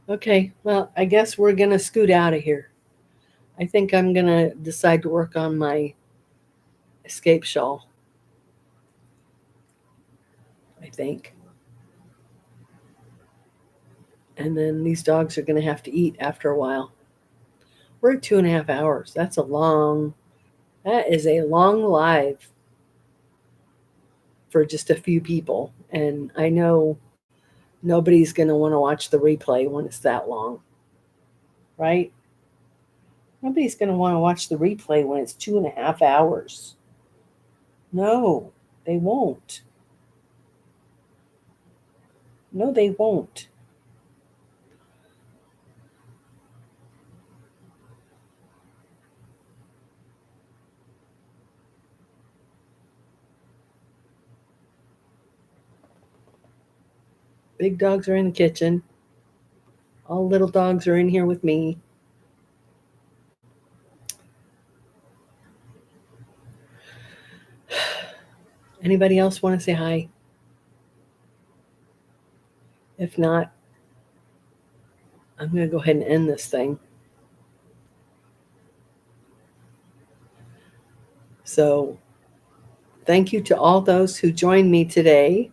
A: Okay, well, I guess we're going to scoot out of here. I think I'm going to decide to work on my escape shawl. I think. And then these dogs are going to have to eat after a while. We're at 2.5 hours. That is a long live for just a few people. And I know nobody's going to want to watch the replay when it's that long, right? Nobody's going to want to watch the replay when it's 2.5 hours. No, they won't. No, they won't. Big dogs are in the kitchen. All little dogs are in here with me. Anybody else want to say hi? If not, I'm going to go ahead and end this thing. So, thank you to all those who joined me today.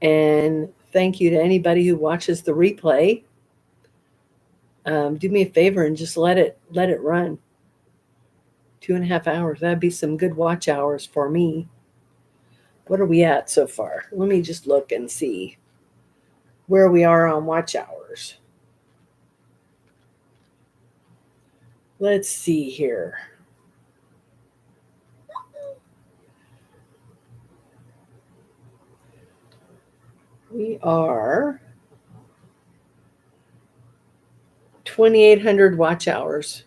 A: And thank you to anybody who watches the replay. Do me a favor and just let it run. 2.5 hours. That'd be some good watch hours for me. What are we at so far? Let me just look and see where we are on watch hours. Let's see here. We are 2,800 watch hours.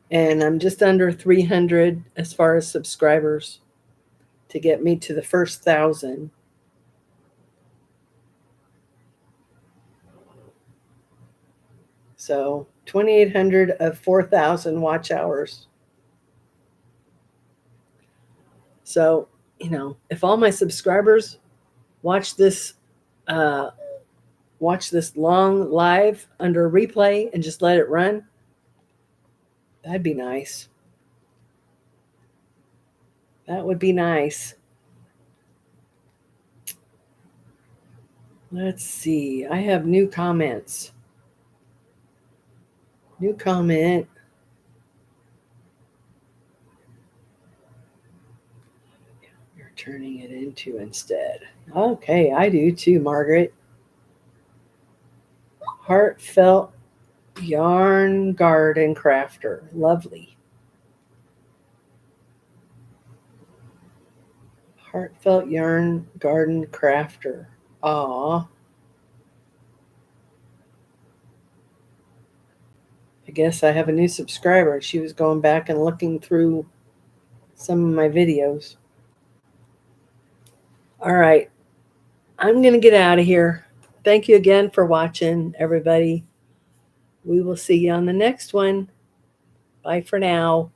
A: And I'm just under 300 as far as subscribers to get me to the first 1,000. So 2,800 of 4,000 watch hours. So, if all my subscribers watch this long live under replay and just let it run, that'd be nice. That would be nice. Let's see. I have new comments. New comment. You're turning it into instead. Okay, I do too, Margaret. Heartfelt Yarn Garden Crafter. Lovely. Heartfelt Yarn Garden Crafter. Aw. I guess I have a new subscriber. She was going back and looking through some of my videos. All right. I'm going to get out of here. Thank you again for watching, everybody. We will see you on the next one. Bye for now.